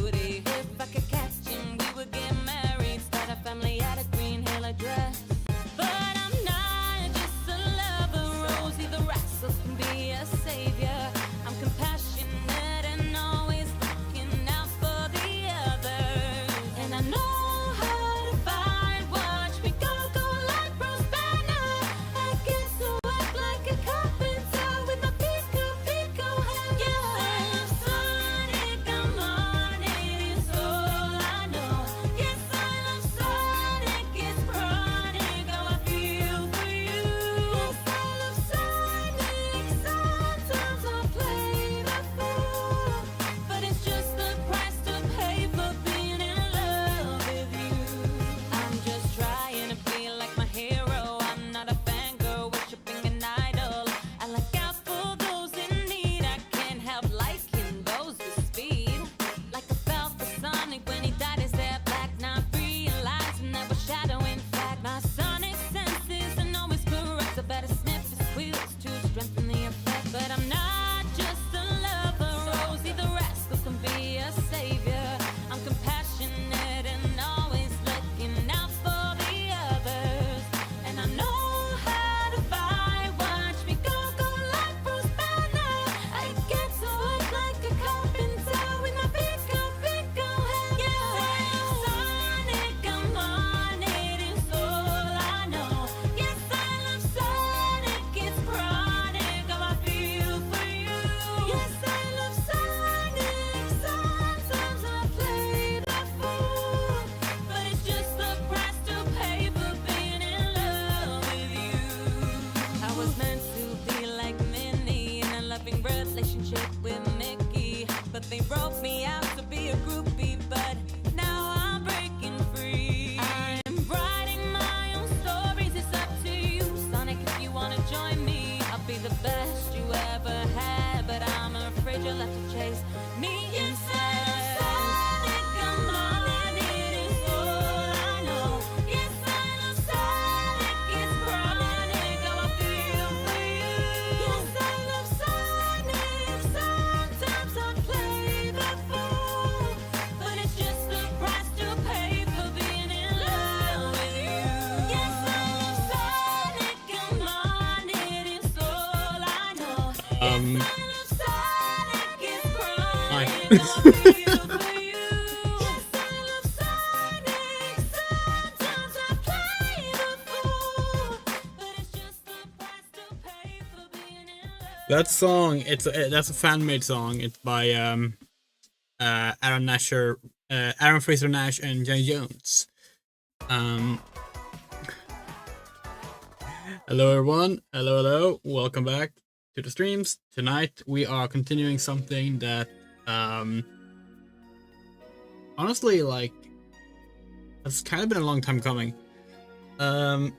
perpetuity. If I could catch him, we would get married, start a family at a Green Hill address. But I'm not just a lover, Rosie the rascal can be a savior. I'm compassionate and always looking out for the others. And I know how to fight, watch me go like Bruce Banner. I get to work like a carpenter with my pico hand. Yes, I love Sonic, I'm on it, it's all I know. Yes, I love Sonic, it's chronic, how I feel for you. Yes, I love Sonic, sometimes I play the fool, but it's just the price to pay for being in love with you. I'm just trying to be like my hero, I'm not a fangirl worshipping an idol. I look out for those in need, I can't help liking those with speed. Like I felt for Sonic when he dyed his hair black, not realizing that was shadow in fact. My sonic senses are always correct, I better sniff his wheels to strengthen the effect. But I'm not just a lover, Rosie the rascal can be a savior. I'm compassionate and always looking out for the others. And I know how to fight, watch me go like Bruce Banner. I get to work like a carpenter with my pico hand. Yeah, I love Sonic, I'm on it, it's all I know. Yes, I love Sonic, it's chronic, how I feel for you. Yes, I love Sonic, sometimes I play the fool, but it's just the price to pay for being in love with you. I was meant to be like Minnie in a loving relationship with Mickey, but they wrote me out to be a groupie, but now I'm breaking free. I'm writing my own stories, it's up to you, Sonic, if you wanna join me. I'll be the best you ever had, but I'm afraid you'll have to chase me instead. Sonic, I'm on it, it's all I know. Yes, I love Sonic, it's chronic, how I feel for you. Yes, I love Sonic, sometimes I play the fool, but it's just the price to pay for being in love with you. Yes, I love Sonic, I'm on it, it's all I know. Yes, I love Sonic, it's chronic, how I feel for you. Yes, I love Sonic, sometimes I play the fool, but it's just the price to pay for being in love. That song, that's a fan-made song. It's by Aaron Fraser Nash and Jenny Jones. Hello everyone, hello, welcome back to the streams. Tonight we are continuing something that honestly, like, it's kind of been a long time coming. Sorry,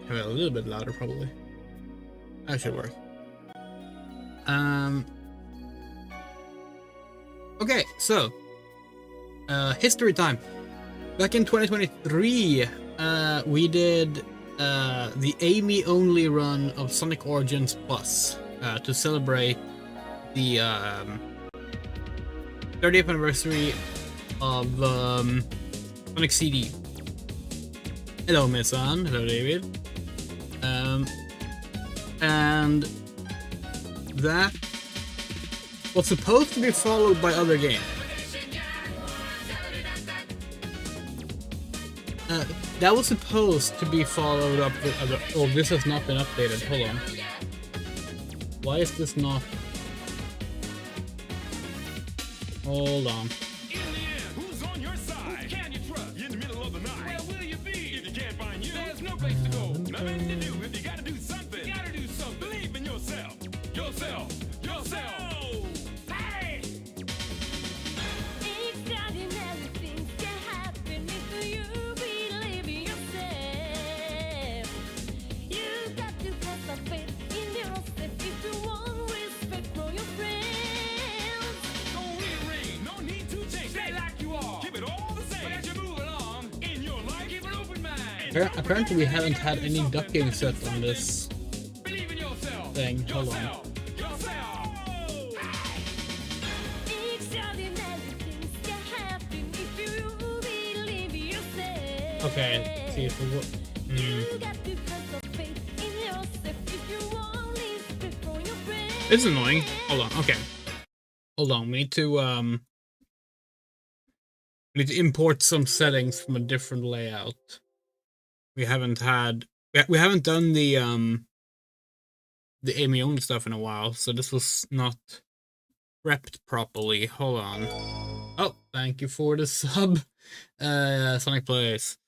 have it a little bit louder probably. That should work. Okay, so history time. Back in 2023, we did the Amy only run of Sonic Origins Plus to celebrate the 30th anniversary of Sonic CD. Hello, Miss Anne. Hello, David. And that was supposed to be followed by other games. That was supposed to be followed up with other. Oh, this has not been updated. Hold on. Why is this not? Hold on. Who's on your side? Who can you trust? In the middle of the night. Where will you be? If you can't find you, there's no place to go. Nothing to do. If you gotta do something, you gotta do something. Believe in yourself. Yourself. Hey! Extraordinary things can happen if you believe in yourself. You got to have some faith in yourself if you want respect from your friends. Don't rearrange. No need to change. Stay like you are. Keep it all the same. But as you move along in your life, keep an open mind. Apparently, we haven't had any ducking set on this Believe in yourself. thing. Hold on. Yourself. Okay, see if we It's annoying. Hold on, okay. Hold on, we need to import some settings from a different layout. We haven't done the Amy only stuff in a while, so this was not prepped properly. Hold on. Oh, thank you for the sub. Sonic Plays.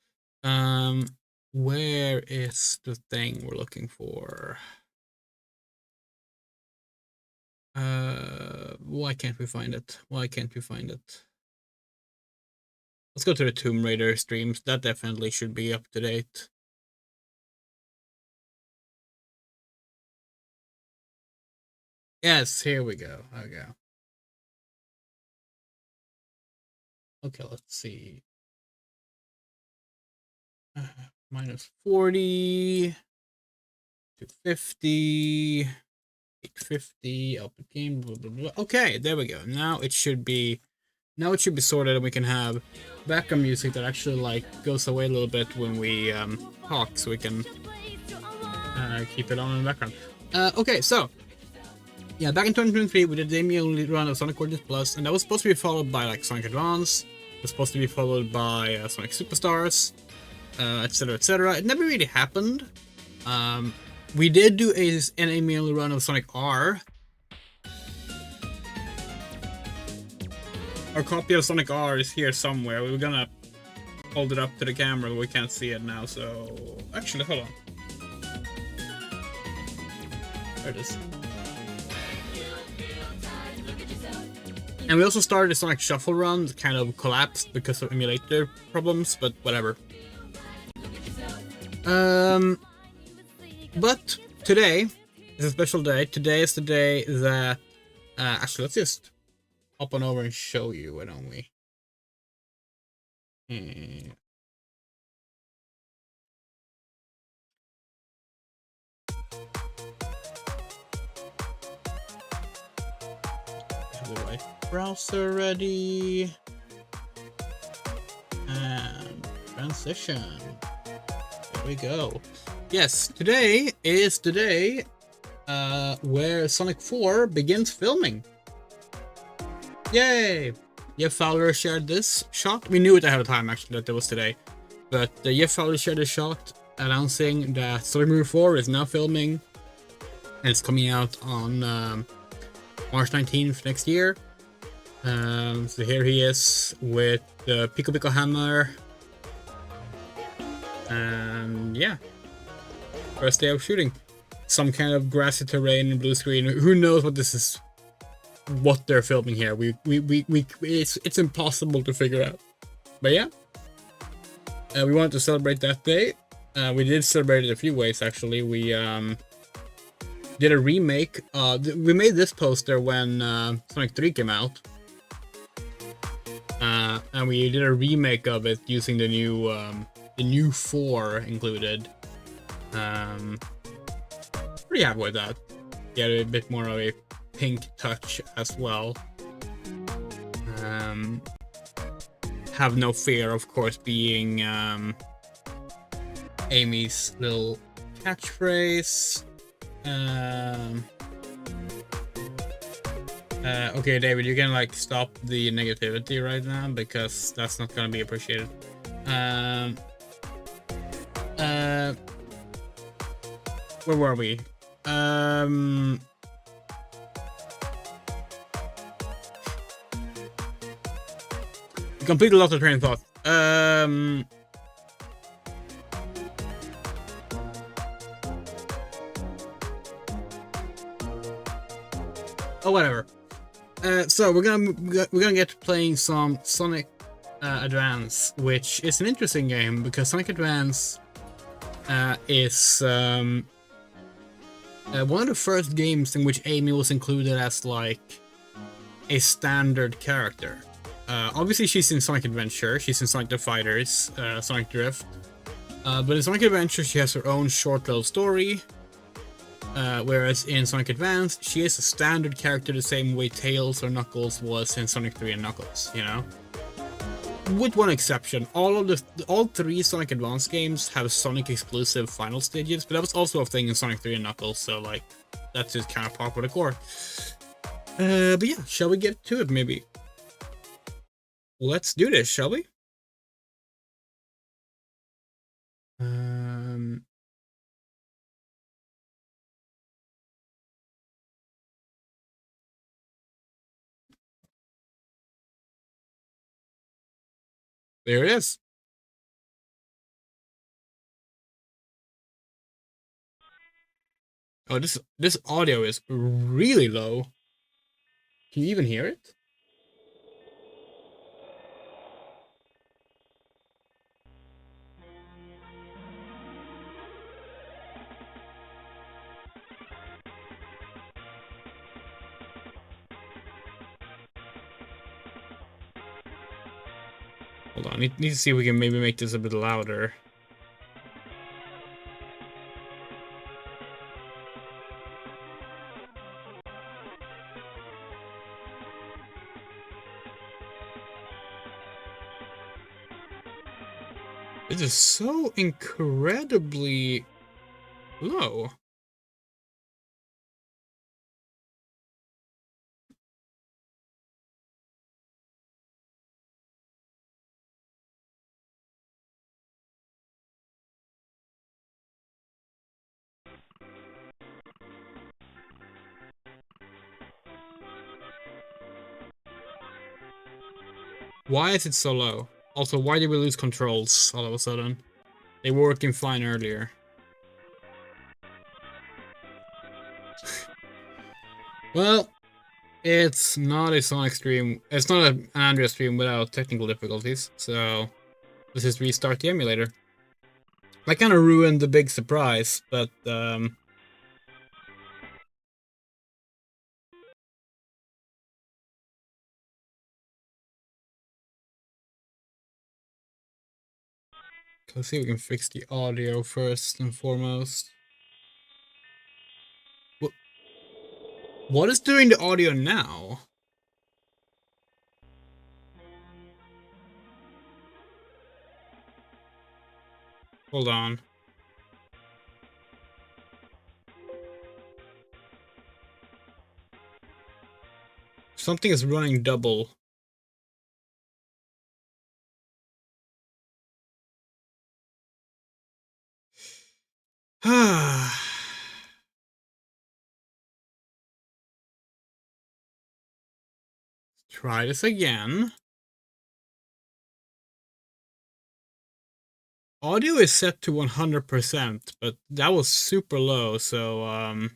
Where is the thing we're looking for? Why can't we find it? Why can't we find it? Let's go to the Tomb Raider streams. That definitely should be up to date. Yes, here we go. Okay. Okay, let's see. Minus 40, 250, 850, output game, blah, blah, blah. Okay, there we go. Now it should be sorted, and we can have background music that actually like goes away a little bit when we talk, so we can keep it on in the background. Okay, so yeah, back in 2023 we did the Amy only run of Sonic Origins Plus, and that was supposed to be followed by like Sonic Advance. It was supposed to be followed by Sonic Superstars, etc., etc. It never really happened. We did do an Amy only run of Sonic R. Our copy of Sonic R is here somewhere. We were gonna hold it up to the camera, but we can't see it now, so... Actually, hold on. There it is. And we also started a Sonic Shuffle run that kind of collapsed because of emulator problems, but whatever. But today is a special day. Today is the day that... actually, let's just hop on over and show you, why don't we? Have the right browser ready. And transition. There we go. Yes, today is the day where Sonic 4 begins filming. Yay! Jeff Fowler shared this shot. We knew it ahead of time, actually, that it was today. But Jeff Fowler shared a shot announcing that Sonic Movie 4 is now filming. And it's coming out on March 19th next year. So here he is with the Pico Pico Hammer. And yeah. First day of shooting. Some kind of grassy terrain and blue screen. Who knows what this is? What they're filming here. It's impossible to figure out. But yeah. We wanted to celebrate that day. We did celebrate it a few ways, actually. We did a remake. We made this poster when Sonic 3 came out. And we did a remake of it using the new 4 included. Pretty happy with that. Get a bit more of a pink touch as well. Have no fear, of course, being Amy's little catchphrase. Okay, David, you can like stop the negativity right now because that's not gonna be appreciated. Where were we? Completely lost the train of thought. Oh, whatever. So we're gonna get to playing some Sonic Advance, which is an interesting game because Sonic Advance is one of the first games in which Amy was included as like a standard character. Obviously, she's in Sonic Adventure, she's in Sonic the Fighters, Sonic Drift, but in Sonic Adventure she has her own short little story, whereas in Sonic Advance she is a standard character the same way Tails or Knuckles was in Sonic 3 and Knuckles, you know? with one exception. All three Sonic Advance games have Sonic exclusive final stages, but that was also a thing in Sonic 3 and Knuckles, so like that's just kind of par for the core. But yeah, shall we get to it maybe? Let's do this, shall we? There it is. Oh, this audio is really low. Can you even hear it? Hold on, need to see if we can maybe make this a bit louder. It is so incredibly low. Why is it so low? Also, why did we lose controls all of a sudden? They were working fine earlier. Well, it's not a Sonic stream. It's not an Andrea stream without technical difficulties, so let's just restart the emulator. That kind of ruined the big surprise, but let's see if we can fix the audio first and foremost. What is doing the audio now? Hold on. Something is running double. Try this again. Audio is set to 100%, but that was super low, so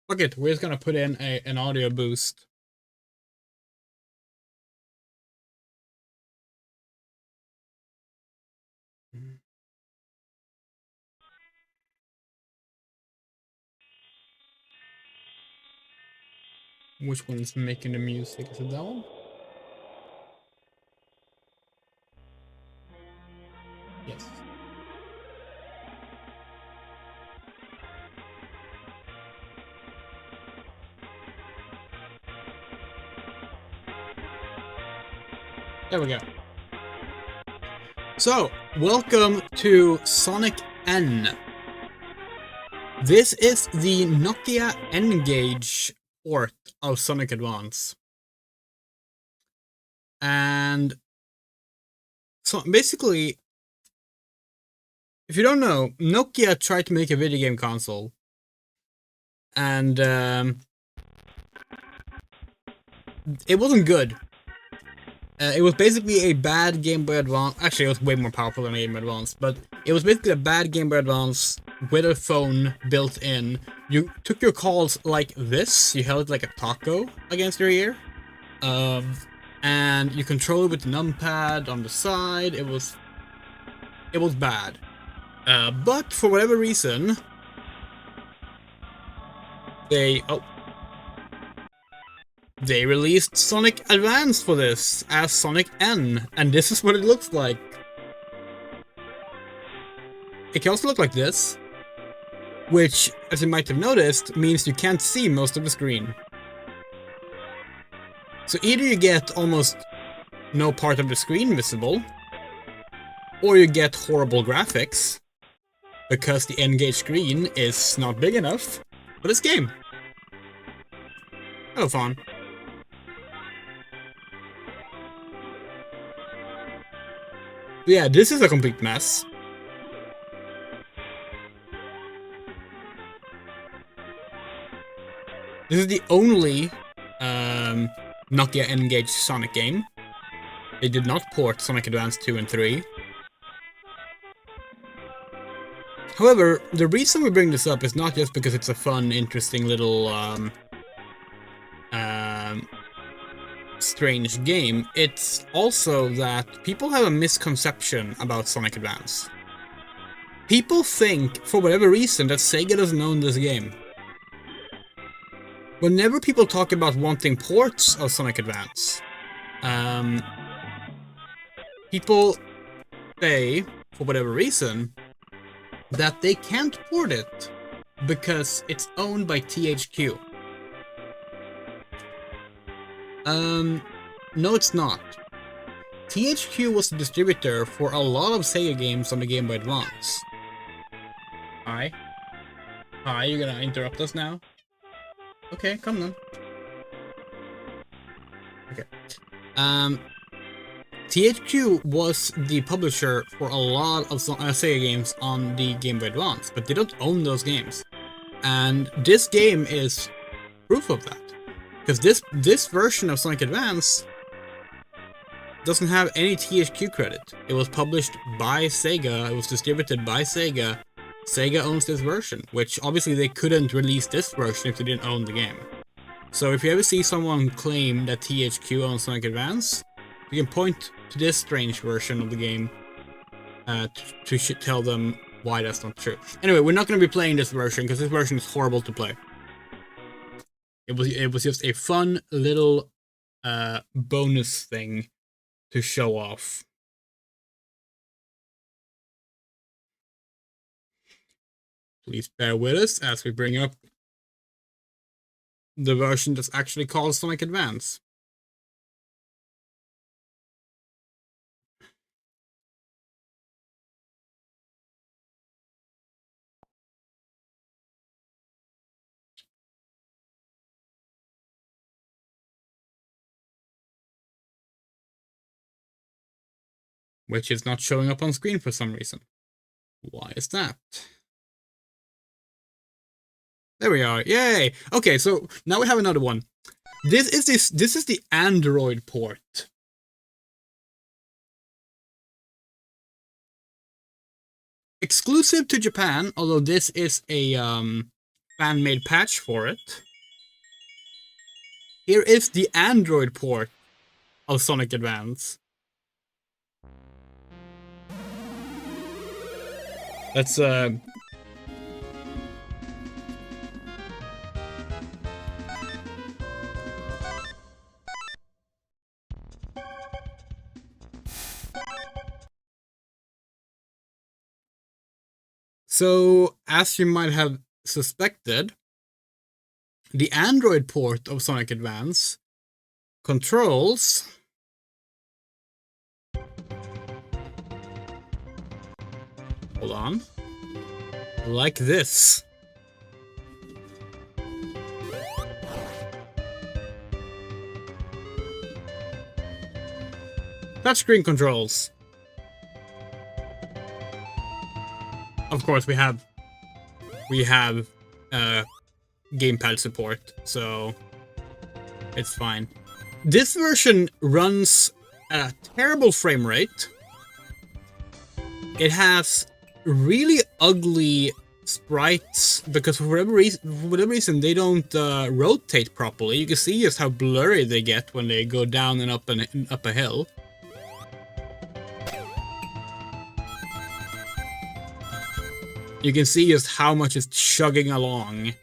fuck it, we're just gonna put in an audio boost. Which one is making the music? Is it that one? Yes. There we go. So, welcome to Sonic N. This is the Nokia N-Gage port of Sonic Advance. And so basically, if you don't know, Nokia tried to make a video game console. And it wasn't good. It was basically a bad Game Boy Advance. Actually, it was way more powerful than a Game Boy Advance, but it was basically a bad Game Boy Advance with a phone built in. You took your calls like this. You held it like a taco against your ear. And you controlled it with the numpad on the side. It was bad. But for whatever reason, they released Sonic Advance for this as Sonic N, and this is what it looks like. It can also look like this, which, as you might have noticed, means you can't see most of the screen. So either you get almost no part of the screen visible, or you get horrible graphics because the N-Gage screen is not big enough for this game. Hello, Fawn. Yeah, this is a complete mess. This is the only Nokia N-Gage Sonic game. They did not port Sonic Advance 2 and 3. However, the reason we bring this up is not just because it's a fun, interesting little strange game. It's also that people have a misconception about Sonic Advance. People think, for whatever reason, that Sega doesn't own this game. Whenever people talk about wanting ports of Sonic Advance, people say, for whatever reason, that they can't port it because it's owned by THQ. No, it's not. THQ was the distributor for a lot of Sega games on the Game Boy Advance. Hi? Hi, you're gonna interrupt us now? Okay, come on. Okay. THQ was the publisher for a lot of Sega games on the Game Boy Advance, but they don't own those games. And this game is proof of that. Because this version of Sonic Advance doesn't have any THQ credit. It was published by Sega, it was distributed by Sega. Sega owns this version, which obviously they couldn't release this version if they didn't own the game. So if you ever see someone claim that THQ owns Sonic Advance, you can point to this strange version of the game to tell them why that's not true. Anyway, we're not going to be playing this version because this version is horrible to play. It was just a fun little bonus thing to show off. Please bear with us as we bring up the version that's actually called Sonic Advance. Which is not showing up on screen for some reason. Why is that? There we are. Yay! Okay, so now we have another one. This is the Android port. Exclusive to Japan, although this is a fan-made patch for it. Here is the Android port of Sonic Advance. Let's So, as you might have suspected, the Android port of Sonic Advance controls hold on, like this. Touchscreen controls. Of course, we have gamepad support, so it's fine. This version runs at a terrible frame rate. It has really ugly sprites because for whatever reason they don't rotate properly. You can see just how blurry they get when they go down and up a hill. You can see just how much it's chugging along.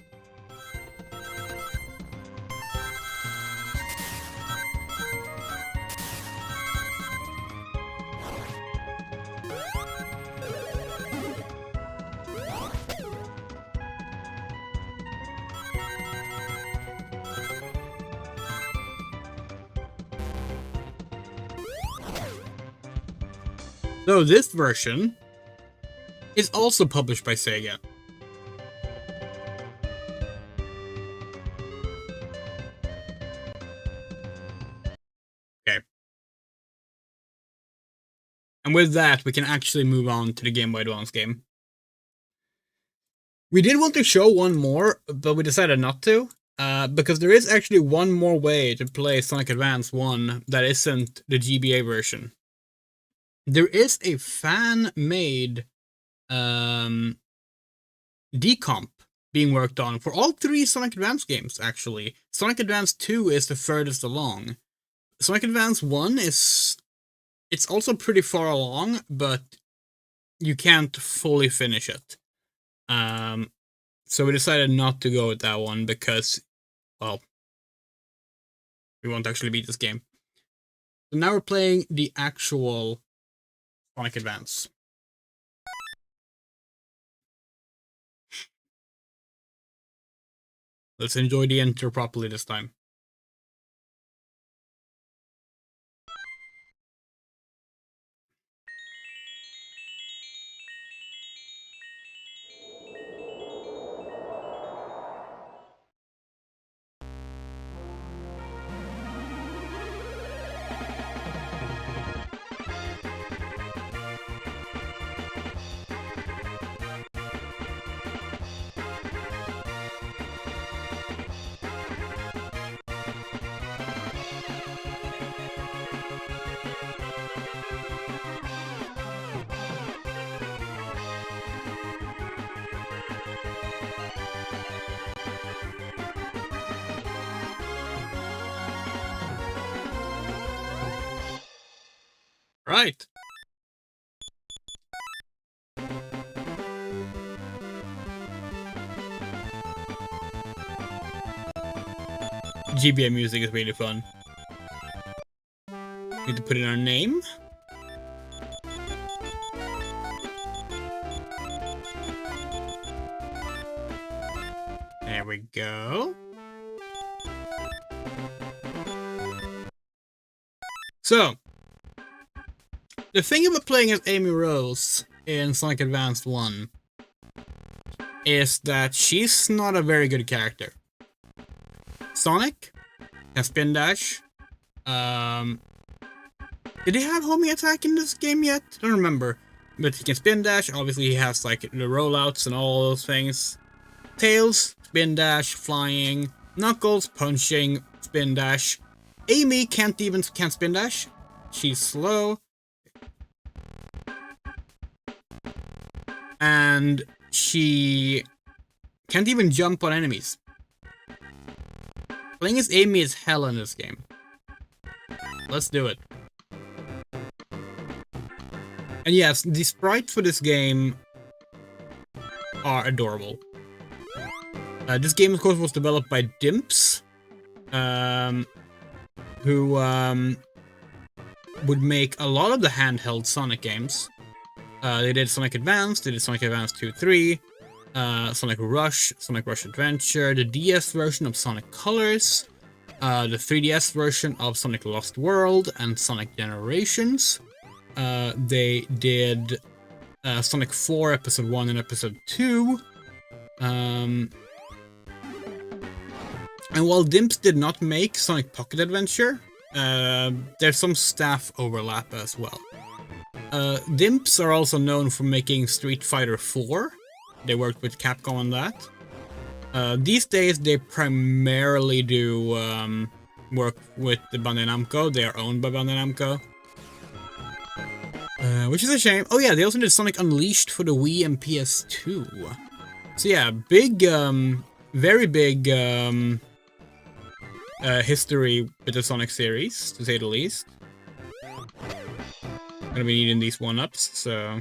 So this version is also published by SEGA. Okay. And with that, we can actually move on to the Game Boy Advance game. We did want to show one more, but we decided not to. Because there is actually one more way to play Sonic Advance 1 that isn't the GBA version. There is a fan-made decomp being worked on for all 3 Sonic Advance games, actually. Sonic Advance 2 is the furthest along. Sonic Advance 1 it's also pretty far along, but you can't fully finish it. So we decided not to go with that one because, well, we won't actually beat this game. So now we're playing the actual Sonic Advance. Let's enjoy the intro properly this time. Right. GBA music is really fun. Need to put in our name. There we go. So, the thing about playing as Amy Rose in Sonic Advance 1 is that she's not a very good character. Sonic can spin dash. Did he have homing attack in this game yet? I don't remember. But he can spin dash. Obviously, he has like the rollouts and all those things. Tails, spin dash, flying. Knuckles, punching, spin dash. Amy can't spin dash. She's slow. And she can't even jump on enemies. Playing as Amy is hell in this game. Let's do it. And yes, the sprites for this game are adorable. This game, of course, was developed by Dimps, who would make a lot of the handheld Sonic games. They did Sonic Advance, they did Sonic Advance 2, 3, Sonic Rush Adventure, the DS version of Sonic Colors, the 3DS version of Sonic Lost World, and Sonic Generations. They did Sonic 4, Episode 1 and Episode 2. And while Dimps did not make Sonic Pocket Adventure, there's some staff overlap as well. Dimps are also known for making Street Fighter 4. They worked with Capcom on that. These days, they primarily do work with the Bandai Namco. They are owned by Bandai Namco. Which is a shame. Oh yeah, they also did Sonic Unleashed for the Wii and PS2. So yeah, big, very big history with the Sonic series, to say the least. Gonna be needing these 1-ups, so...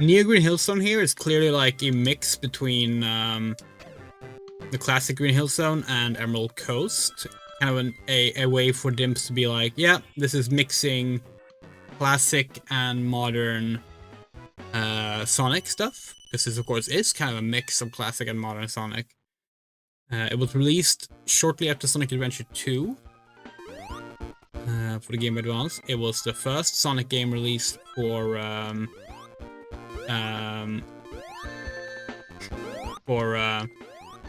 Neo Green Hillzone here is clearly like a mix between the classic Green Hillzone and Emerald Coast. Kind of a way for Dimps to be like, yeah, this is mixing classic and modern Sonic stuff, because this of course is kind of a mix of classic and modern Sonic. It was released shortly after Sonic Adventure 2 for the Game Boy Advance. It was the first Sonic game released for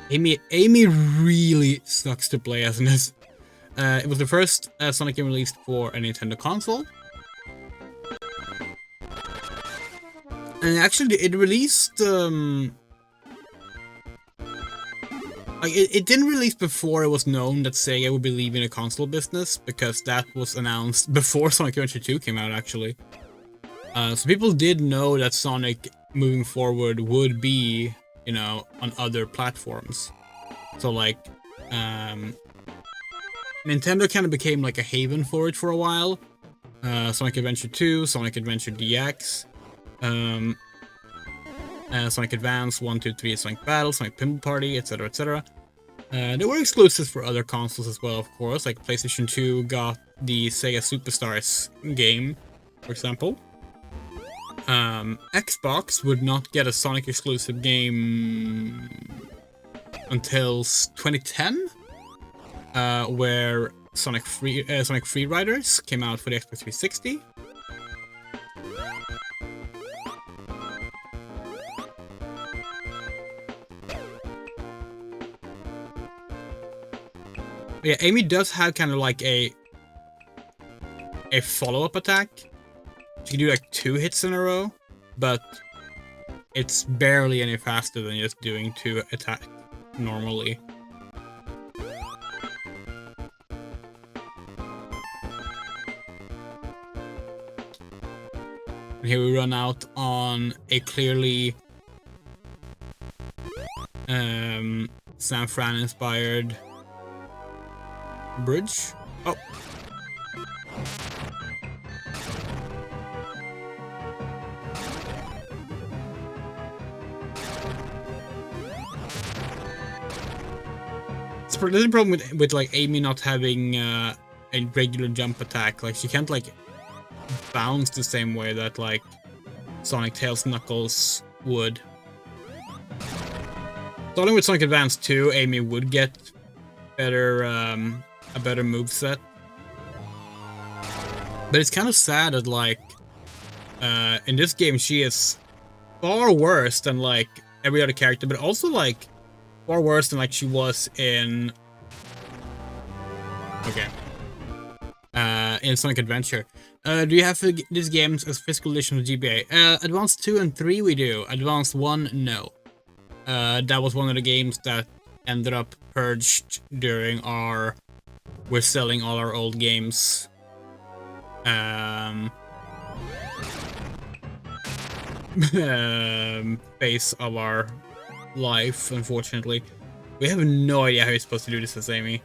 Amy really sucks to play as in this. It was the first Sonic game released for a Nintendo console. And actually, it released, it didn't release before it was known that Sega would be leaving the console business, because that was announced before Sonic Adventure 2 came out, actually. So people did know that Sonic, moving forward, would be, you know, on other platforms. So, like, Nintendo kind of became like a haven for it for a while. Sonic Adventure 2, Sonic Adventure DX, Sonic Advance 1, 2, 3, Sonic Battle, Sonic Pinball Party, etc., etc. They were exclusives for other consoles as well, of course. Like PlayStation 2 got the Sega Superstars game, for example. Xbox would not get a Sonic exclusive game until 2010, where Sonic Free Riders came out for the Xbox 360. Yeah, Amy does have kind of like a follow-up attack. She can do like 2 hits in a row, but it's barely any faster than just doing 2 attacks normally. And here we run out on a clearly San Fran inspired bridge. Oh. There's a problem with like Amy not having a regular jump attack. Like she can't like bounce the same way that like Sonic, Tails, Knuckles would. Starting with Sonic Advance 2, Amy would get better a better moveset. But it's kind of sad that like in this game she is far worse than like every other character, but also like far worse than like she was in in Sonic Adventure. Do you have these games as physical edition of GBA? Advance 2 and 3 we do. Advance 1, no. That was one of the games that ended up purged during our we're selling all our old games phase of our life, unfortunately. We have no idea how you're supposed to do this as Amy.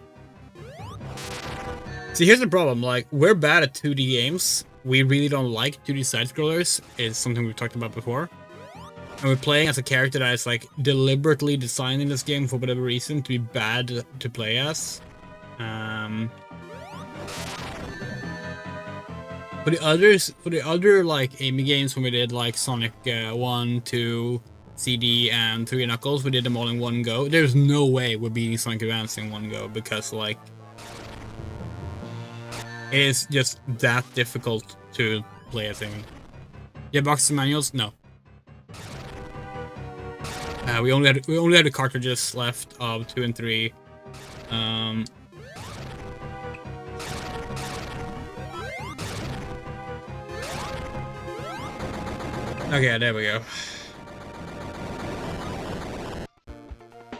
See, here's the problem, like, we're bad at 2D games. We really don't like 2D side-scrollers. It's something we've talked about before. And we're playing as a character that is, like, deliberately designed in this game for whatever reason to be bad to play as. For the other, like, Amy games, when we did, like, Sonic 1, 2, CD, and 3 Knuckles, we did them all in one go. There's no way we're beating Sonic Advance in one go, because, like, it is just that difficult to play as Amy. Yeah, boxes and manuals? No. We only had the cartridges left of 2 and 3. Okay, there we go.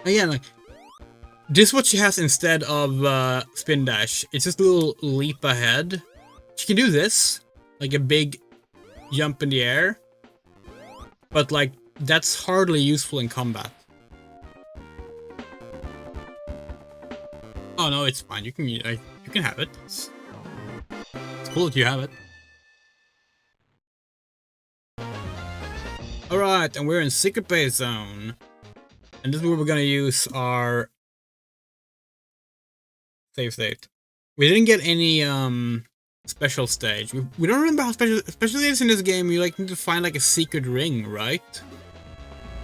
Again, like, this is what she has instead of spin dash. It's just a little leap ahead. She can do this, like a big jump in the air, but like that's hardly useful in combat. Oh no, it's fine. You can have it. It's cool that you have it. All right, and we're in Secret Base Zone, and this is where we're gonna use our save state. We didn't get any special stage. We don't remember how special it is in this game. You like need to find like a secret ring, right?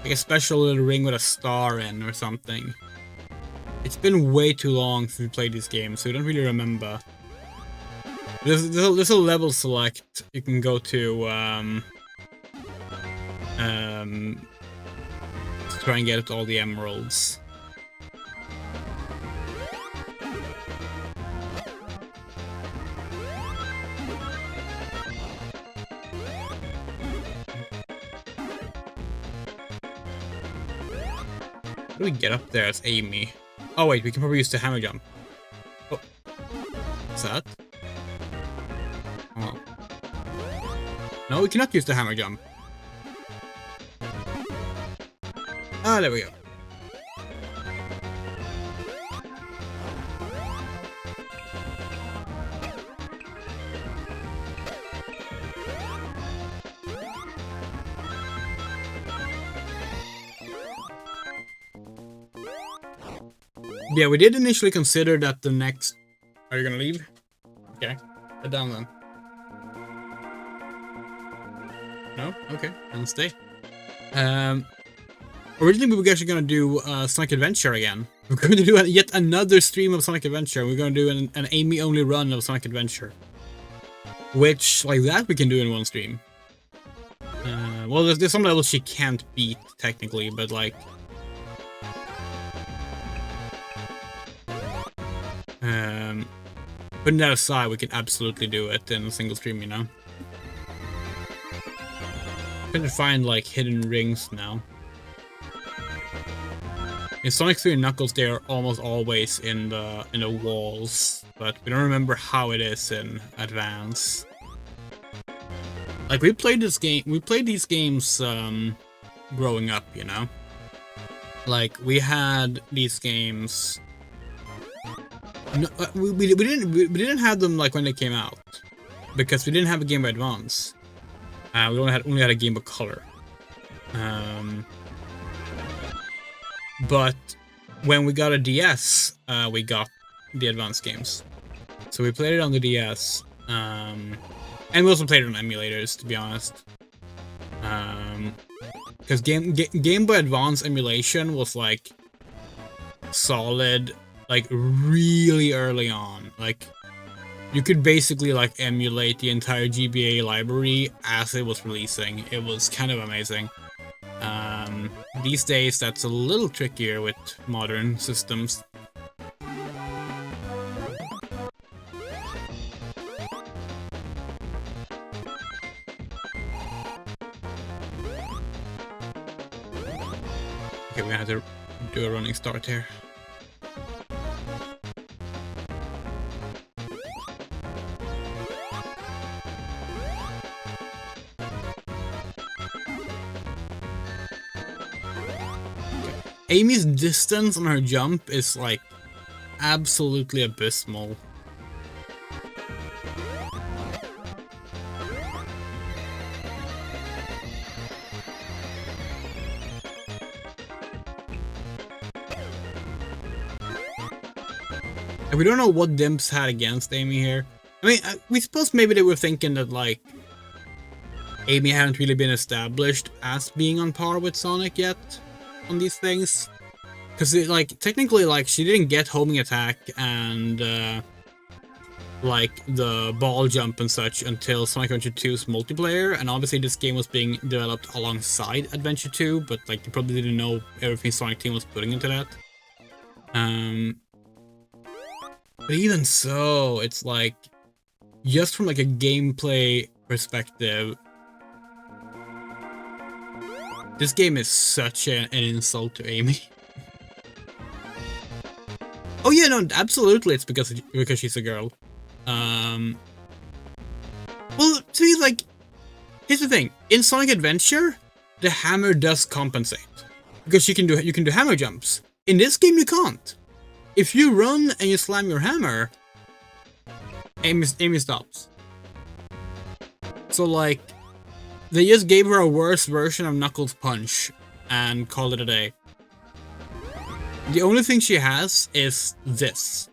Like a special little ring with a star in or something. It's been way too long since we played this game, so we don't really remember. There's a level select you can go to try and get all the emeralds. How do we get up there as Amy? Oh wait, we can probably use the hammer jump. Oh, what's that? Oh. No, we cannot use the hammer jump. Ah, there we go. Yeah, we did initially consider that the next... Are you gonna leave? Okay, head down then. No? Okay, then stay. Originally we were actually gonna do Sonic Adventure again. We're going to do yet another stream of Sonic Adventure. We're gonna do an Amy-only run of Sonic Adventure. Which, like that, we can do in one stream. Well, there's some levels she can't beat, technically, but like... Putting that aside, we can absolutely do it in a single stream, you know? I'm trying to find, like, hidden rings now. In Sonic 3 and Knuckles, they are almost always in the walls, but we don't remember how it is in Advance. Like, we played these games, growing up, you know? Like, we had these games... No, we didn't have them like when they came out, because we didn't have a Game Boy Advance. We only had a Game Boy Color. But when we got a DS, we got the Advance games. So we played it on the DS, and we also played it on emulators, to be honest. Because Game Boy Advance emulation was like solid. Like, really early on. Like, you could basically, like, emulate the entire GBA library as it was releasing. It was kind of amazing. These days, that's a little trickier with modern systems. Okay, we're gonna have to do a running start here. Amy's distance on her jump is like absolutely abysmal. And we don't know what Dimps had against Amy here. I mean, we suppose maybe they were thinking that like Amy hadn't really been established as being on par with Sonic yet on these things, because like technically like she didn't get homing attack and like the ball jump and such until Sonic Adventure 2's multiplayer, and obviously this game was being developed alongside Adventure 2, but like you probably didn't know everything Sonic Team was putting into that. But even so, it's like just from like a gameplay perspective, this game is such an insult to Amy. Oh yeah, no, absolutely, it's because she's a girl. Well, to me, like, here's the thing: in Sonic Adventure, the hammer does compensate because you can do hammer jumps. In this game, you can't. If you run and you slam your hammer, Amy stops. So like, they just gave her a worse version of Knuckles' punch and called it a day. The only thing she has is this,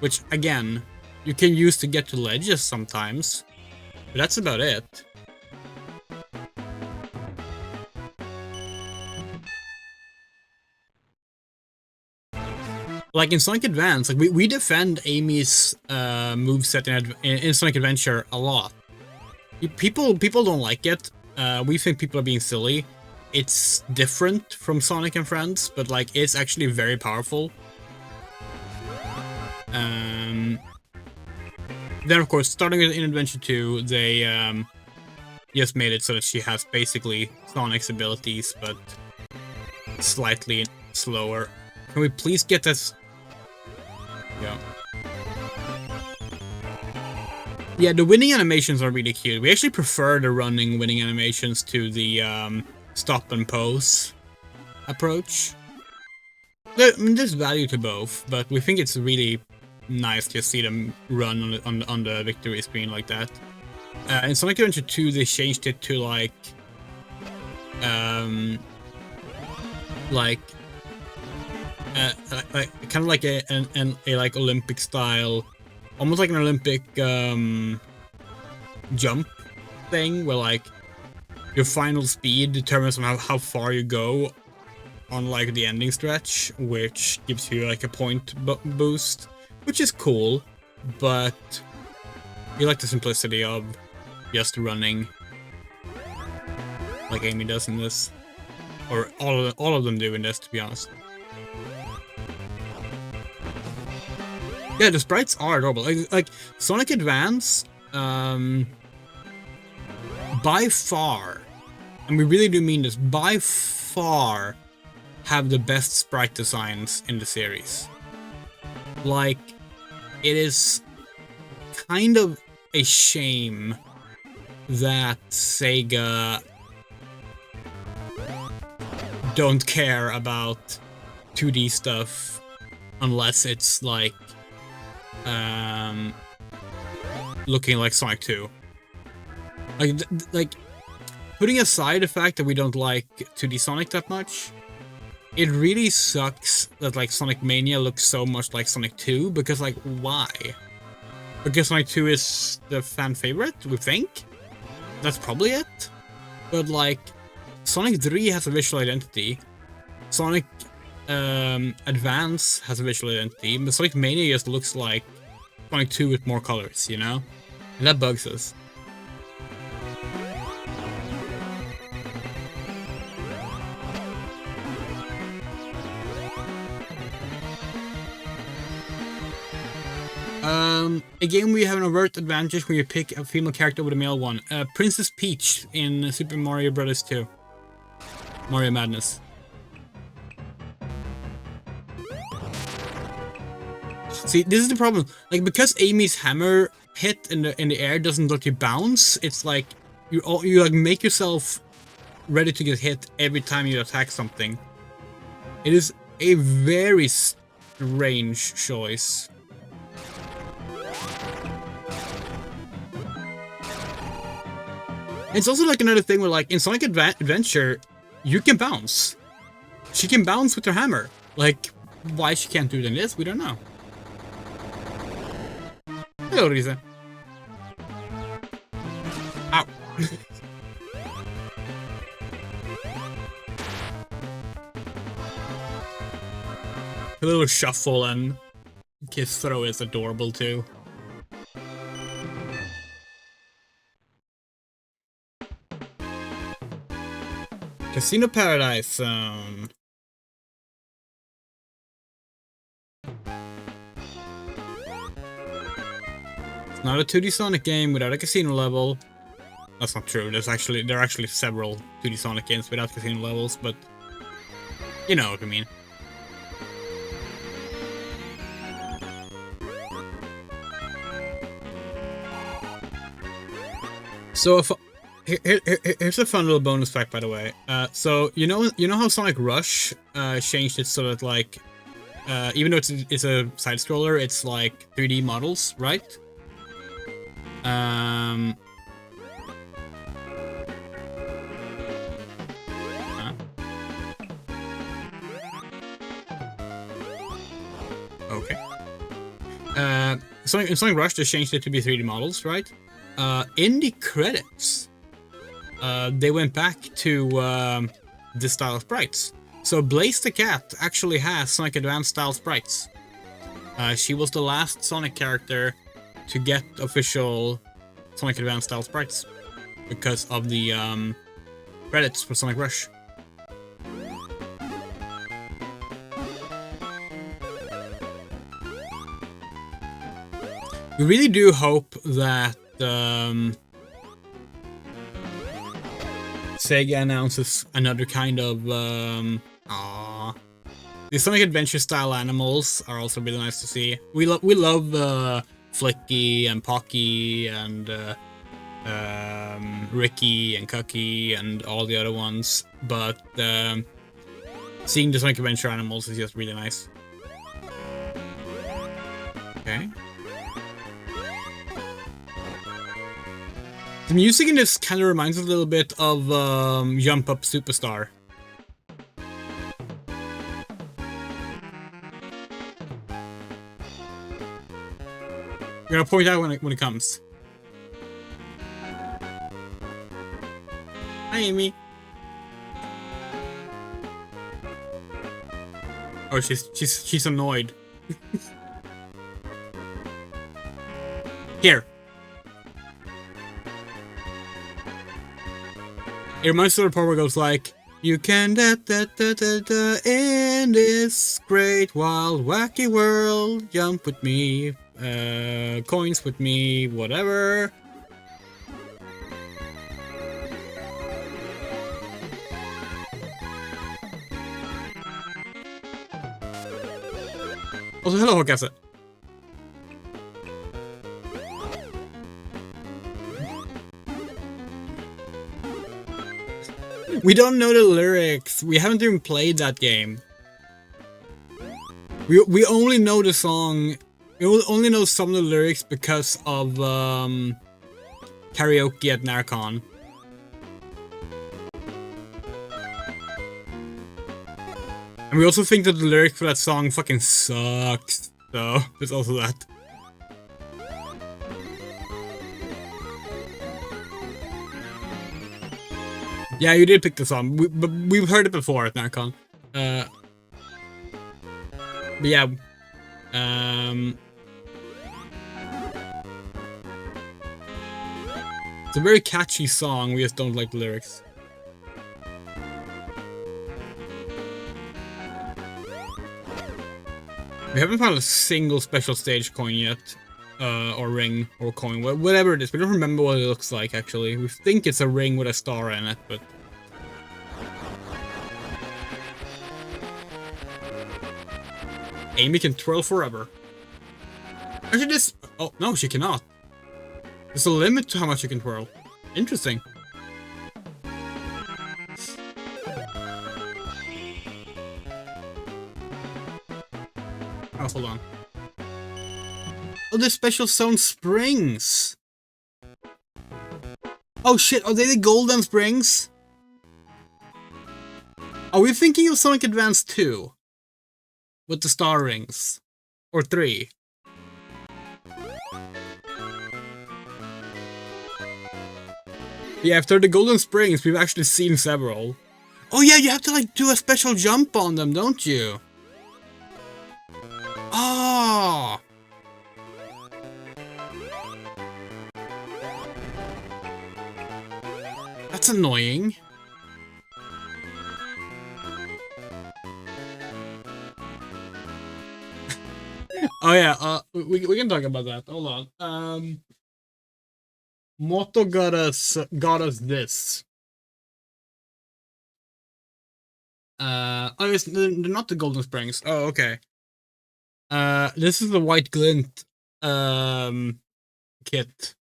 which again, you can use to get to ledges sometimes. But that's about it. Like in Sonic Advance, like we defend Amy's moveset in Sonic Adventure a lot. People don't like it. We think people are being silly. It's different from Sonic and Friends, but like it's actually very powerful. Then of course, starting in Adventure 2, they just made it so that she has basically Sonic's abilities, but slightly slower. Can we please get this? Yeah. Yeah, the winning animations are really cute. We actually prefer the running winning animations to the stop and pose approach. I mean, there's value to both, but we think it's really nice to see them run on the victory screen like that. In Sonic Adventure 2, they changed it to like kind of like a like Olympic style, almost like an Olympic jump thing, where like your final speed determines on how far you go on like the ending stretch, which gives you like a point boost, which is cool, but you like the simplicity of just running like Amy does in this, or all of them do in this, to be honest. Yeah, the sprites are adorable. Like Sonic Advance, by far, and we really do mean this, by far have the best sprite designs in the series. Like, it is kind of a shame that SEGA don't care about 2D stuff unless it's like looking like Sonic 2. Like putting aside the fact that we don't like 2D Sonic that much, it really sucks that like Sonic Mania looks so much like Sonic 2, because like why? Because Sonic 2 is the fan favorite, we think? That's probably it. But like Sonic 3 has a visual identity. Sonic Advance has a visual identity, but Sonic Mania just looks like Sonic 2 with more colors, you know? And that bugs us. Again, we have an overt advantage when you pick a female character over the male one. Princess Peach in Super Mario Bros. 2. Mario Madness. See, this is the problem. Like, because Amy's hammer hit in the air doesn't let you bounce, it's like you like make yourself ready to get hit every time you attack something. It is a very strange choice. It's also like another thing where, like, in Sonic Adventure, you can bounce. She can bounce with her hammer. Like, why she can't do it in this, we don't know. Hello, Risa. Ow. A little shuffle and kiss throw is adorable too. Casino Paradise Zone. It's not a 2D Sonic game without a casino level. That's not true. There are actually several 2D Sonic games without casino levels, but you know what I mean. So here's a fun little bonus fact, by the way. So you know how Sonic Rush changed it so that, like, even though it's a side scroller, it's like 3D models, right? Okay. in Sonic Rush, they changed it to be 3D models, right? In the credits, they went back to this style of sprites. So Blaze the Cat actually has Sonic Advance style sprites. She was the last Sonic character to get official Sonic Advance style sprites because of the credits for Sonic Rush. We really do hope that SEGA announces another kind of the Sonic Adventure style animals are also really nice to see. We love Flicky and Pocky and Ricky and Cucky and all the other ones, but seeing the Sonic Adventure animals is just really nice. Okay. The music in this kind of reminds us a little bit of Jump Up Superstar. I'm gonna point out when it comes. Hi, Amy. Oh, she's annoyed. Here. It reminds me of the part where it goes like, you can in this great wild wacky world, jump with me, coins with me, whatever. Also, hello, Hokasa. We don't know the lyrics. We haven't even played that game. We only know the song. We only know some of the lyrics because of karaoke at Narcon. And we also think that the lyric for that song fucking sucks. So there's also that. Yeah, you did pick the song, but we've heard it before at Narcon. But yeah, it's a very catchy song. We just don't like the lyrics. We haven't found a single special stage coin yet, or ring, or coin, whatever it is. We don't remember what it looks like, actually. We think it's a ring with a star in it, but... Amy can twirl forever. Actually, this... Oh, no, she cannot. There's a limit to how much you can twirl. Interesting. Oh, hold on. Oh, the special zone springs! Oh shit, are they the golden springs? Are we thinking of Sonic Advance 2? With the star rings? Or 3? Yeah, after the golden springs, we've actually seen several. Oh yeah, you have to like do a special jump on them, don't you? Oh! That's annoying. Oh yeah, we can talk about that. Hold on. Moto got us this. Oh, they're not the golden springs. Oh, okay. This is the white glint kit.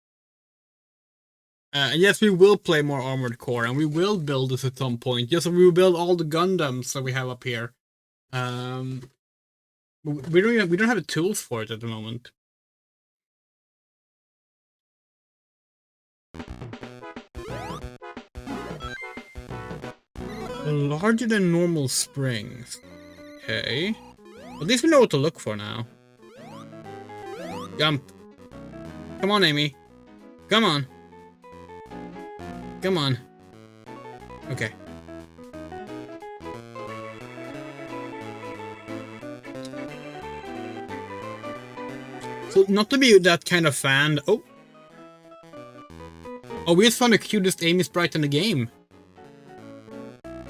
And yes, we will play more Armored Core, and we will build this at some point. Yes, we will build all the Gundams that we have up here. We don't have the tools for it at the moment. Larger than normal springs. Okay. At least we know what to look for now. Jump. Come on, Amy. Come on. Come on. Okay. So, not to be that kind of fan. Oh. Oh, we just found the cutest Amy sprite in the game.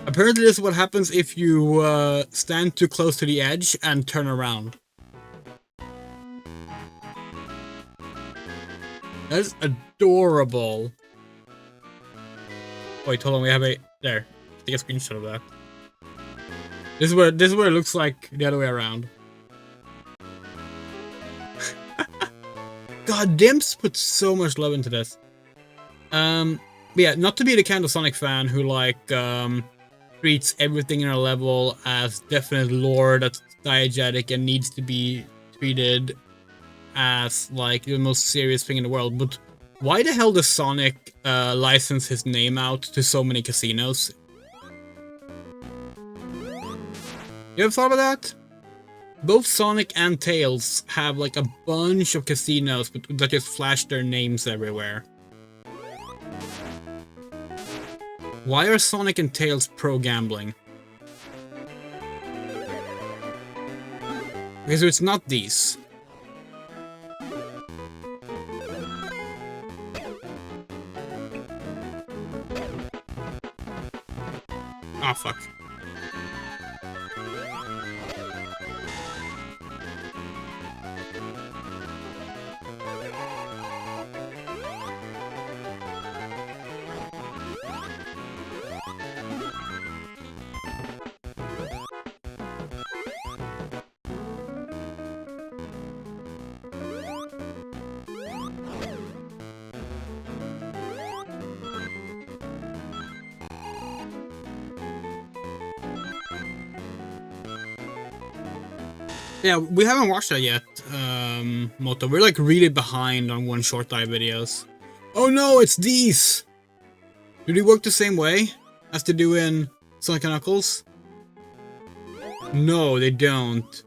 Apparently this is what happens if you stand too close to the edge and turn around. That is adorable. Wait, hold on, we have a... There. Take a screenshot of that. This is what it looks like the other way around. God, Dimps put so much love into this. But yeah, not to be the kind of Sonic fan who like treats everything in a level as definite lore that's diegetic and needs to be treated as like the most serious thing in the world. But why the hell does Sonic license his name out to so many casinos? You ever thought about that? Both Sonic and Tails have like a bunch of casinos that just flash their names everywhere. Why are Sonic and Tails pro gambling? Okay, so it's not these. Oh, fuck. Yeah, we haven't watched that yet, Moto. We're like really behind on one short dive videos. Oh no, it's these! Do they work the same way as they do in Sonic and Knuckles? No, they don't.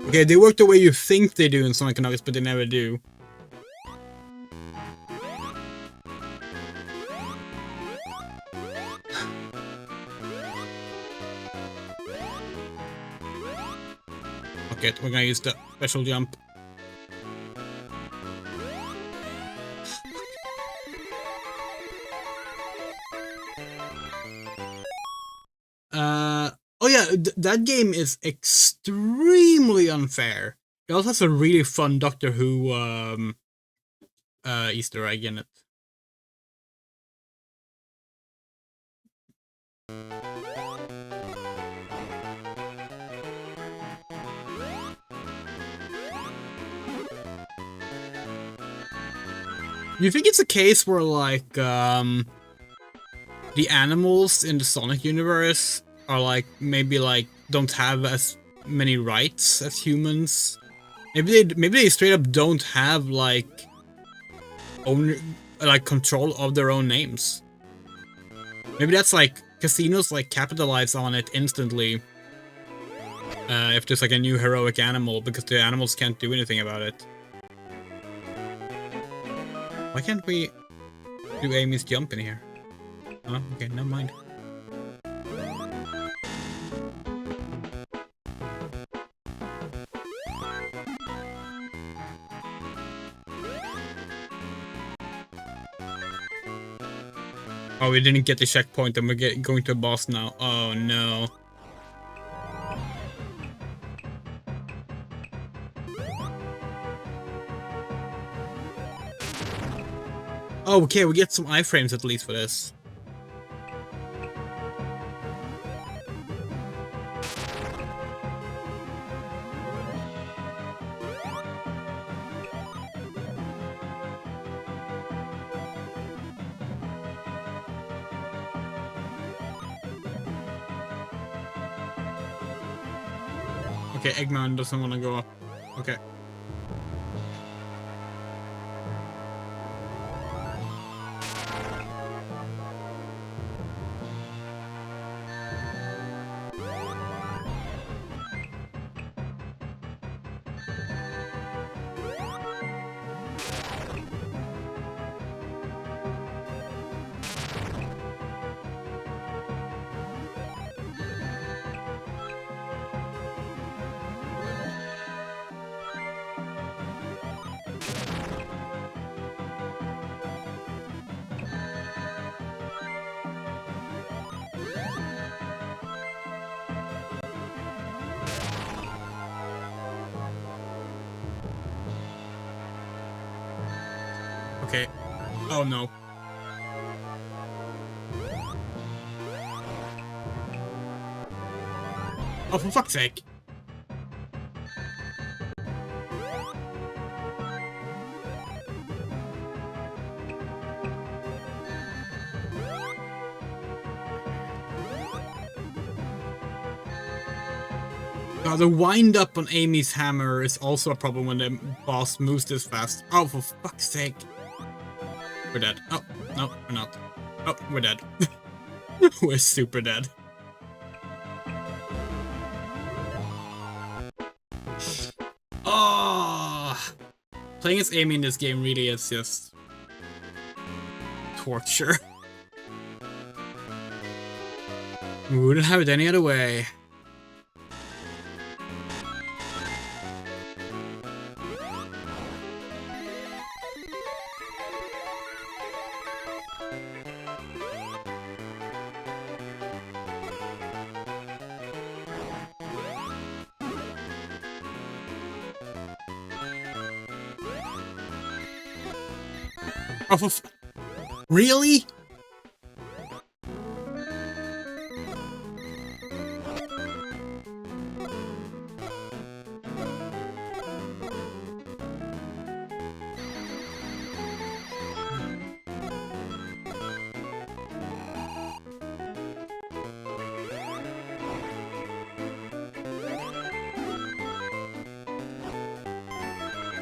Okay, they work the way you think they do in Sonic and Knuckles, but they never do. Okay, we're gonna use the special jump. Oh yeah, that game is extremely unfair. It also has a really fun Doctor Who Easter egg in it. You think it's a case where, like, the animals in the Sonic universe are, like, maybe, like, don't have as many rights as humans? Maybe they straight up don't have, like, control of their own names. Maybe that's, like, casinos, like, capitalize on it instantly. If there's, like, a new heroic animal, because the animals can't do anything about it. Why can't we do Amy's jump in here? Oh, okay, never mind. Oh, we didn't get the checkpoint and we're going to a boss now. Oh no. Oh, okay, we get some iframes at least for this. Okay, Eggman doesn't want to go up. Okay. Okay. Oh no. Oh, for fuck's sake. The wind up on Amy's hammer is also a problem when the boss moves this fast. Oh, for fuck's sake. We're dead. Oh, no, we're not. Oh, we're dead. We're super dead. Oh, playing as Amy in this game really is just torture. We wouldn't have it any other way. Oh, really?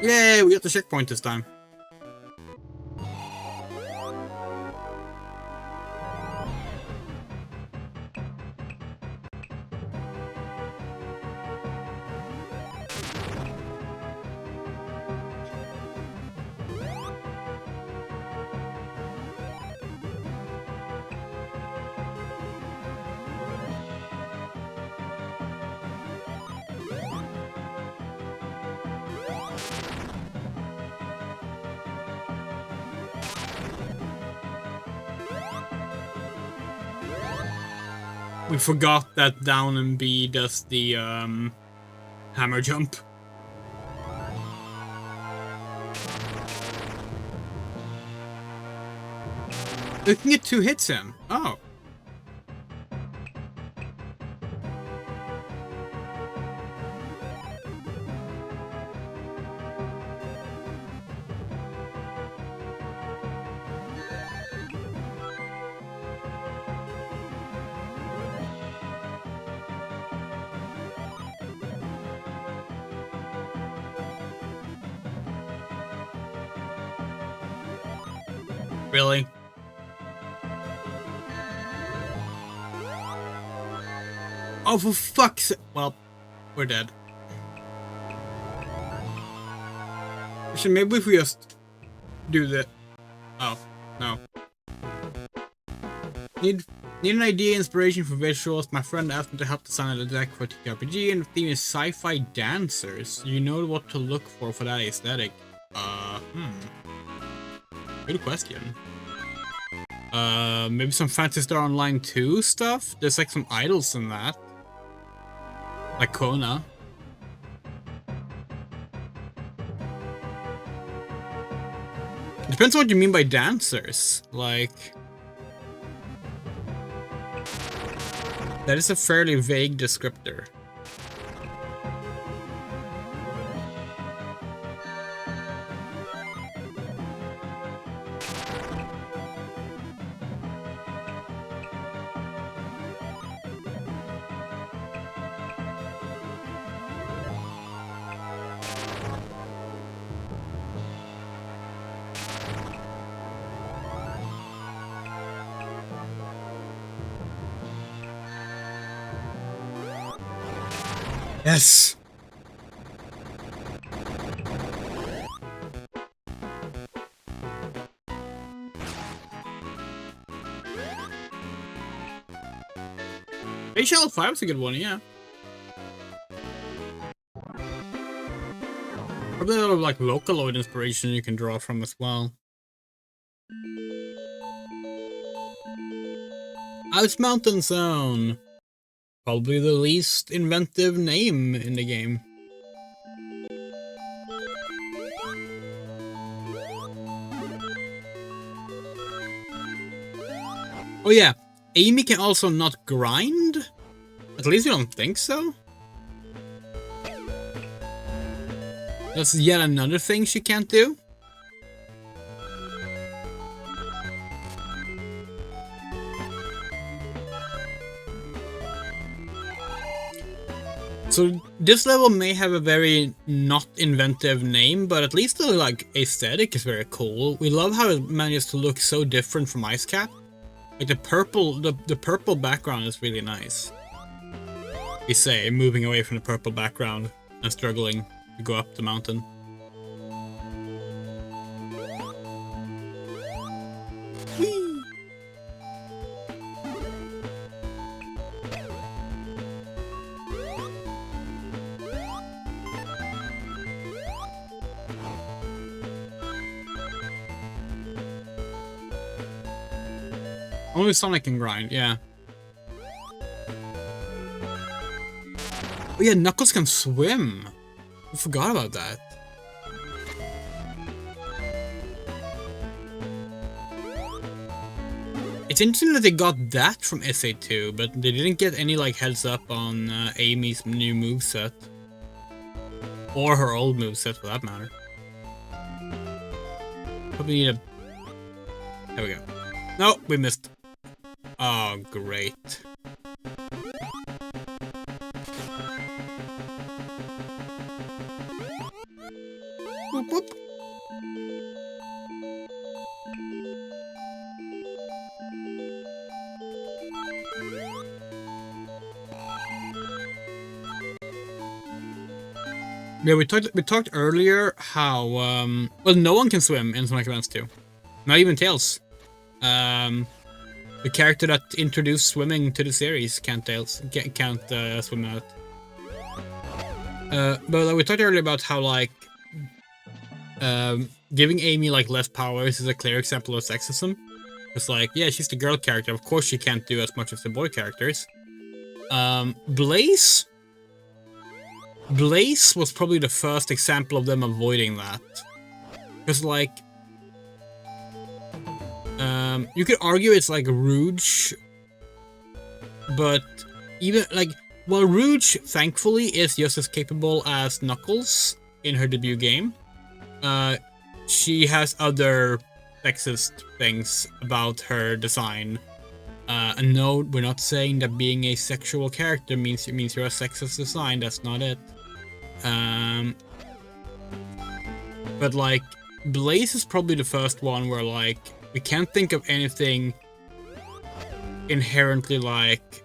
Yay, we got the checkpoint this time. We forgot that down and B does the hammer jump. We can get 2 hits in. Oh. Really? Oh, for fuck's sake. Well, we're dead. Actually, maybe if we just do the... Oh, no. Need an idea, inspiration for visuals. My friend asked me to help design the deck for TRPG, and the theme is sci-fi dancers. You know what to look for that aesthetic. Good question. Maybe some Phantasy Star Online 2 stuff? There's like some idols in that. Like Kona. Depends on what you mean by dancers. Like... That is a fairly vague descriptor. Yes! HL 5 is a good one, yeah. Probably a lot of like Vocaloid inspiration you can draw from as well. Ice Mountain Zone. Probably the least inventive name in the game. Oh yeah, Amy can also not grind? At least you don't think so? That's yet another thing she can't do? So this level may have a very not inventive name, but at least the like aesthetic is very cool. We love how it manages to look so different from Ice Cap. Like the purple background is really nice. We say, moving away from the purple background and struggling to go up the mountain. Whee! Only Sonic can grind, yeah. Oh yeah, Knuckles can swim. I forgot about that. It's interesting that they got that from SA2, but they didn't get any like heads up on Amy's new moveset. Or her old moveset for that matter. Probably need a... There we go. No, we missed. Oh, great. Whoop, whoop. Yeah, we talked earlier how well, no one can swim in Sonic Advance 2. Not even Tails. The character that introduced swimming to the series can't swim out. But like, we talked earlier about how like giving Amy like less powers is a clear example of sexism. It's like, yeah, she's the girl character. Of course, she can't do as much as the boy characters. Blaze was probably the first example of them avoiding that. Because, like, you could argue it's like Rouge, but even, like, while Rouge, thankfully, is just as capable as Knuckles in her debut game, she has other sexist things about her design. And no, we're not saying that being a sexual character means you're a sexist design. That's not it. But like, Blaze is probably the first one where like we can't think of anything inherently like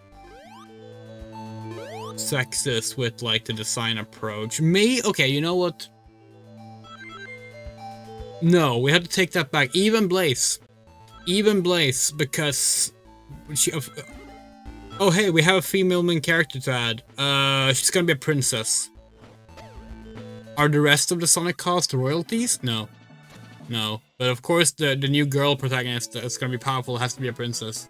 sexist with like the design approach. Okay, you know what? No, we had to take that back. Even Blaze, because she. Oh hey, we have a female main character to add. She's gonna be a princess. Are the rest of the Sonic cast royalties? No. No. But of course the new girl protagonist that's gonna be powerful has to be a princess.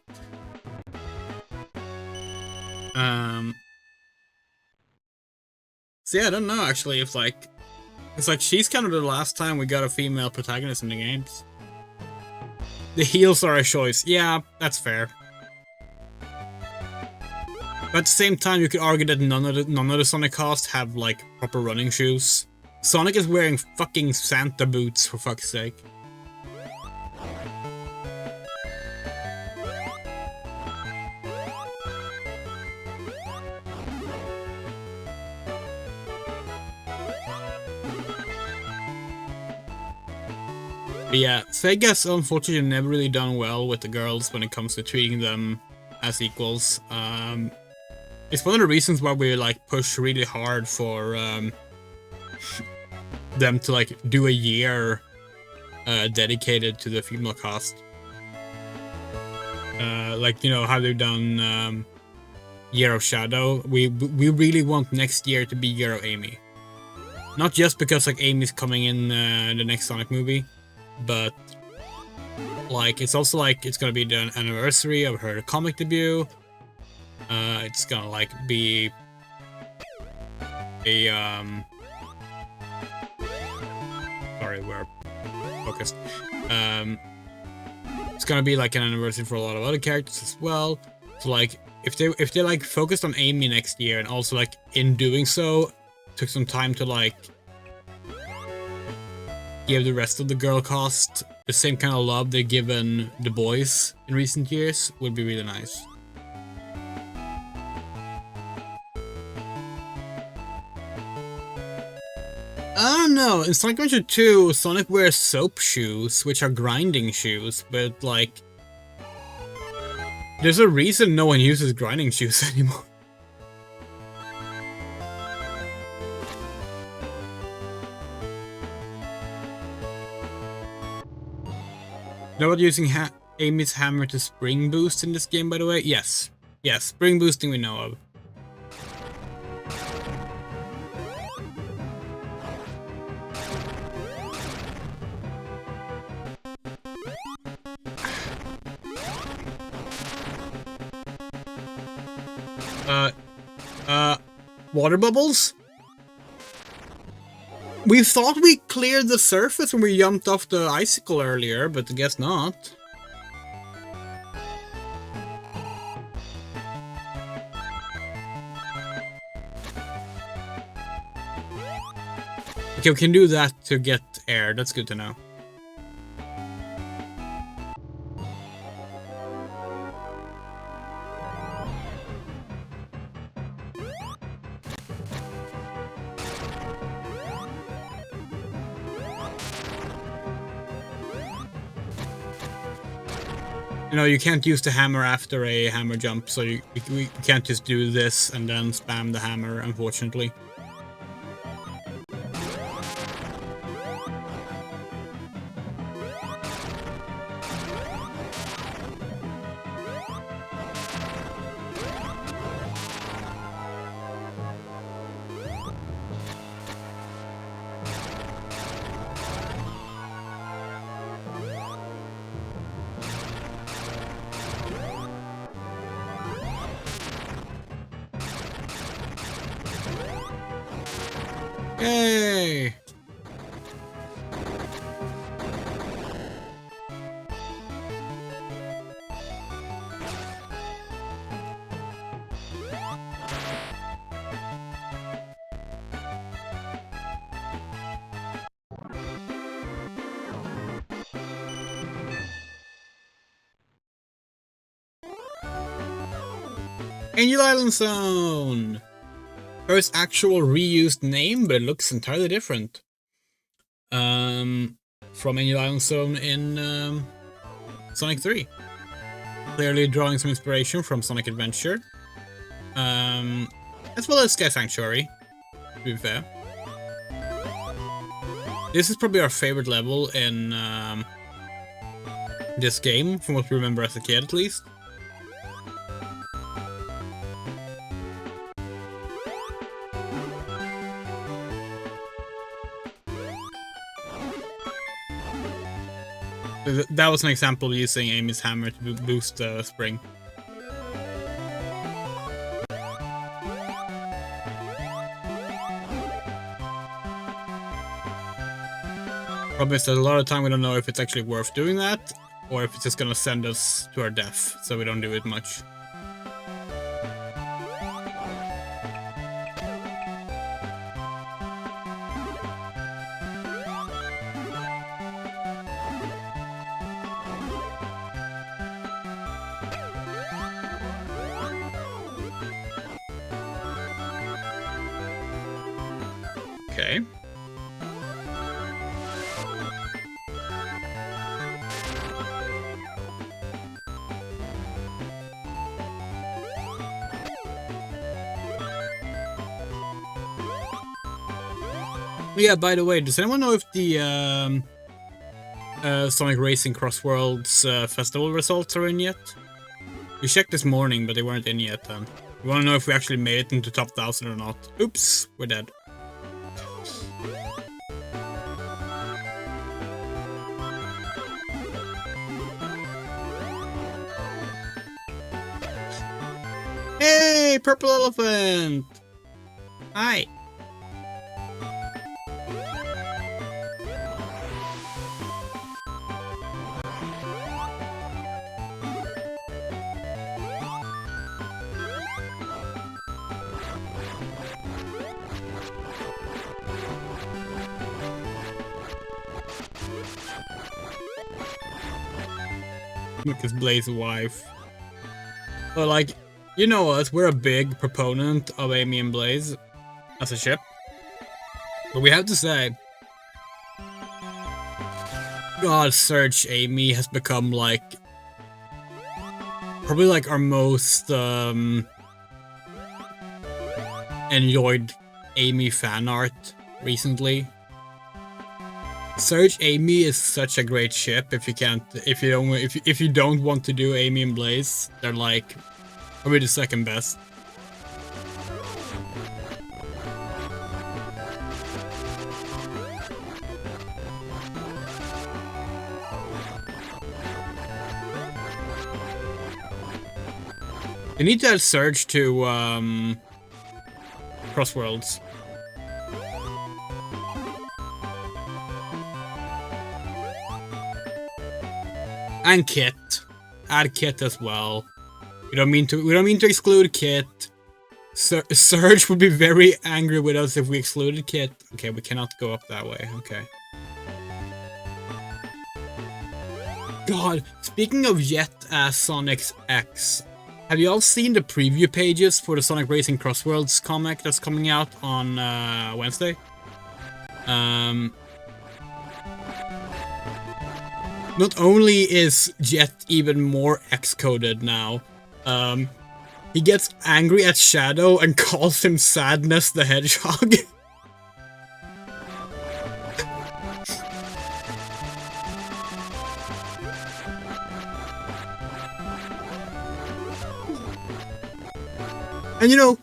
So yeah, I don't know actually if like... It's like she's kind of the last time we got a female protagonist in the games. The heels are a choice. Yeah, that's fair. But at the same time, you could argue that none of the Sonic cast have like proper running shoes. Sonic is wearing fucking Santa boots, for fuck's sake. But yeah, Sega's unfortunately never really done well with the girls when it comes to treating them as equals. It's one of the reasons why we like push really hard for them to like do a year dedicated to the female cast. Like, you know how they've done Year of Shadow. We really want next year to be Year of Amy. Not just because like Amy's coming in the next Sonic movie, but like it's also like it's gonna be the anniversary of her comic debut. It's gonna like be a sorry, we're focused. It's gonna be like an anniversary for a lot of other characters as well. So like, if they like focused on Amy next year and also like in doing so took some time to like give the rest of the girl cast the same kind of love they've given the boys in recent years, would be really nice. I don't know, in Sonic Adventure 2, Sonic wears soap shoes, which are grinding shoes, but like, there's a reason no one uses grinding shoes anymore. Know about using Amy's hammer to spring boost in this game, by the way? Yes. Yes, spring boosting we know of. Water bubbles? We thought we cleared the surface when we jumped off the icicle earlier, but I guess not. Okay, we can do that to get air, that's good to know. You know, you can't use the hammer after a hammer jump, so we can't just do this and then spam the hammer, unfortunately. Yay! Angel Island Zone! First actual reused name, but it looks entirely different. From Angel Island Zone in Sonic 3. Clearly drawing some inspiration from Sonic Adventure. As well as Sky Sanctuary, to be fair. This is probably our favorite level in this game, from what we remember as a kid at least. That was an example of using Amy's hammer to boost the spring. Problem is that a lot of time we don't know if it's actually worth doing that, or if it's just gonna send us to our death, so we don't do it much. Okay. Yeah, by the way, does anyone know if the Sonic Racing CrossWorlds festival results are in yet? We checked this morning, but they weren't in yet. We want to know if we actually made it into top 1000 or not. Oops, we're dead. Hey, purple elephant! Hi. Because Blaze's wife. But like, you know us, we're a big proponent of Amy and Blaze as a ship. But we have to say, God, Search Amy has become like probably like our most enjoyed Amy fan art recently. Search Amy is such a great ship. If you don't want to do Amy and Blaze, they're like probably the second best. You need to add Surge to CrossWorlds. And Kit. Add Kit as well. We don't mean to exclude Kit. Surge would be very angry with us if we excluded Kit. Okay, we cannot go up that way. Okay. God, speaking of Jet as Sonic's X, have you all seen the preview pages for the Sonic Racing CrossWorlds comic that's coming out on Wednesday? Not only is Jet even more X-coded now, he gets angry at Shadow and calls him Sadness the Hedgehog. And you know,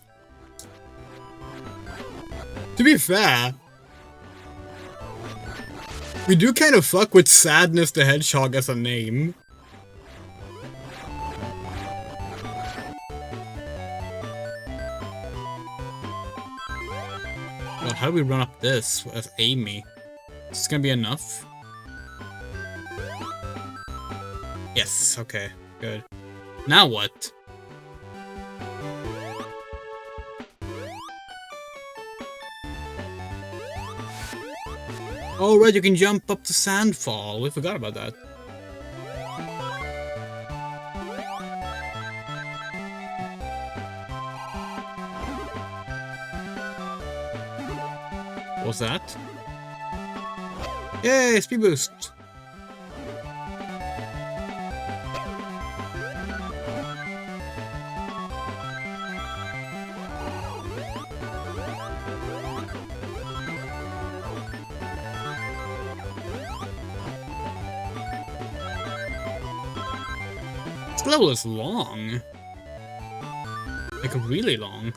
to be fair, we do kind of fuck with Sadness the Hedgehog as a name. Well, how do we run up this as Amy? Is this gonna be enough? Yes, okay, good. Now what? Oh, right, you can jump up to Sandfall. We forgot about that. What's that? Yay, speed boost! This level is long. Like, really long.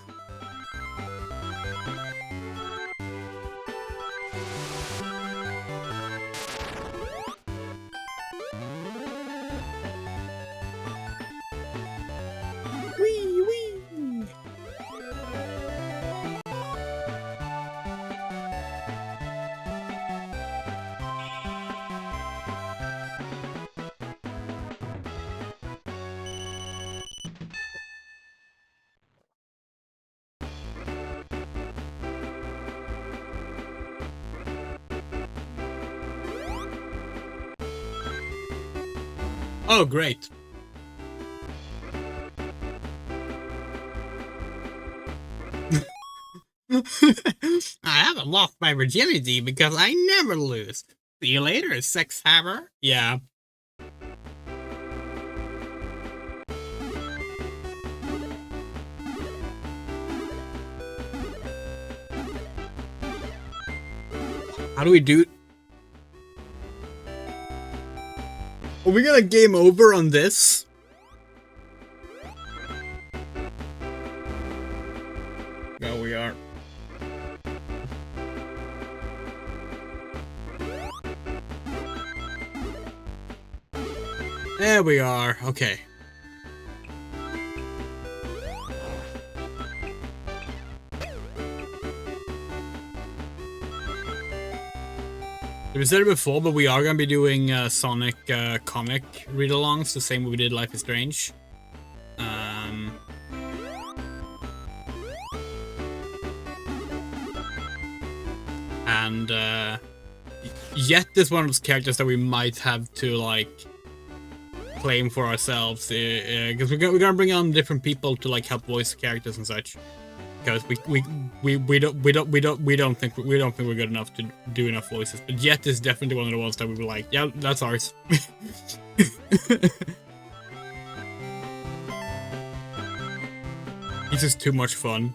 Wee wee! Oh, great. I haven't lost my virginity because I never lose. See you later, sex hammer. Yeah. How do we do it? Are we gonna game over on this? No, we aren't. There we are. Okay. We said it before, but we are going to be doing Sonic comic read-alongs, the same way we did Life is Strange. And Jet is one of those characters that we might have to, like, claim for ourselves, because we're gonna bring on different people to like help voice characters and such. Because we don't think we're good enough to do enough voices. But Jet is definitely one of the ones that we were like, yeah, that's ours. He's just too much fun.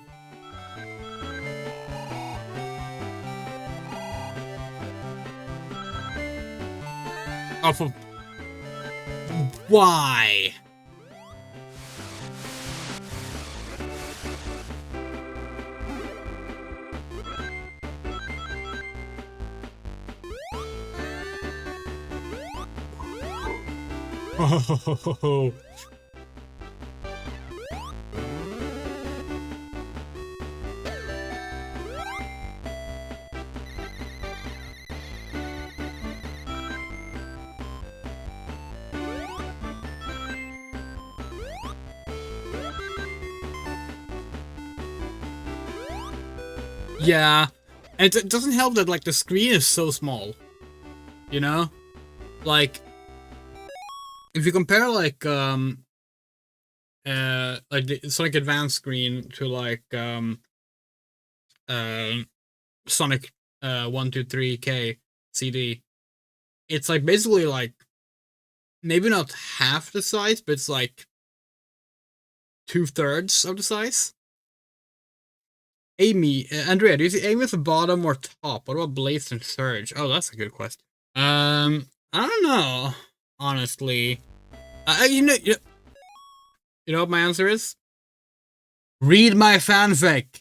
Oh, for... Why? Oh. Yeah, and it doesn't help that like the screen is so small, you know, like if you compare like the Sonic Advance screen to like Sonic 123K CD, it's like basically like maybe not half the size, but it's like 2/3 of the size. Amy, Andrea, do you see Amy at the bottom or top? What about Blaze and Surge? Oh, that's a good question. I don't know, honestly. You know what my answer is? Read my fanfic.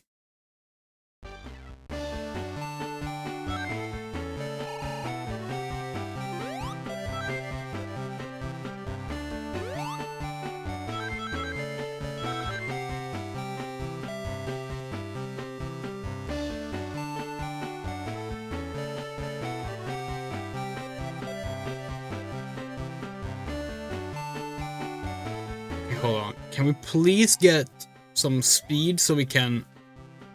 Hold on. Can we please get some speed so we can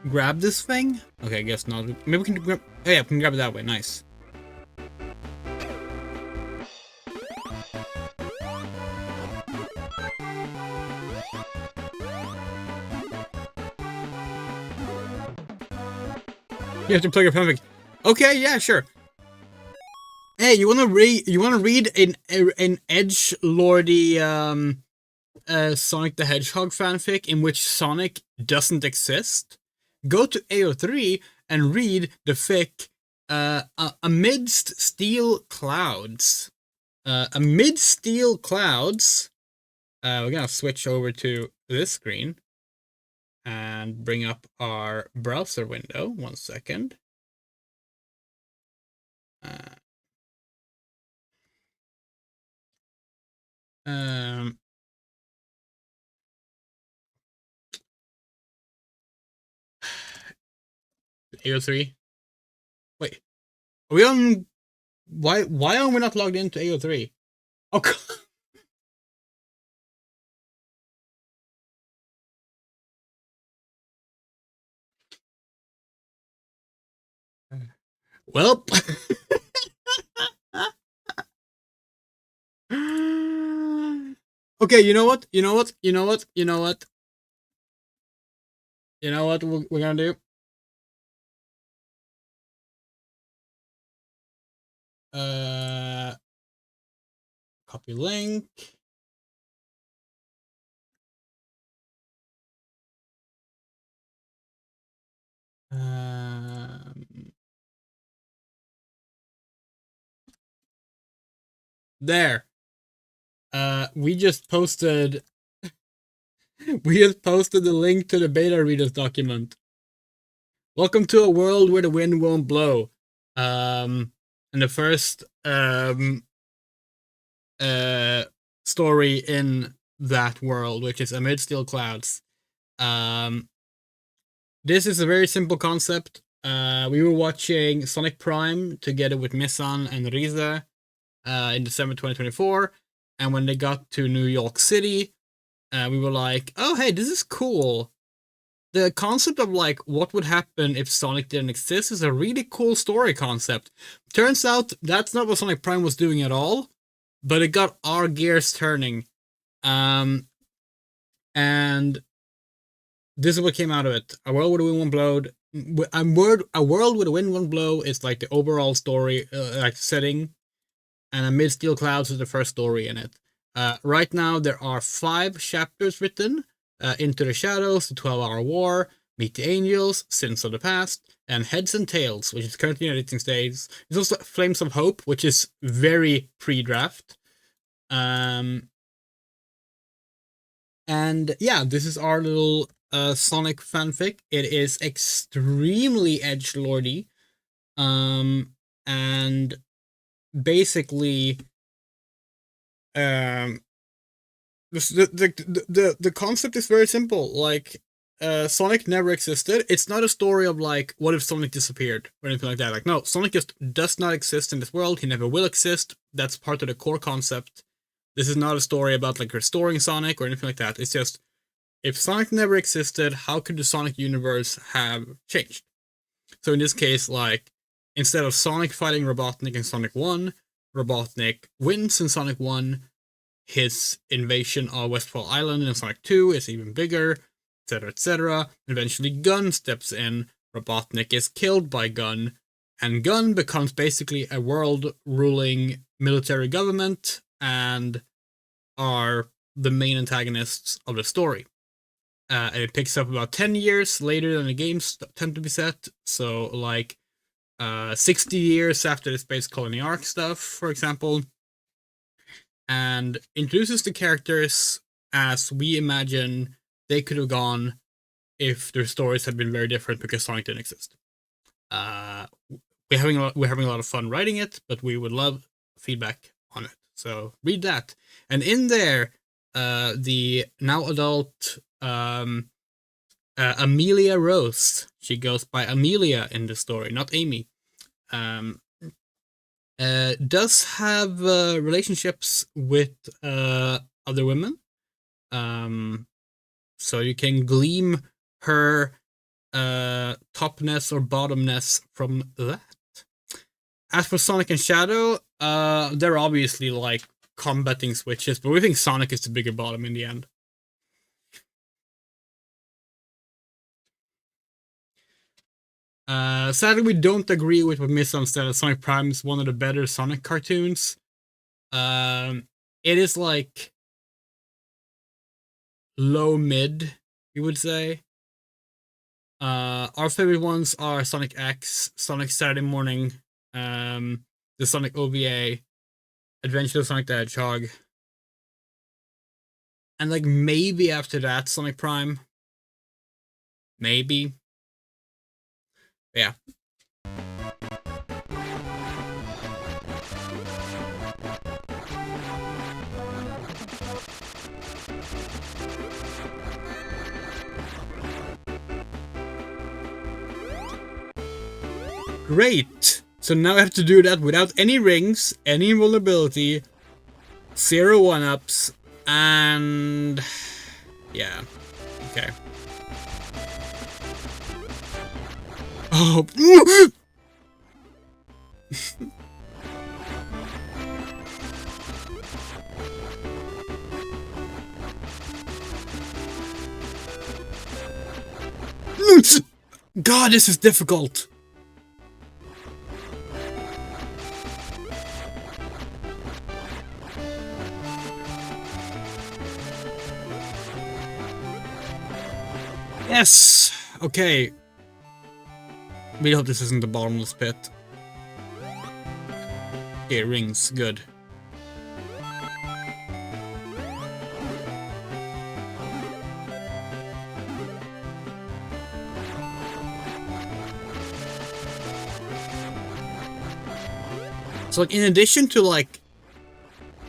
grab this thing? Okay, I guess not. Maybe we can grab... Oh yeah, we can grab it that way. Nice. You have to play your fanfic. Okay, yeah, sure. Hey, you wanna read an edgelordy Sonic the Hedgehog fanfic in which Sonic doesn't exist? Go to AO3 and read the fic Amidst Steel Clouds. Amid Steel Clouds. We're gonna switch over to this screen and bring up our browser window. 1 second. AO3. Wait, are we on? Why are we not logged into AO3? Oh, well. Okay, you know what? You know what? You know what? You know what? You know what we're gonna do? Copy link. There. We just posted the link to the beta readers document. Welcome to a world where the wind won't blow. And the first story in that world, which is Amid Steel Clouds. This is a very simple concept. We were watching Sonic Prime together with Missan and Riza in December 2024, and when they got to New York City, we were like, oh hey, this is cool. The concept of like what would happen if Sonic didn't exist is a really cool story concept. Turns out that's not what Sonic Prime was doing at all, but it got our gears turning. And this is what came out of it. A world with a win one blow. A world with a win one blow is like the overall story, like setting, and Amid Steel Clouds is the first story in it. Right now there are 5 chapters written: Into the Shadows, The 12-Hour War, Meet the Angels, Sins of the Past, and Heads and Tails, which is currently in editing stage. There's also Flames of Hope, which is very pre-draft. And yeah, this is our little Sonic fanfic. It is extremely edgelordy, and basically, the concept is very simple. Like, Sonic never existed. It's not a story of like, what if Sonic disappeared or anything like that. Like, no, Sonic just does not exist in this world. He never will exist. That's part of the core concept. This is not a story about like restoring Sonic or anything like that. It's just, if Sonic never existed, how could the Sonic universe have changed? So in this case, like, instead of Sonic fighting Robotnik in Sonic 1, Robotnik wins in Sonic 1. His invasion of Westfall Island in Sonic 2 is even bigger, etc., etc. Eventually Gun steps in, Robotnik is killed by Gun, and Gun becomes basically a world-ruling military government, and are the main antagonists of the story. And it picks up about 10 years later than the games tend to be set, so like 60 years after the Space Colony Arc stuff, for example, and introduces the characters as we imagine they could have gone if their stories had been very different because Sonic didn't exist. We're having a lot of fun writing it, but we would love feedback on it. So read that. And in there, the now adult Amelia Rose, she goes by Amelia in the story, not Amy, does have relationships with other women. So you can glean her topness or bottomness from that. As for Sonic and Shadow, they're obviously like combating switches, but we think Sonic is the bigger bottom in the end. Sadly, we don't agree with what Miss said. Sonic Prime is one of the better Sonic cartoons. It is like low mid, you would say. Our favorite ones are Sonic X, Sonic Saturday Morning, the Sonic OVA, Adventure of Sonic the Hedgehog, and like maybe after that Sonic Prime. Maybe. Yeah. Great! So now I have to do that without any rings, any invulnerability, 0 1-ups, and yeah. Okay. Oh. God, this is difficult. Yes! Okay. We hope this isn't the bottomless pit. Okay, rings. Good. So, like, in addition to, like,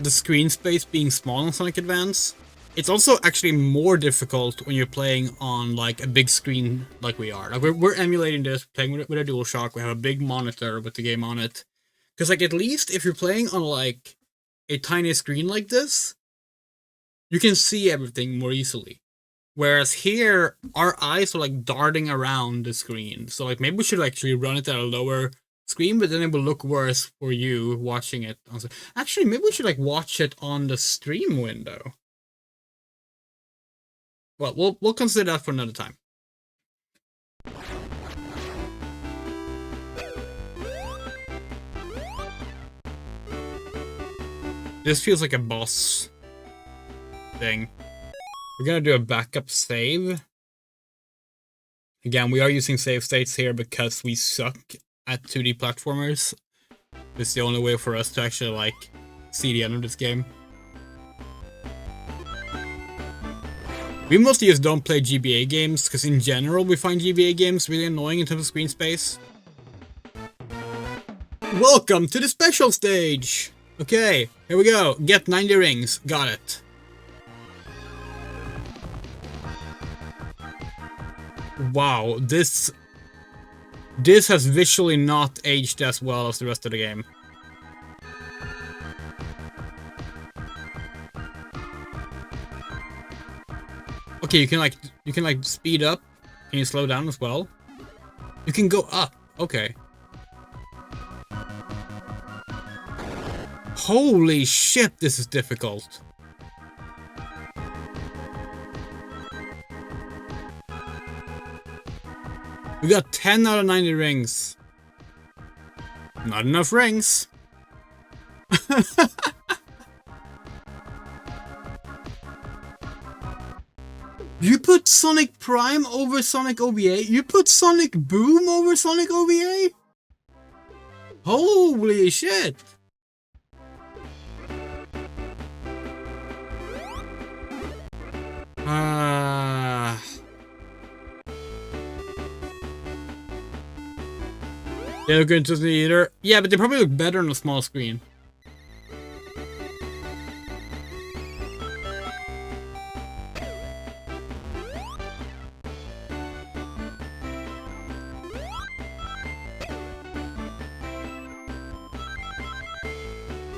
the screen space being small in Sonic Advance, it's also actually more difficult when you're playing on like a big screen like we are. Like we're emulating this, playing with a DualShock. We have a big monitor with the game on it. Because like at least if you're playing on like a tiny screen like this, you can see everything more easily. Whereas here, our eyes are like darting around the screen. So like maybe we should actually run it at a lower screen, but then it will look worse for you watching it on. Actually, maybe we should like watch it on the stream window. Well, we'll consider that for another time. This feels like a boss thing. We're gonna do a backup save. Again, we are using save states here because we suck at 2D platformers. It's the only way for us to actually like see the end of this game. We mostly just don't play GBA games, because in general we find GBA games really annoying in terms of screen space. Welcome to the special stage! Okay, here we go. Get 90 rings. Got it. Wow, this has visually not aged as well as the rest of the game. Okay, you can like speed up. Can you slow down as well? You can go up. Okay. Holy shit, this is difficult. We got 10 out of 90 rings. Not enough rings. You put Sonic Prime over Sonic OVA? You put Sonic Boom over Sonic OVA? Holy shit! They look good to the either. Yeah, but they probably look better on a small screen.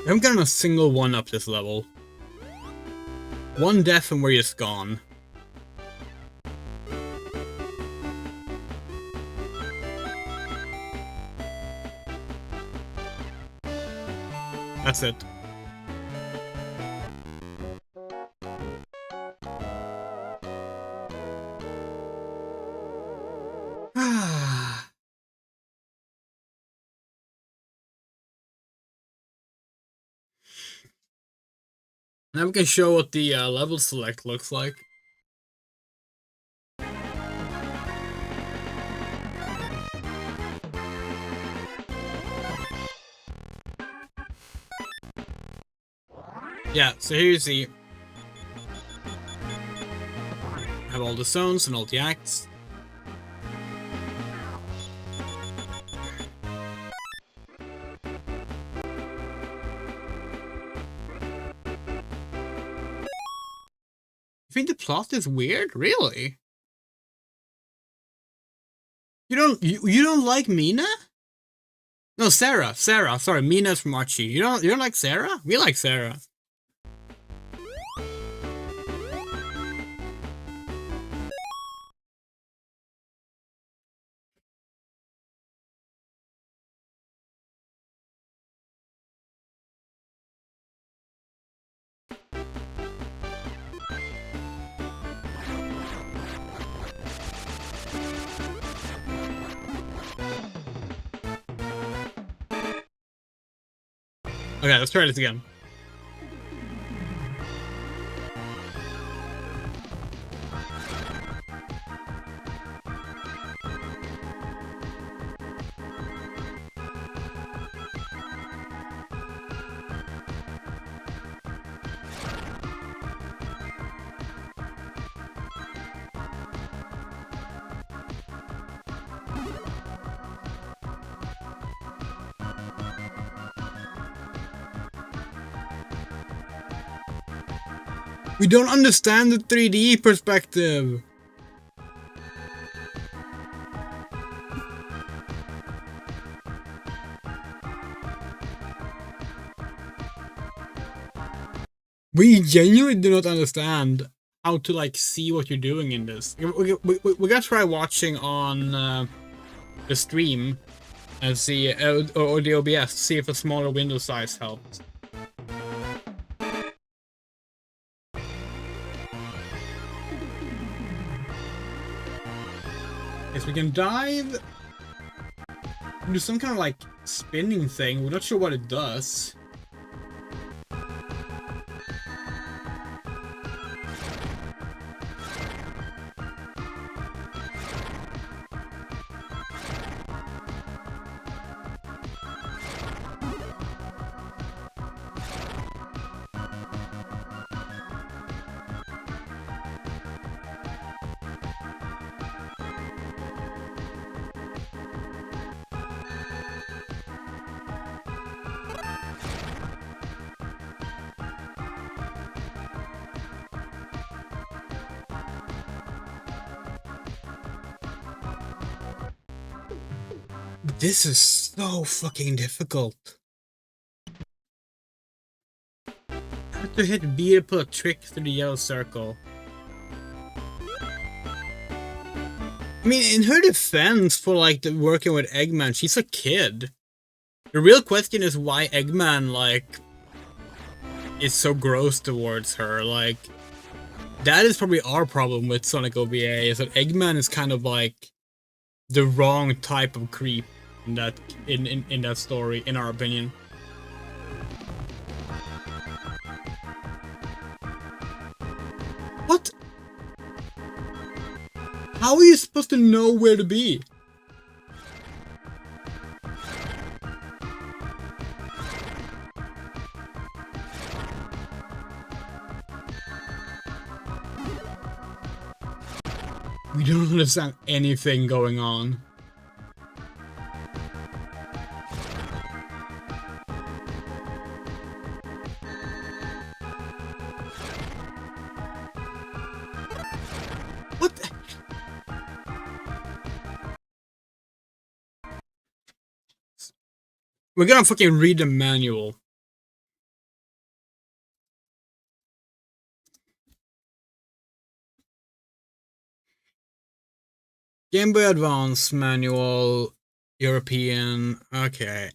I haven't gotten a single one up this level. One death and we're just gone. That's it. Now we can show what the level select looks like. Yeah, so here you see I have all the zones and all the acts. You think the plot is weird? Really? You don't like Mina? No, Sarah. Sorry, Mina's from Archie. You don't like Sarah? We like Sarah. Okay, let's try this again. We don't understand the 3D perspective. We genuinely do not understand how to like see what you're doing in this. We gotta try watching on the stream And see, or the OBS, see if a smaller window size helps. Yes, we can dive. Do some kind of like spinning thing. We're not sure what it does. This is so fucking difficult. I have to hit B to put a trick through the yellow circle. I mean, in her defense for like working with Eggman, she's a kid. The real question is why Eggman like is so gross towards her. Like that is probably our problem with Sonic OVA, is that Eggman is kind of like the wrong type of creep in that story, in our opinion. What? How are you supposed to know where to be? We don't understand anything going on. What the? We're gonna fucking read the manual. Game Boy Advance manual, European. Okay.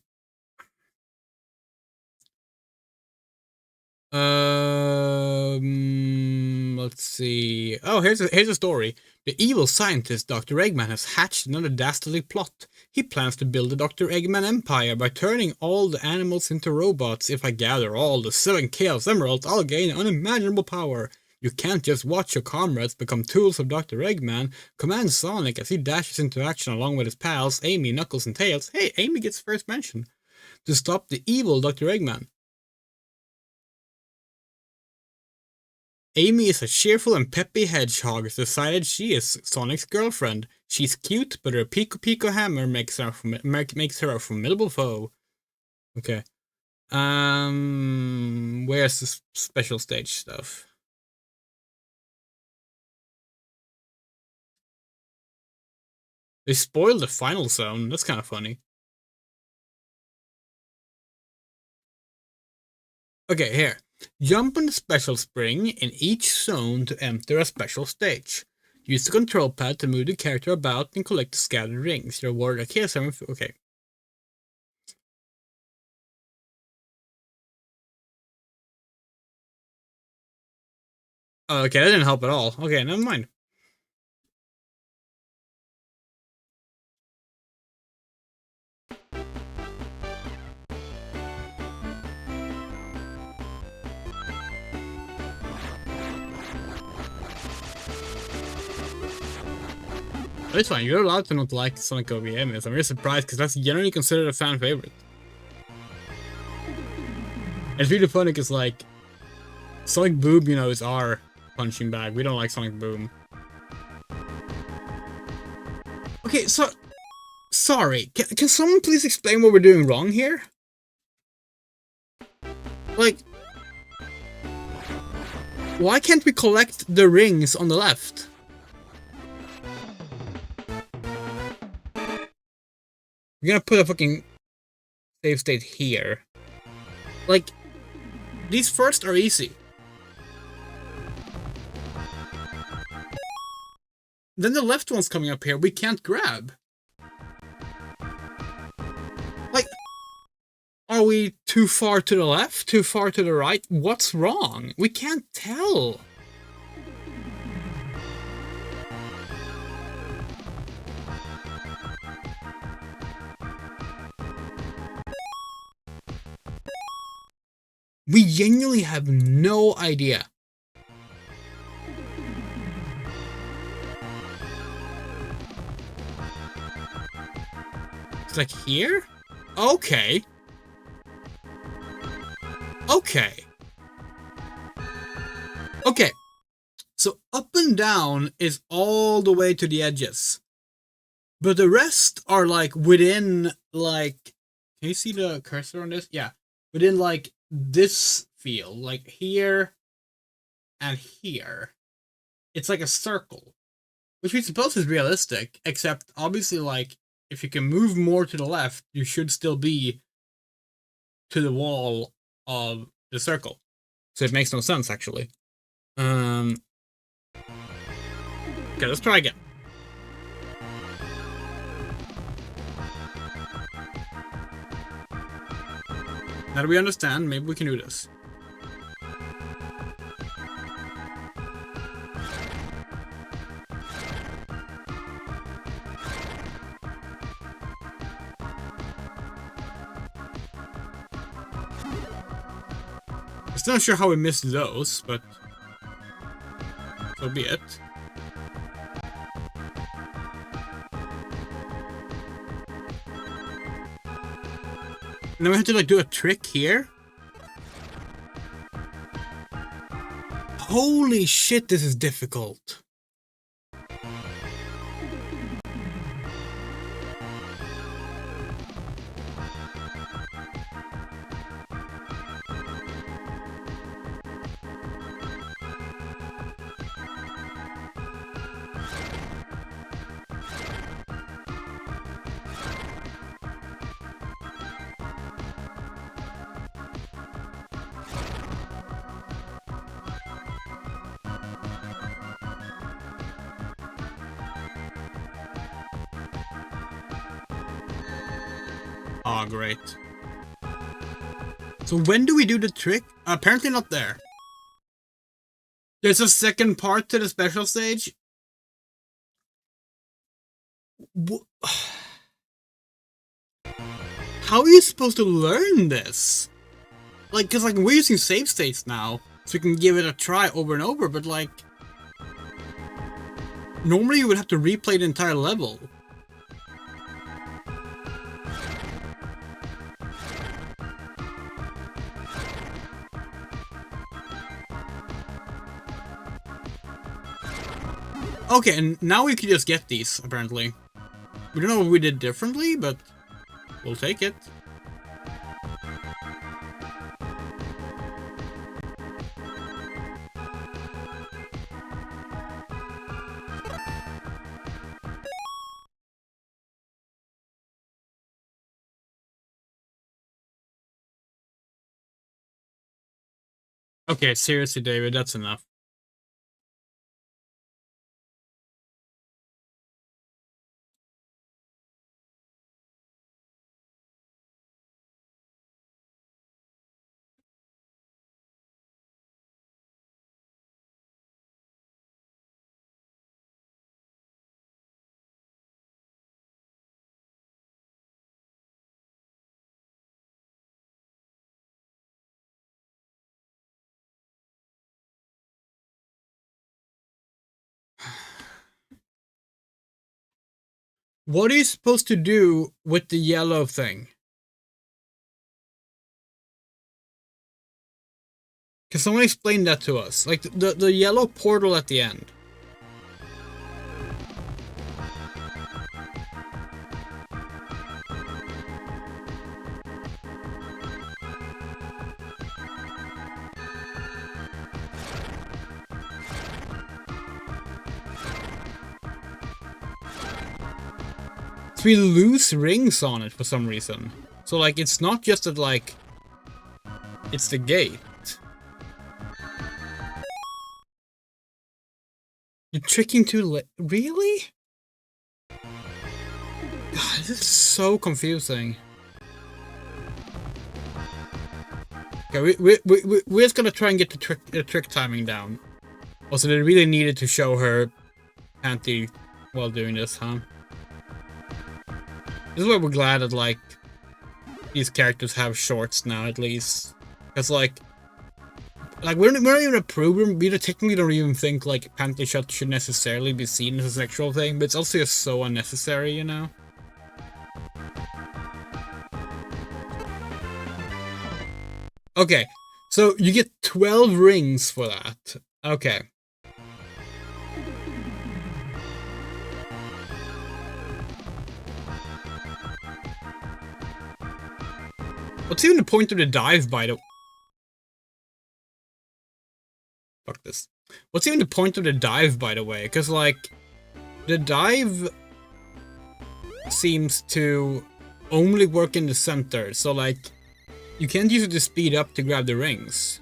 Let's see. Oh, here's a story. The evil scientist Dr. Eggman has hatched another dastardly plot. He plans to build the Dr. Eggman Empire by turning all the animals into robots. If I gather all the 7 Chaos Emeralds, I'll gain unimaginable power. You can't just watch your comrades become tools of Dr. Eggman. Command Sonic as he dashes into action along with his pals, Amy, Knuckles, and Tails. Hey, Amy gets first mention. To stop the evil Dr. Eggman. Amy is a cheerful and peppy hedgehog who's decided she is Sonic's girlfriend. She's cute, but her Pico Pico hammer makes her a formidable foe. Okay. Where's the special stage stuff? They spoiled the final zone. That's kind of funny. Okay, here. Jump on the special spring in each zone to enter a special stage. Use the control pad to move the character about and collect the scattered rings. You're awarded a KS7. Okay. Oh, okay, that didn't help at all. Okay, never mind. It's fine, you're allowed to not like Sonic OVA. I'm really surprised because that's generally considered a fan favorite. And it's really funny because, like, Sonic Boom, you know, is our punching bag. We don't like Sonic Boom. Okay, so... Sorry, can someone please explain what we're doing wrong here? Like... Why can't we collect the rings on the left? We're gonna put a fucking save state here. Like, these first are easy. Then the left one's coming up here, we can't grab. Are we too far to the left? Too far to the right? What's wrong? We can't tell. We genuinely have no idea. It's like here? Okay. Okay. Okay. So up and down is all the way to the edges. But the rest are like within like, can you see the cursor on this? Yeah. Within like this field, like here and here. It's like a circle. Which we suppose is realistic, except obviously like if you can move more to the left, you should still be to the wall of the circle. So it makes no sense actually. Okay, let's try again. Now that we understand, maybe we can do this. I'm still not sure how we missed those, but so be it. And then we have to like do a trick here. Holy shit, this is difficult. Oh, great. So when do we do the trick? Apparently not there. There's a second part to the special stage. How are you supposed to learn this? Like, cause like we're using save states now, so we can give it a try over and over, but like... normally you would have to replay the entire level. Okay, and now we can just get these, apparently. We don't know what we did differently, but we'll take it. Okay, seriously, David, that's enough. What are you supposed to do with the yellow thing? Can someone explain that to us? Like, the yellow portal at the end. Three loose rings on it for some reason. So like it's not just that like it's the gate. You're tricking too late. Really? God, this is so confusing. Okay, we're just gonna try and get the trick timing down. Also, they really needed to show her panty while doing this, huh? This is why we're glad that, like, these characters have shorts now, at least. Because, like we're not even approved. We technically don't even think, like, panty shots should necessarily be seen as a sexual thing, but it's also just so unnecessary, you know? Okay, so you get 12 rings for that. Okay. What's even the point of the dive, by the way? Fuck this. What's even the point of the dive, by the way? Because, like, the dive seems to only work in the center, so, like, you can't use it to speed up to grab the rings.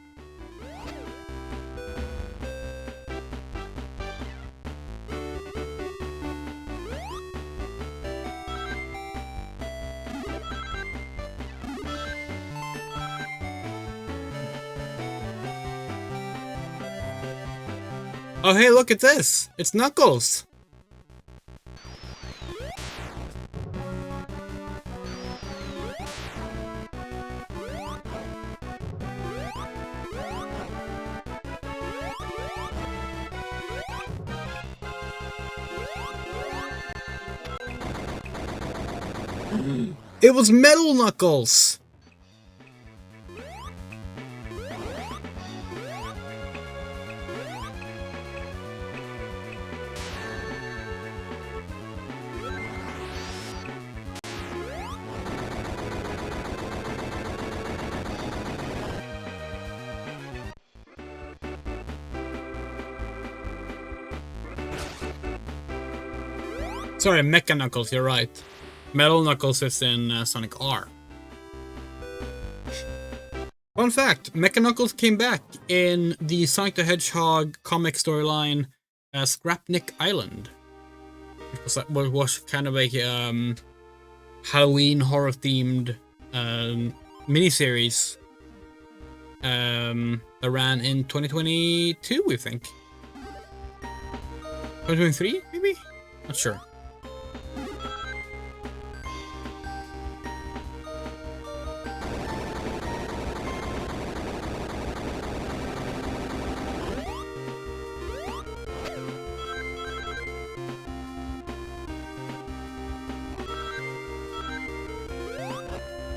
Oh, hey, look at this! It's Knuckles! It was Metal Knuckles! Sorry, Mecha Knuckles, you're right. Metal Knuckles is in Sonic R. Fun fact, Mecha Knuckles came back in the Sonic the Hedgehog comic storyline Scrapnik Island. It was kind of a Halloween horror-themed miniseries that ran in 2022, we think. 2023, maybe? Not sure.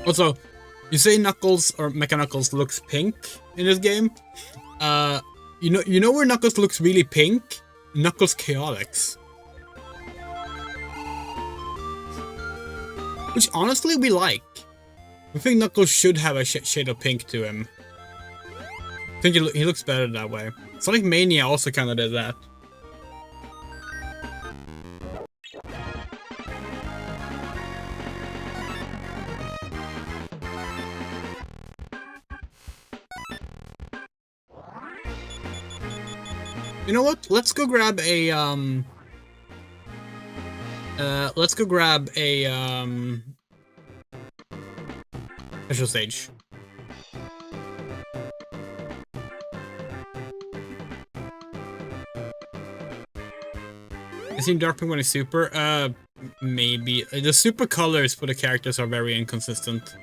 Also, you say Knuckles or Mecha Knuckles looks pink in this game. You know where Knuckles looks really pink? Knuckles Chaotix. Which honestly we like. We think Knuckles should have a shade of pink to him. I think he looks better that way. Sonic Mania also kind of did that. You know what? Let's go grab a special stage. Is he dark pink when he's super? Maybe. The super colors for the characters are very inconsistent.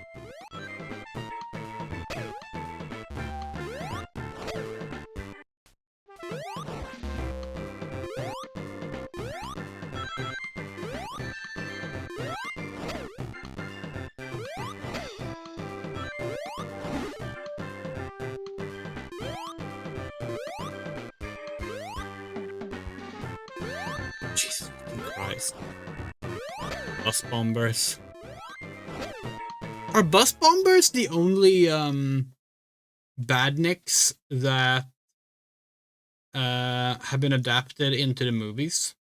Jesus Christ. Bus bombers. Are bus bombers the only badniks that have been adapted into the movies?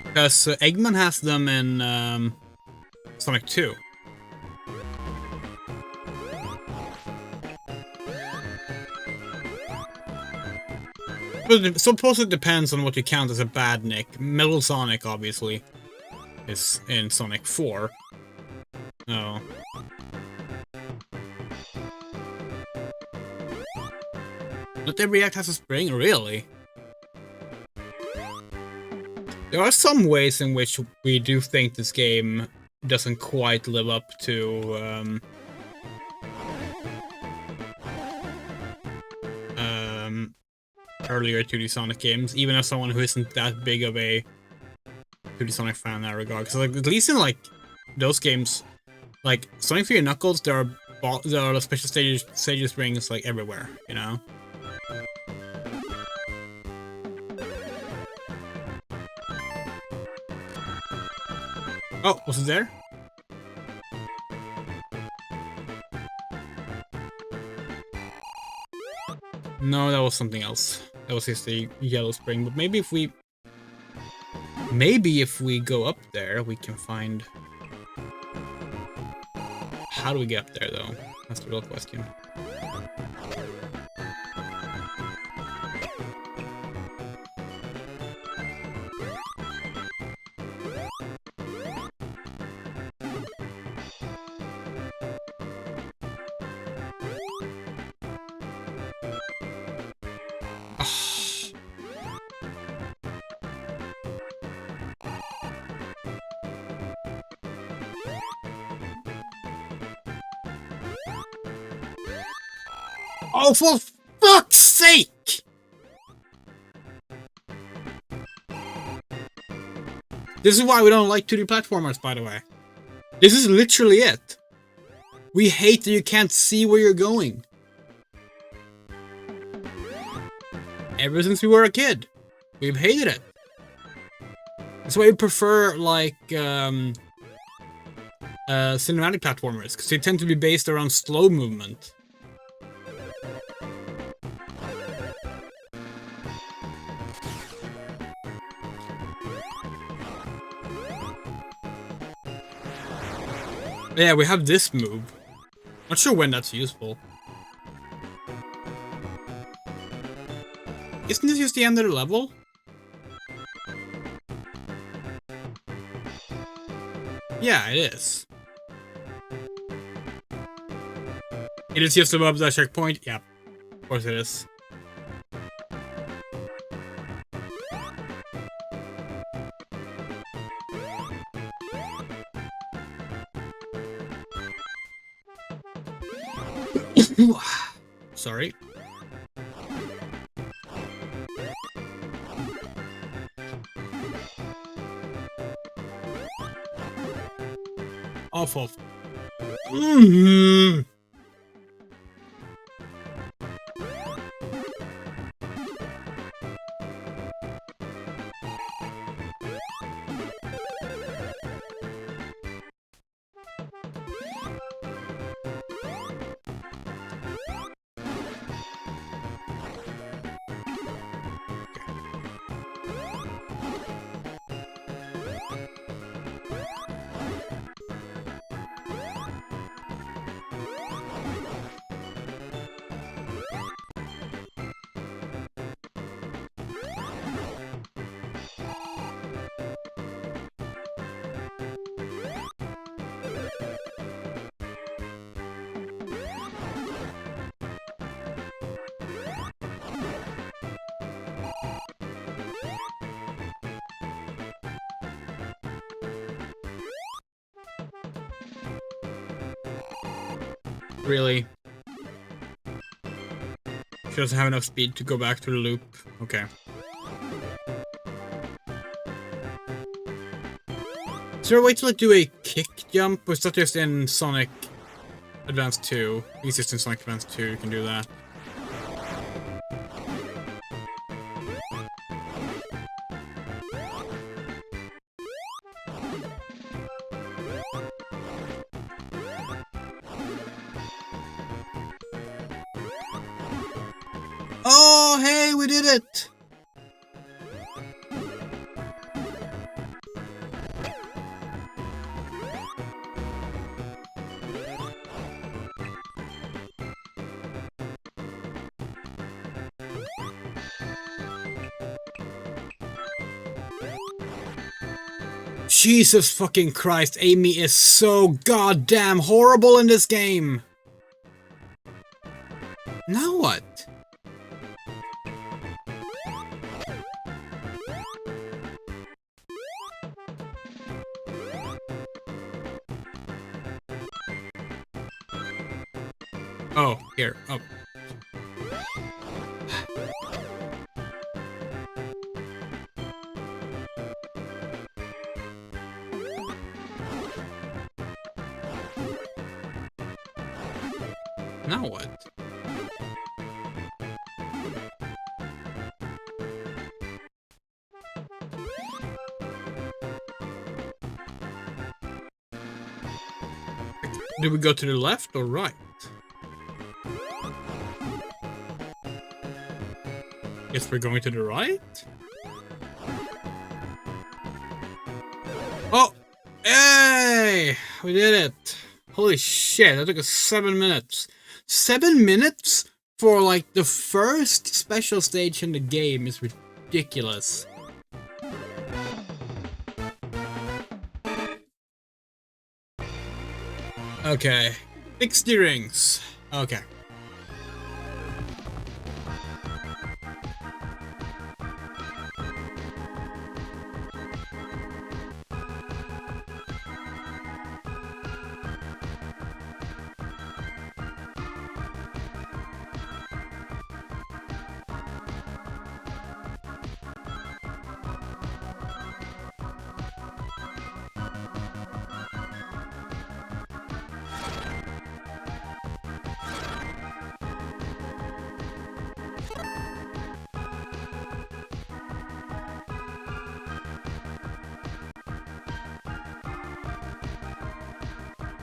Because Eggman has them in Sonic 2. But suppose it depends on what you count as a badnik. Metal Sonic, obviously. is in Sonic 4. Oh. Not every act has a spring, really? There are some ways in which we do think this game doesn't quite live up to earlier 2D Sonic games, even as someone who isn't that big of a 2D Sonic fan in that regard. Because like, at least in like those games, like Sonic 3 and Knuckles, there are special stages rings like everywhere, you know. Oh, was it there? No, that was something else. That was just the yellow spring. But maybe if we go up there, we can find. How do we get up there, though? That's the real question. Oh, for fuck's sake! This is why we don't like 2D platformers, by the way. This is literally it. We hate that you can't see where you're going. Ever since we were a kid, we've hated it. That's why we prefer, like, cinematic platformers, because they tend to be based around slow movement. Yeah, we have this move. Not sure when that's useful. Isn't this just the end of the level? Yeah, it is. It is just above the checkpoint? Yeah, of course it is. Sorry. Awful. Really? She doesn't have enough speed to go back to the loop. Okay. Is there a way to like do a kick jump? Or is that just in Sonic Advance 2? I think it's just in Sonic Advance 2 you can do that. Oh, hey, we did it! Jesus fucking Christ, Amy is so goddamn horrible in this game! Now what? Oh, here. Oh. Now what? Do we go to the left or right? Guess we're going to the right? Oh! Hey! We did it! Holy shit, that took us 7 minutes. 7 minutes for like the first special stage in the game is ridiculous. Okay, 60 rings. Okay.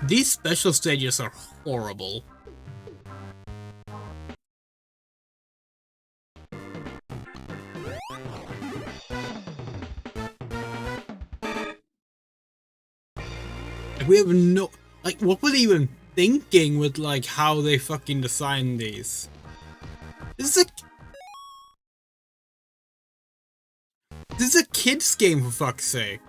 These special stages are horrible. We have no... Like, what were they even thinking with, like, how they fucking designed these? This is a kid's game, for fuck's sake.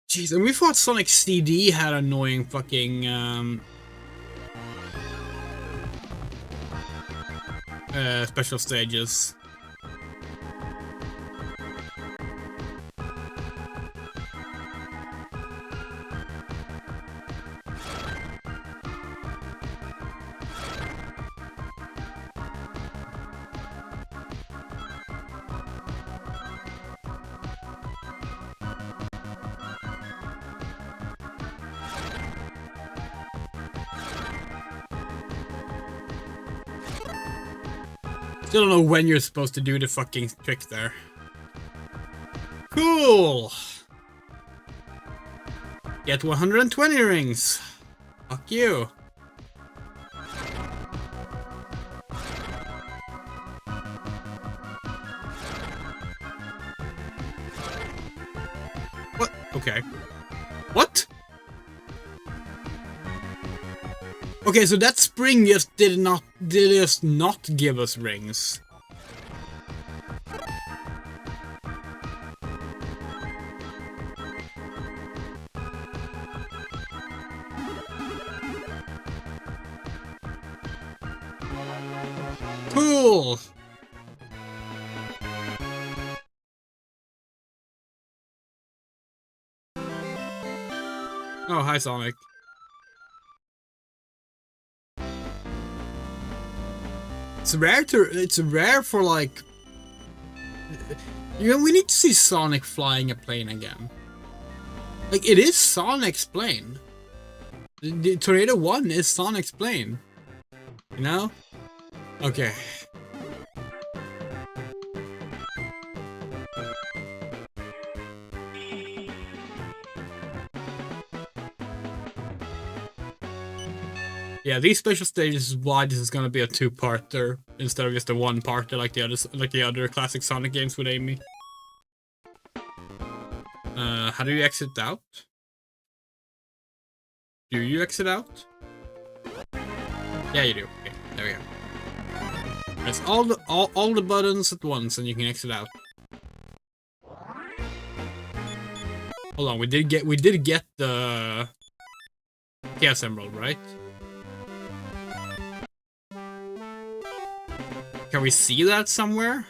Jeez, and we thought Sonic CD had annoying fucking, special stages. Still don't know when you're supposed to do the fucking trick there. Cool! Get 120 rings! Fuck you! What? Okay. What? Okay, so that spring just did just not give us rings. Cool. Oh, hi Sonic. It's rare for like, you know, we need to see Sonic flying a plane again. Like, it is Sonic's plane. The Tornado 1 is Sonic's plane. You know? Okay. Yeah, these special stages is why this is gonna be a two-parter instead of just a one-parter like the other classic Sonic games with Amy. How do you exit out? Do you exit out? Yeah, you do. Okay, there we go. Press all the buttons at once, and you can exit out. Hold on, we did get the Chaos Emerald, right? Can we see that somewhere?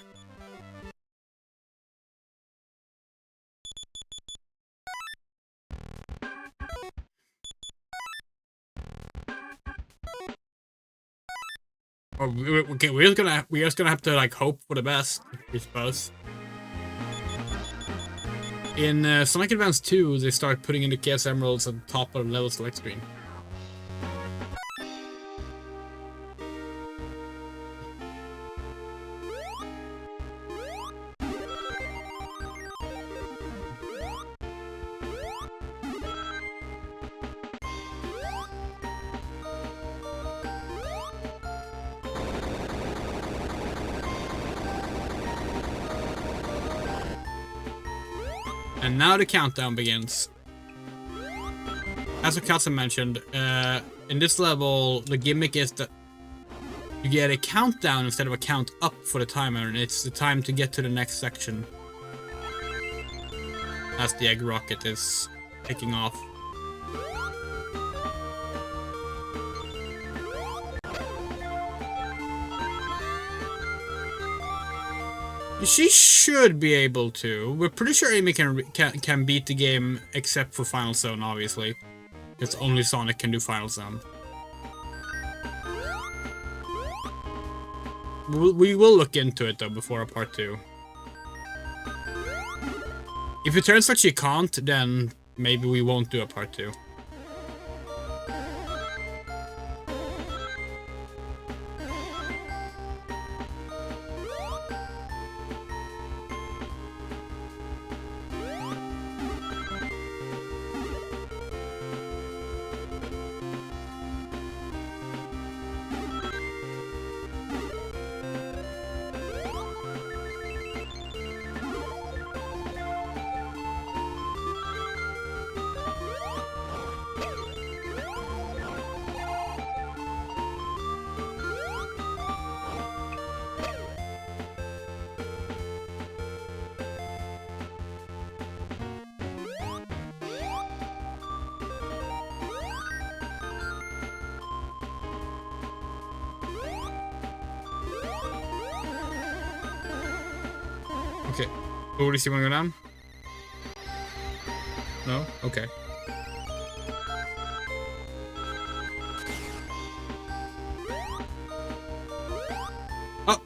Or okay, we're just gonna have to like hope for the best, I suppose. In Sonic Advance 2, they start putting in the Chaos Emeralds at the top of the level select screen. And now the countdown begins. As Akasa mentioned, in this level, the gimmick is that you get a countdown instead of a count up for the timer, and it's the time to get to the next section. As the egg rocket is taking off. She should be able to. We're pretty sure Amy can beat the game except for Final Zone, obviously. Because only Sonic can do Final Zone. We will look into it though before a part 2. If it turns out she can't, then maybe we won't do a part 2. Okay. Oh, does he want to go down? No? Okay. Oh!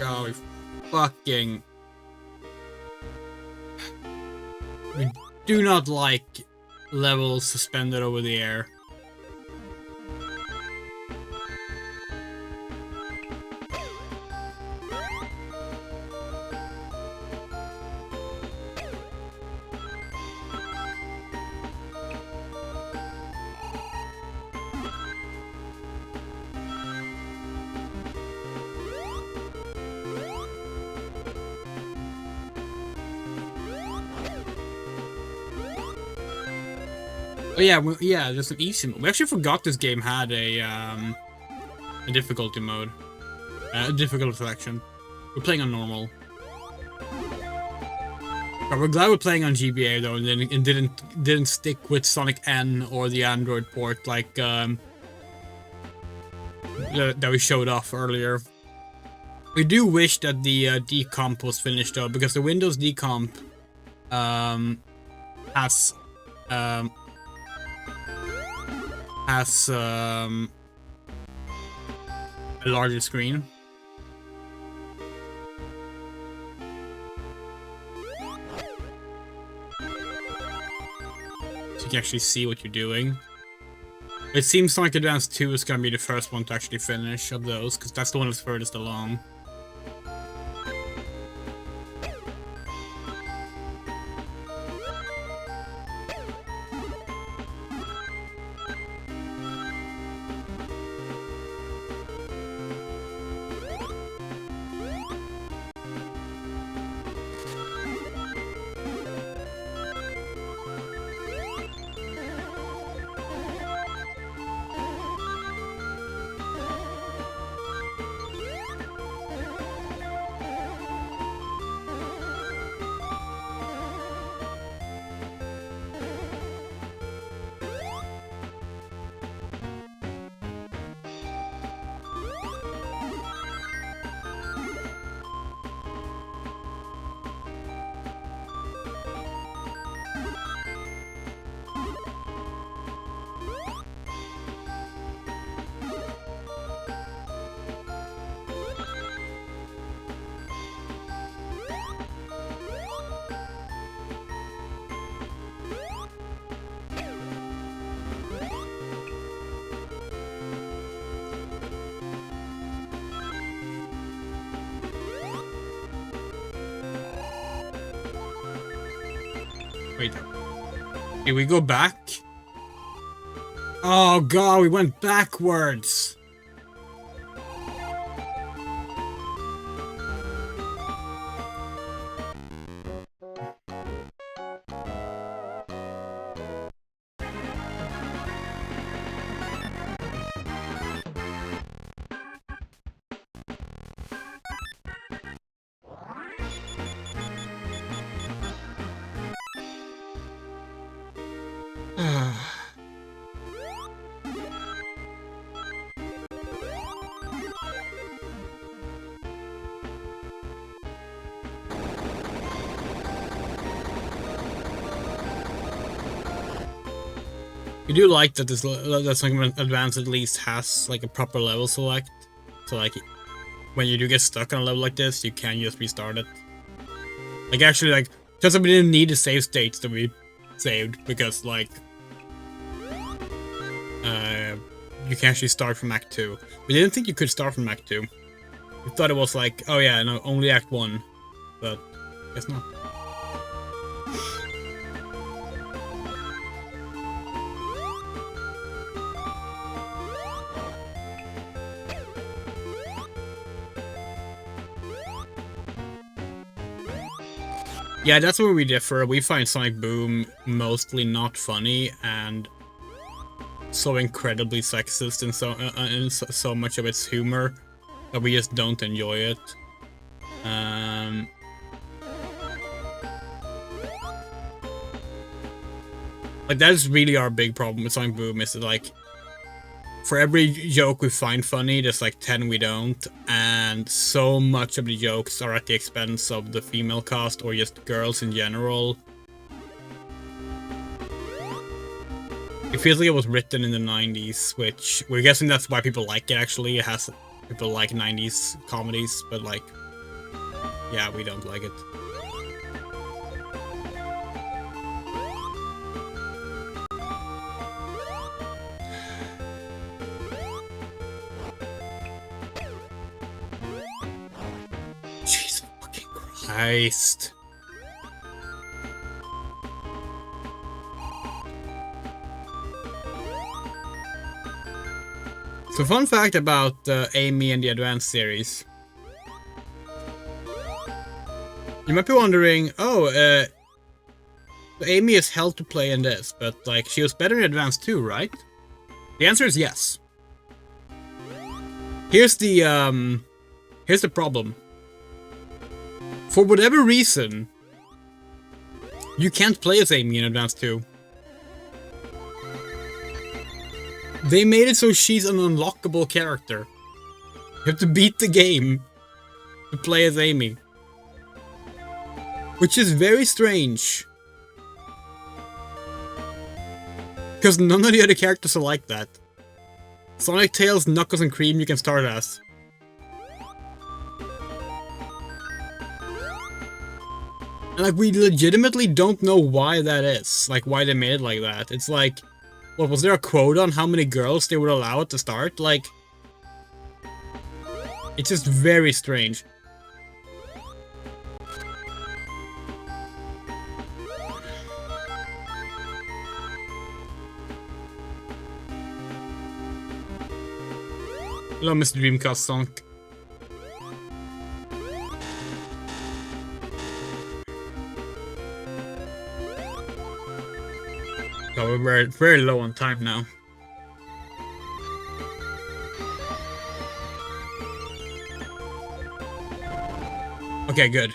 Oh, fucking... We do not like levels suspended over the air. Oh yeah, yeah. There's an easy mode. We actually forgot this game had a difficulty mode, a difficult selection. We're playing on normal. But we're glad we're playing on GBA though, and then it didn't stick with Sonic N or the Android port like that we showed off earlier. We do wish that the decomp was finished though, because the Windows decomp has a larger screen. So you can actually see what you're doing. It seems Sonic Advance 2 is gonna be the first one to actually finish of those, because that's the one that's furthest along. Wait. Did we go back? Oh god, we went backwards. You do like that that Sonic Advance at least has like a proper level select, so like when you do get stuck on a level like this, you can just restart it. Like actually, like just that we didn't need the save states to be saved because like you can actually start from Act 2. We didn't think you could start from Act 2. We thought it was like, oh yeah, no, only Act 1, but guess not. Yeah, that's where we differ. We find Sonic Boom mostly not funny and so incredibly sexist in so much of its humor that we just don't enjoy it. Like that's really our big problem with Sonic Boom is that, like, for every joke we find funny, there's like 10 we don't, and so much of the jokes are at the expense of the female cast or just girls in general. It feels like it was written in the 90s, which we're guessing that's why people like it actually. It has people like 90s comedies, but like, yeah, we don't like it. Jesus fucking Christ. So fun fact about Amy and the Advanced series. You might be wondering, oh, Amy is hell to play in this, but like she was better in Advanced too, right? The answer is yes. Here's the problem. For whatever reason, you can't play as Amy in Advanced 2. They made it so she's an unlockable character. You have to beat the game to play as Amy. Which is very strange. Because none of the other characters are like that. Sonic, Tails, Knuckles, and Cream you can start as. Like, we legitimately don't know why that is. Like, why they made it like that. It's like, what, was there a quote on how many girls they would allow at the start? Like, it's just very strange. Hello, Mr. Dreamcast Sonic. So we're very low on time now. Okay, good.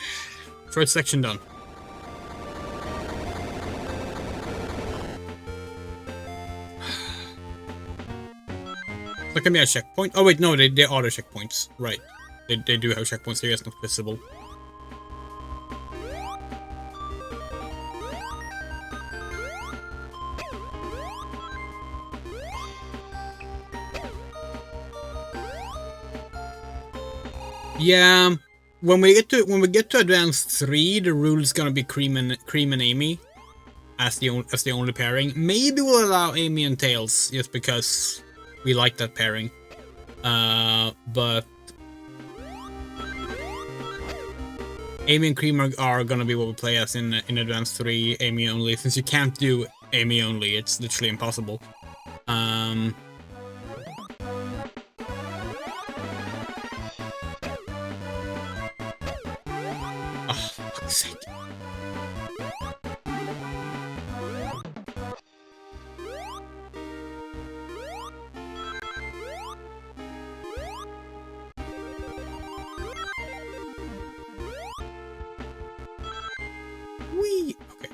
First section done. Look at me at checkpoint. Oh wait, no, they auto checkpoints. Right. They do have checkpoints here, it's not visible. Yeah, when we get to Advanced 3, the rule is gonna be Cream and Amy as the only pairing. Maybe we'll allow Amy and Tails just because we like that pairing. But Amy and Cream are gonna be what we play as in Advanced 3. Amy only, since you can't do Amy only, it's literally impossible. Oh, fuck's sake. Whee! Okay.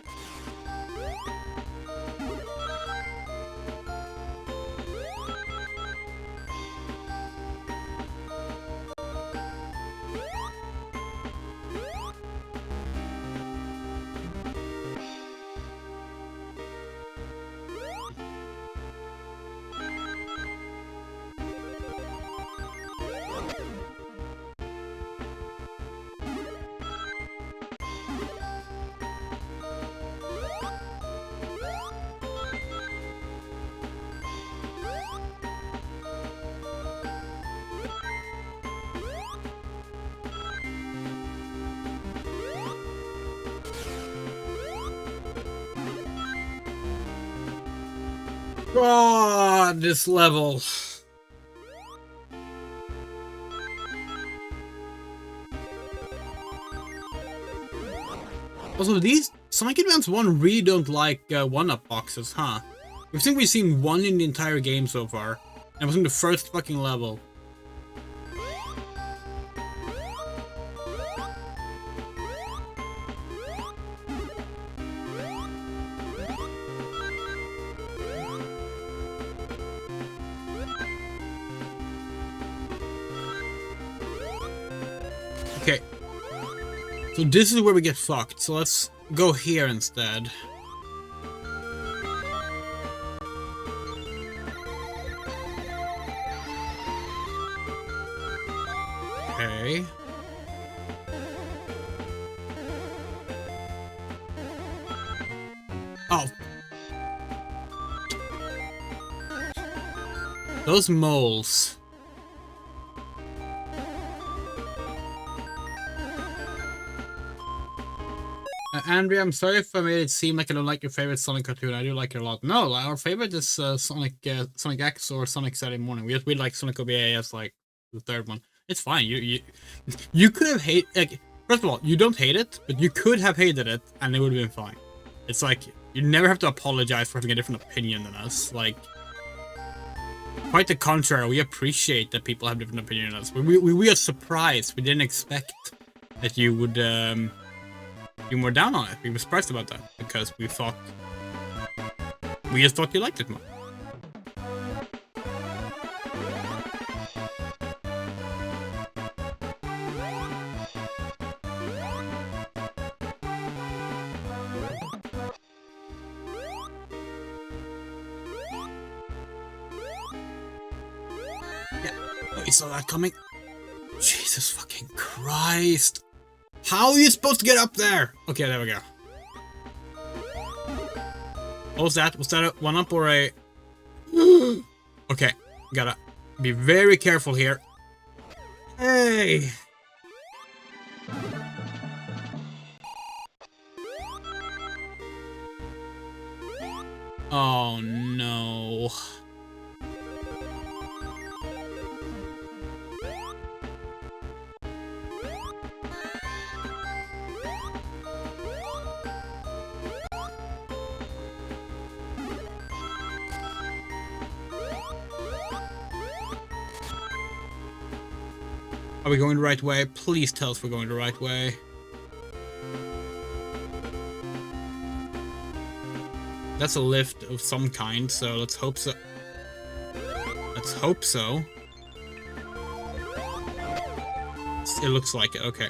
God, this level. Also, these Sonic Advance 1 really don't like one-up boxes, huh? I think we've seen one in the entire game so far. And it was in the first fucking level. Okay. So this is where we get fucked, so let's go here instead. Okay. Oh. Those moles. Andrea, I'm sorry if I made it seem like I don't like your favorite Sonic cartoon. I do like it a lot. No, our favorite is Sonic X or Sonic Saturday Morning. We like Sonic OVA as like the third one. It's fine. You could have like, first of all, you don't hate it, but you could have hated it and it would have been fine. It's like you never have to apologize for having a different opinion than us. Like, quite the contrary, we appreciate that people have different opinions than us. We are surprised. We didn't expect that you would be more down on it. We were surprised about that because we just thought you liked it more. Yeah, oh, you saw that coming? Jesus fucking Christ. How are you supposed to get up there? Okay, there we go. What was that? Was that a 1-up or a... Okay, gotta be very careful here. Hey! Oh no. Are we going the right way? Please tell us we're going the right way. That's a lift of some kind, so let's hope so. Let's hope so. It looks like it, okay.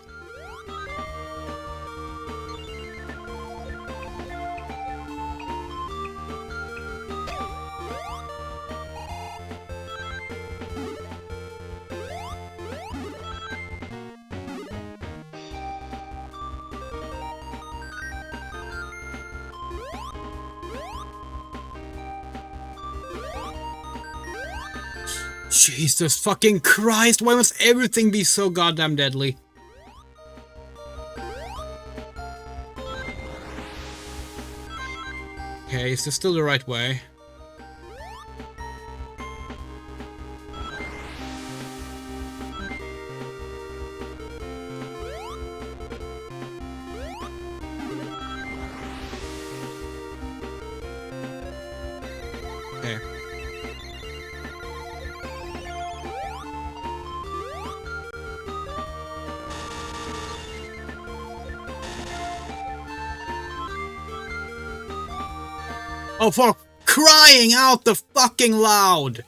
Jesus fucking Christ, why must everything be so goddamn deadly? Okay, is this still the right way? Okay. Oh, for crying out the fucking loud!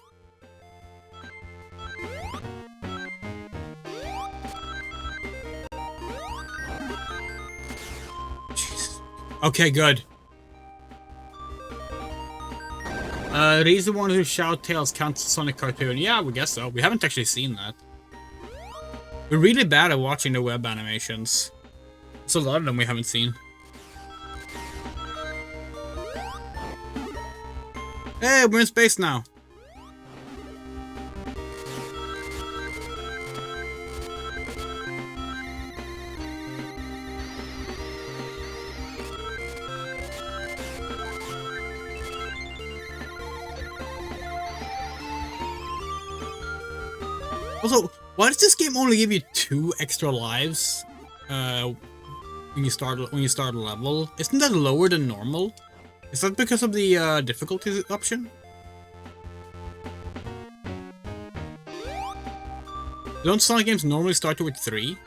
Jesus. Okay, good. He's the one who shout Tails counts the Sonic cartoon. Yeah, we guess so. We haven't actually seen that. We're really bad at watching the web animations. There's a lot of them we haven't seen. Hey, we're in space now. Also, why does this game only give you 2 extra lives when you start a level? Isn't that lower than normal? Is that because of the difficulty option? Don't Sonic games normally start with 3?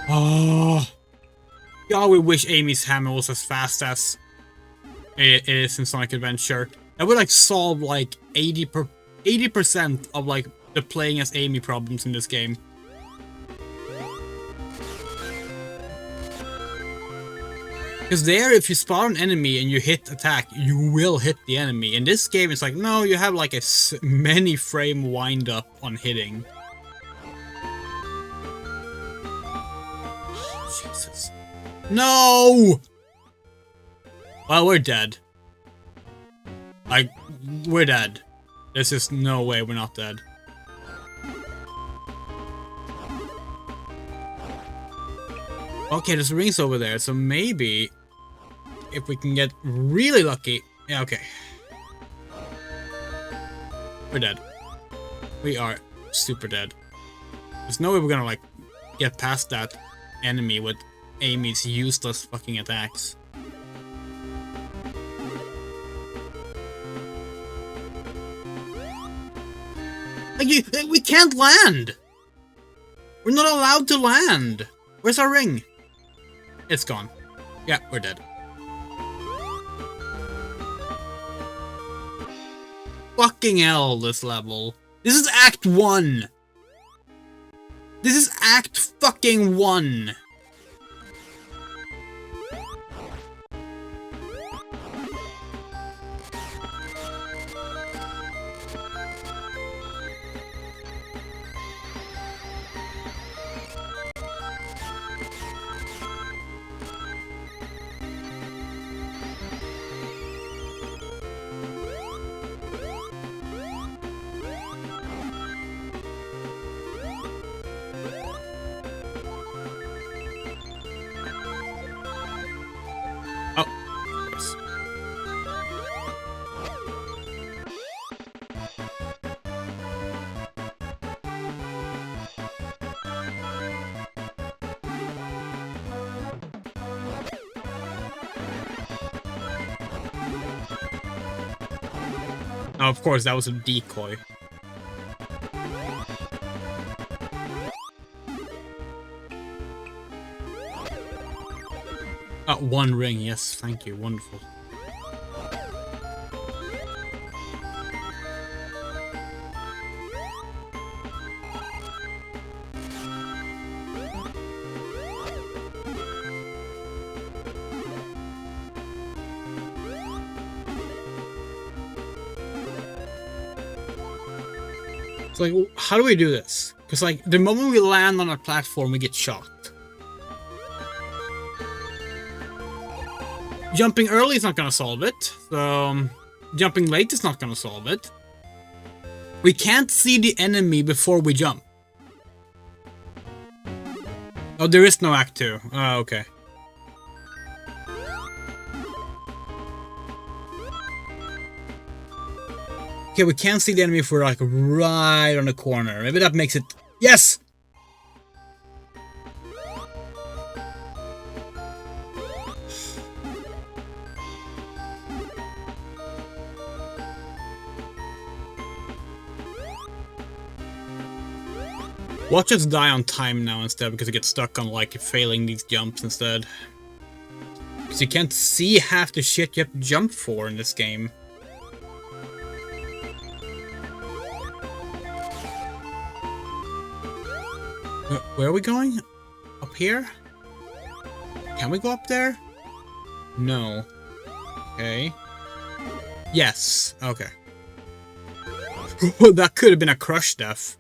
Oh, God, we wish Amy's hammer was as fast as it is in Sonic Adventure. That would like solve like 80% of like the playing as Amy problems in this game. Because there, if you spawn an enemy and you hit attack, you will hit the enemy. In this game, it's like, no, you have like a many frame wind up on hitting. Jesus. No! Well, we're dead. Like, we're dead. There's just no way we're not dead. Okay, there's rings over there, so maybe if we can get really lucky. Yeah, okay. We're dead. We are super dead. There's no way we're gonna like get past that enemy with Amy's useless fucking attacks. Like, we can't land! We're not allowed to land! Where's our ring? It's gone. Yeah, we're dead. Fucking hell, this level. This is Act 1! This is Act fucking 1! Oh, of course, that was a decoy. One ring, yes, thank you, wonderful. So, like, how do we do this? Because, like, the moment we land on a platform, we get shot. Jumping early is not gonna solve it. So, jumping late is not gonna solve it. We can't see the enemy before we jump. Oh, there is no Act 2. Oh, okay. Okay, we can't see the enemy if we're, like, right on the corner. Maybe that makes it... Yes! Watch us die on time now instead, because we get stuck on, like, failing these jumps instead. Because you can't see half the shit you have to jump for in this game. Where are we going? Up here? Can we go up there? No. Okay. Yes. Okay. That could have been a crush death.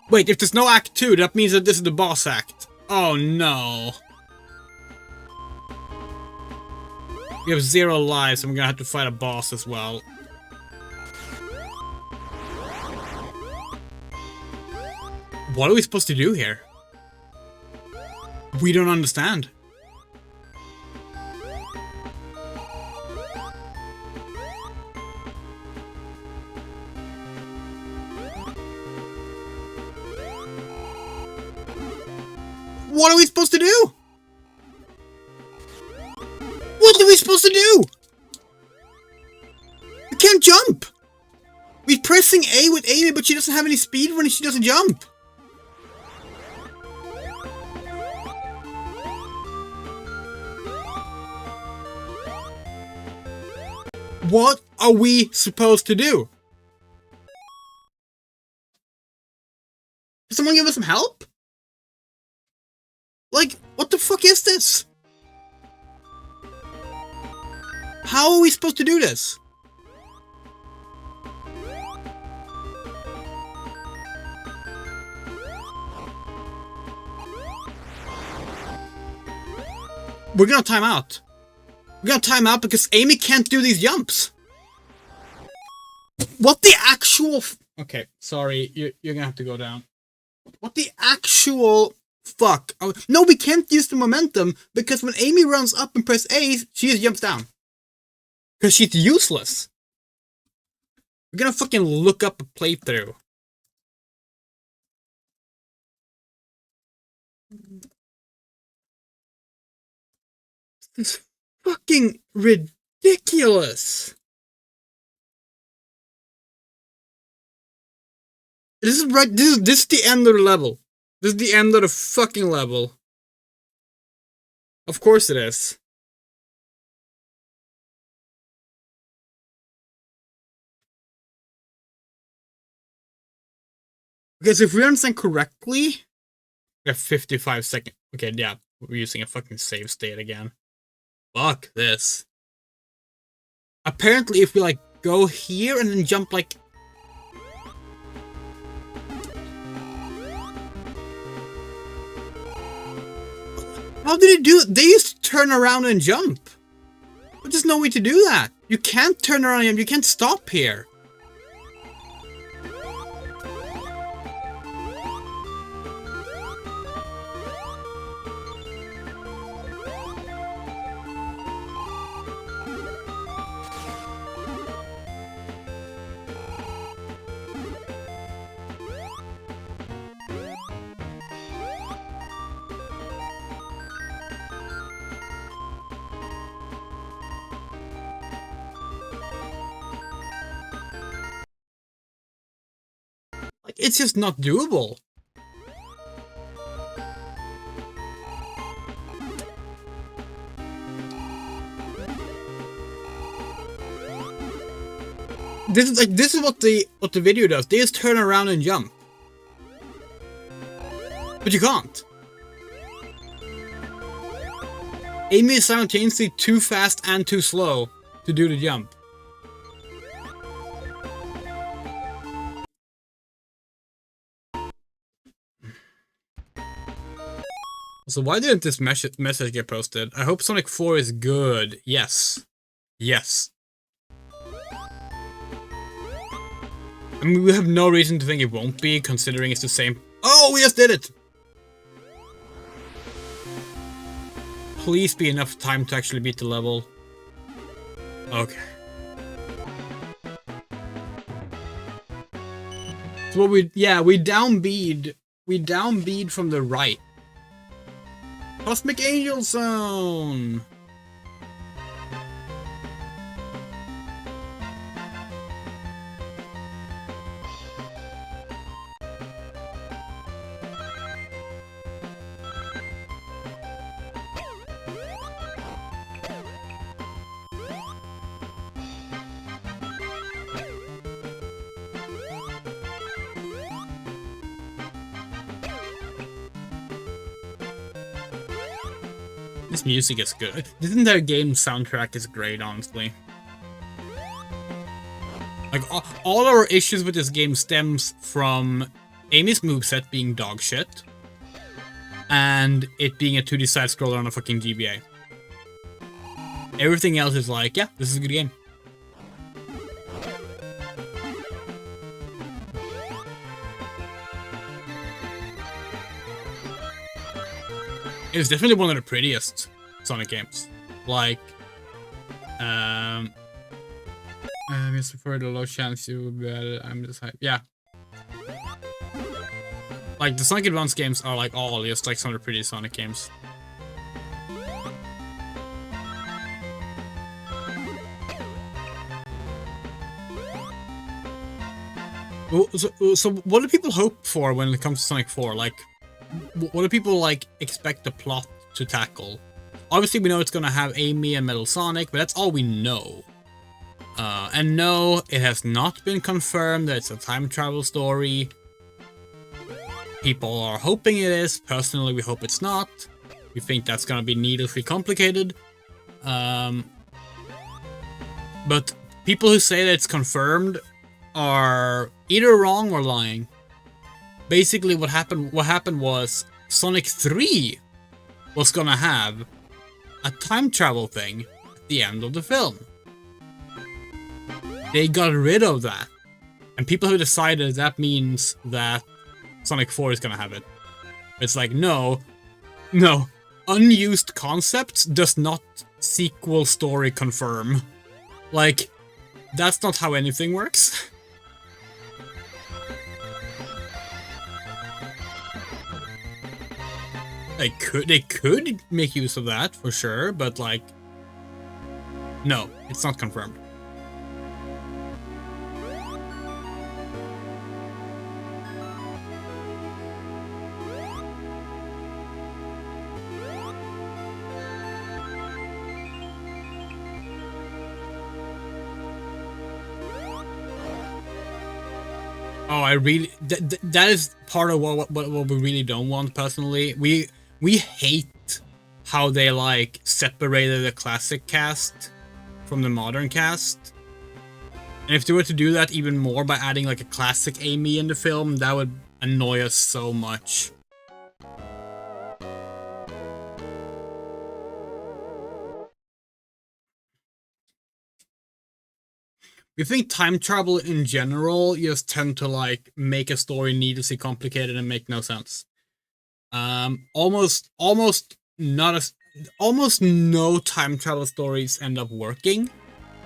Wait, if there's no Act 2, that means that this is the boss act. Oh no. We have 0 lives, and we're gonna have to fight a boss as well. What are we supposed to do here? We don't understand. What are we supposed to do? What are we supposed to do? We can't jump! We're pressing A with Amy, but she doesn't have any speed when she doesn't jump. What are we supposed to do? Can someone give us some help? Like, what the fuck is this? How are we supposed to do this? We're gonna time out. We're gonna time out because Amy can't do these jumps. What the actual... Okay, sorry, you're gonna have to go down. What the actual... Fuck. Oh, no, we can't use the momentum because when Amy runs up and press A, she just jumps down. Because she's useless. We're gonna fucking look up a playthrough. This is fucking ridiculous. This is right. This is the end of the level. This is the end of the fucking level. Of course it is. Because if we understand correctly, we have 55 seconds. Okay, yeah, we're using a fucking save state again. Fuck this. Apparently, if we like go here and then jump like. How did it do it? They used to turn around and jump. But there's no way to do that. You can't turn around and jump. You can't stop here. Like, it's just not doable. This is what the video does. They just turn around and jump. But you can't. Amy is simultaneously too fast and too slow to do the jump. So why didn't this message get posted? I hope Sonic 4 is good. Yes. Yes. I mean, we have no reason to think it won't be, considering it's the same. Oh, we just did it! Please be enough time to actually beat the level. Okay. So what we downbeat from the right. Cosmic Angel Zone! This music is good. This entire game soundtrack is great, honestly. Like, all our issues with this game stems from Amy's moveset being dog shit, and it being a 2D side-scroller on a fucking GBA. Everything else is like, yeah, this is a good game. It's definitely one of the prettiest Sonic games. Like, I just prefer the low chance you would be better. I'm just hyped. Yeah. Like, the Sonic Advance games are like all just like some of the prettiest Sonic games. So what do people hope for when it comes to Sonic 4? Like, what do people like expect the plot to tackle? Obviously, we know it's gonna have Amy and Metal Sonic, but that's all we know. And no, it has not been confirmed that it's a time travel story. People are hoping it is. Personally, we hope it's not. We think that's gonna be needlessly complicated. But people who say that it's confirmed are either wrong or lying. Basically, what happened was Sonic 3 was gonna have a time travel thing at the end of the film. They got rid of that. And people have decided that means that Sonic 4 is gonna have it. It's like, no. Unused concepts does not sequel story confirm. Like, that's not how anything works. They could make use of that for sure, but like, no, it's not confirmed. Oh, I really that is part of what we really don't want personally. We hate how they like separated the classic cast from the modern cast. And if they were to do that even more by adding like a classic Amy in the film, that would annoy us so much. We think time travel in general just tend to like make a story needlessly complicated and make no sense. Almost no time travel stories end up working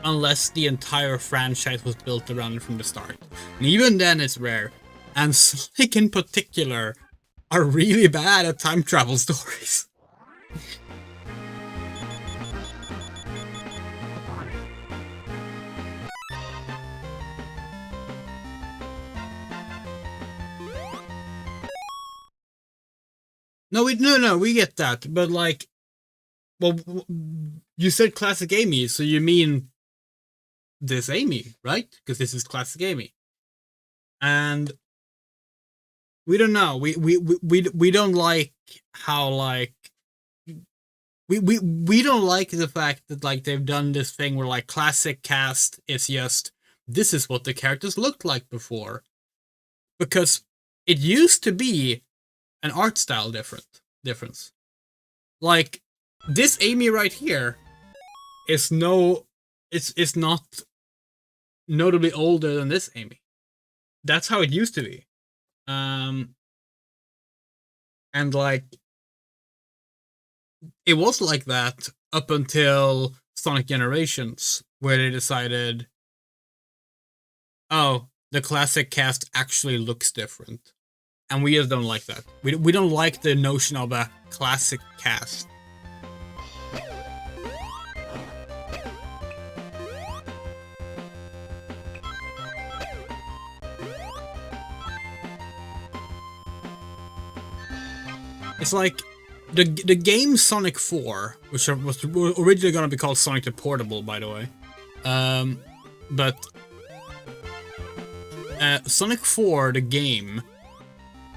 unless the entire franchise was built around it from the start. And even then it's rare. And Sonic in particular are really bad at time travel stories. No, we get that, but like, well, you said classic Amy, so you mean this Amy, right? Because this is classic Amy, and we don't know. We don't like how like we don't like the fact that like they've done this thing where like classic cast is just this is what the characters looked like before, because it used to be an art style difference. Like this Amy right here is it's not notably older than this Amy. That's how it used to be. And like it was like that up until Sonic Generations, where they decided, oh, the classic cast actually looks different. And we just don't like that. We don't like the notion of a classic cast. It's like the game Sonic 4, which was originally going to be called Sonic the Portable, by the way. But Sonic 4, the game,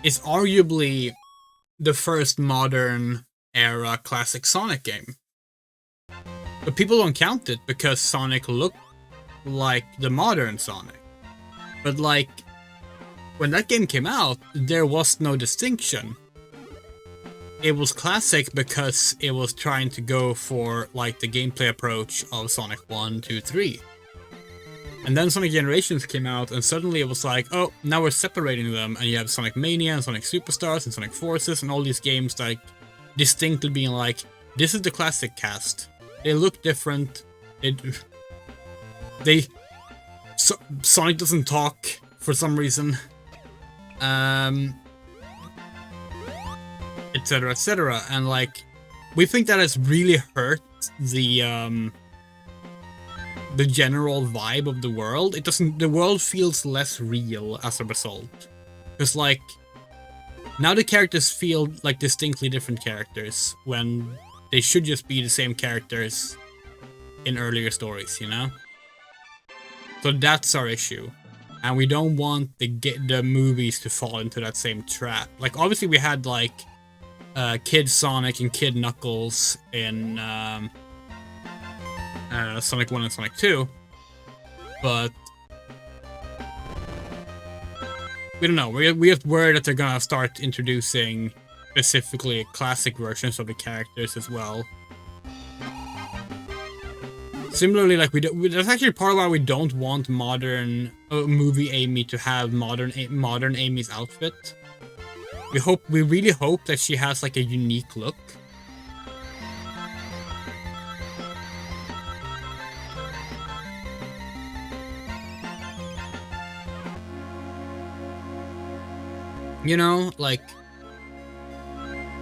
is arguably the first modern era classic Sonic game. But people don't count it because Sonic looked like the modern Sonic. But like, when that game came out, there was no distinction. It was classic because it was trying to go for like the gameplay approach of Sonic 1, 2, 3. And then Sonic Generations came out, and suddenly it was like, oh, now we're separating them, and you have Sonic Mania, and Sonic Superstars, and Sonic Forces, and all these games like distinctly being like, this is the classic cast. They look different. Sonic doesn't talk for some reason, etc., etc. And like, we think that has really hurt the general vibe of the world. It doesn't. The world feels less real as a result, because like now the characters feel like distinctly different characters when they should just be the same characters in earlier stories, you know. So that's our issue, and we don't want the movies to fall into that same trap. Like obviously we had like Kid Sonic and Kid Knuckles in Sonic 1 and Sonic 2, but we don't know. We have word that they're gonna start introducing specifically classic versions of the characters as well. Similarly, like that's actually part of why we don't want modern movie Amy to have modern Amy's outfit. We really hope that she has like a unique look. You know, like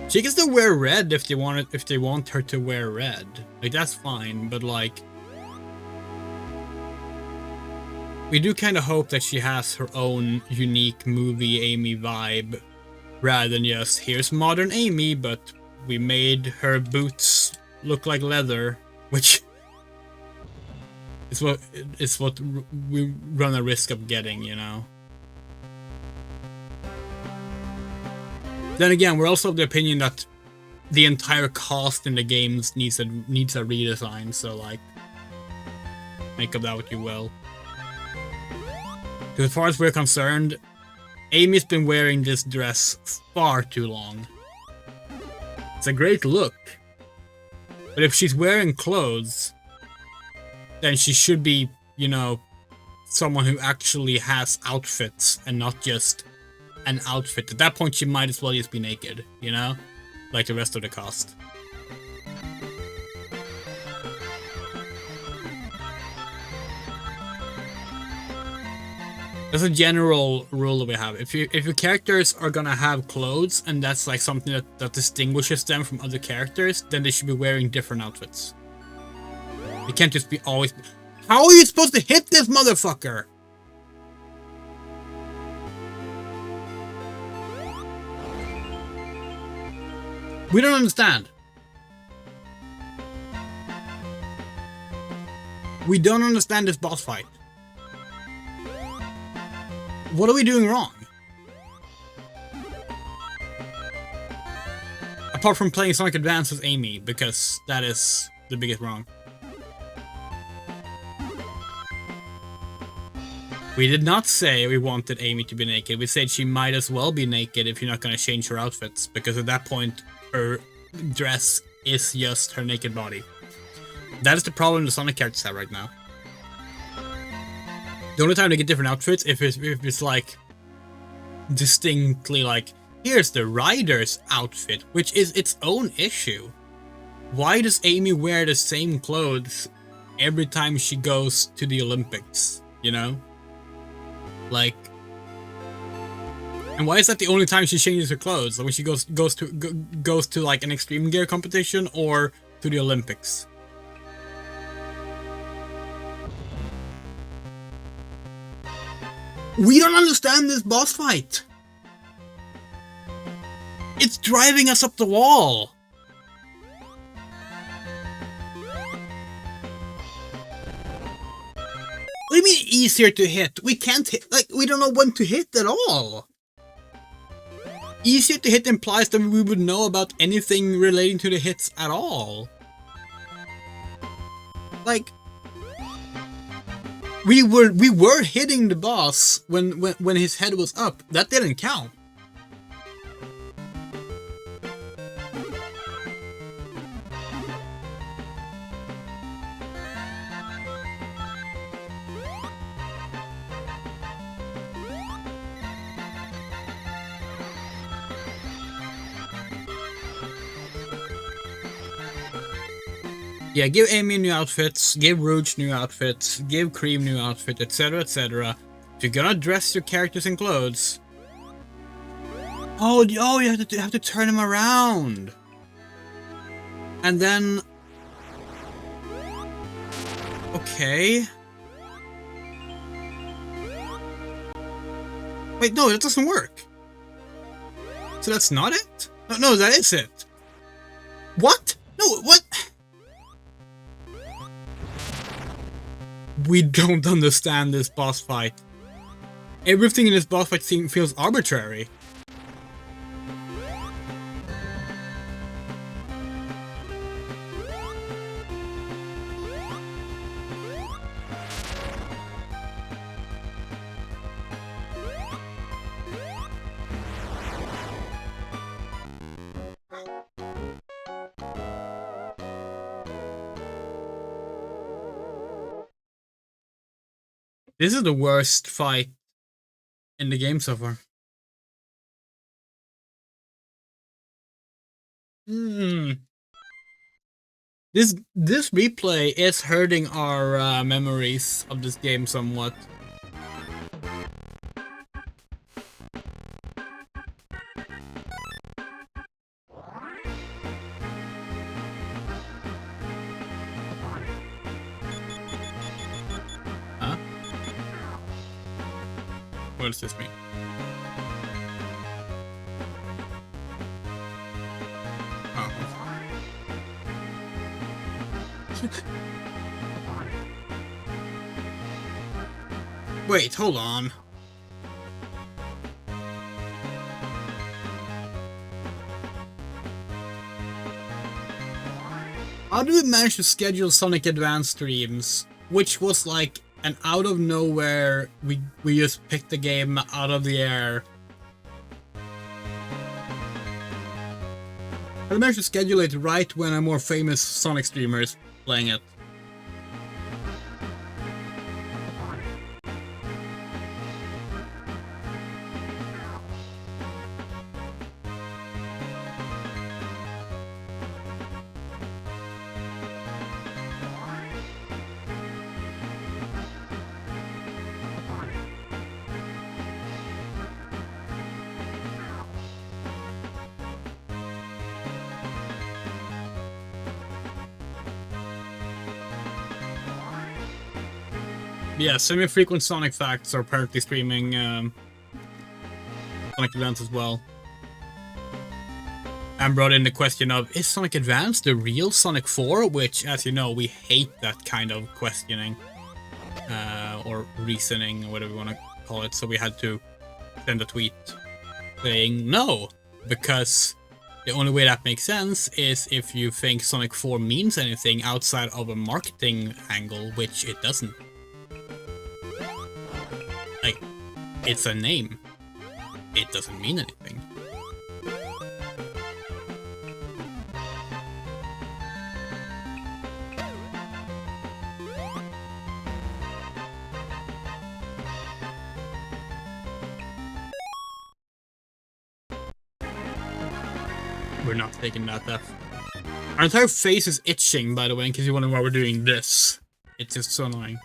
she can still wear red if they want her to wear red. Like that's fine, but like we do kind of hope that she has her own unique movie Amy vibe, rather than just here's modern Amy, but we made her boots look like leather, which is what we run a risk of getting, you know. Then again, we're also of the opinion that the entire cast in the games needs a redesign, so like, make of that what you will. Because as far as we're concerned, Amy's been wearing this dress far too long. It's a great look, but if she's wearing clothes, then she should be, you know, someone who actually has outfits and not just an outfit. At that point, she might as well just be naked, you know? Like the rest of the cast. That's a general rule that we have. If your characters are gonna have clothes and that's like something that distinguishes them from other characters, then they should be wearing different outfits. You can't just be always... How are you supposed to hit this motherfucker? We don't understand. We don't understand this boss fight. What are we doing wrong? Apart from playing Sonic Advance with Amy, because that is the biggest wrong. We did not say we wanted Amy to be naked. We said she might as well be naked if you're not going to change her outfits, because at that point, her dress is just her naked body. That is the problem the Sonic characters have right now. The only time they get different outfits if it's like distinctly like, here's the rider's outfit, which is its own issue. Why does Amy wear the same clothes every time she goes to the Olympics, you know? Like, and why is that the only time she changes her clothes? Like when she goes to like an extreme gear competition or to the Olympics? We don't understand this boss fight. It's driving us up the wall. What do you mean easier to hit? We can't hit, like, we don't know when to hit at all. Easier to hit implies that we would know about anything relating to the hits at all. Like, we were hitting the boss when his head was up. That didn't count. Yeah, give Amy new outfits, give Rouge new outfits, give Cream new outfit, etc, etc. If you're gonna dress your characters in clothes... Oh, you have to turn them around! And then... Okay... Wait, no, that doesn't work. So that's not it? No, that is it. What? No, what? We don't understand this boss fight. Everything in this boss fight feels arbitrary. This is the worst fight in the game so far. This replay is hurting our memories of this game somewhat. What does this mean? Oh. Wait, hold on. How did we manage to schedule Sonic Advance streams, which was like an out of nowhere, we just picked the game out of the air? How did we manage to schedule it right when a more famous Sonic streamer is playing it? Yeah, semi-frequent Sonic Facts are apparently streaming Sonic Advance as well. And brought in the question of, is Sonic Advance the real Sonic 4? Which, as you know, we hate that kind of questioning. Or reasoning, or whatever you want to call it. So we had to send a tweet saying no. Because the only way that makes sense is if you think Sonic 4 means anything outside of a marketing angle, which it doesn't. Like, it's a name. It doesn't mean anything. We're not taking that F. Our entire face is itching, by the way, in case you wonder why we're doing this. It's just so annoying.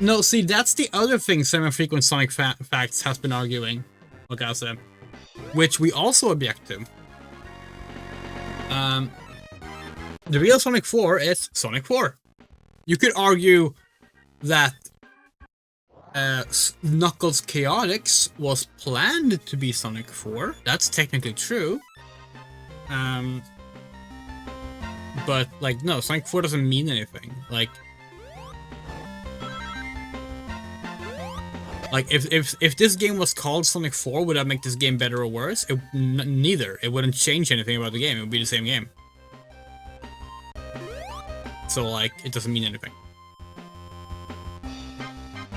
No, see, that's the other thing semi-frequent Sonic Facts has been arguing, like I said, which we also object to. The real Sonic 4 is Sonic 4. You could argue that Knuckles Chaotix was planned to be Sonic 4. That's technically true. But, like, no, Sonic 4 doesn't mean anything. Like, if this game was called Sonic 4, would that make this game better or worse? Neither. It wouldn't change anything about the game. It would be the same game. So, like, it doesn't mean anything.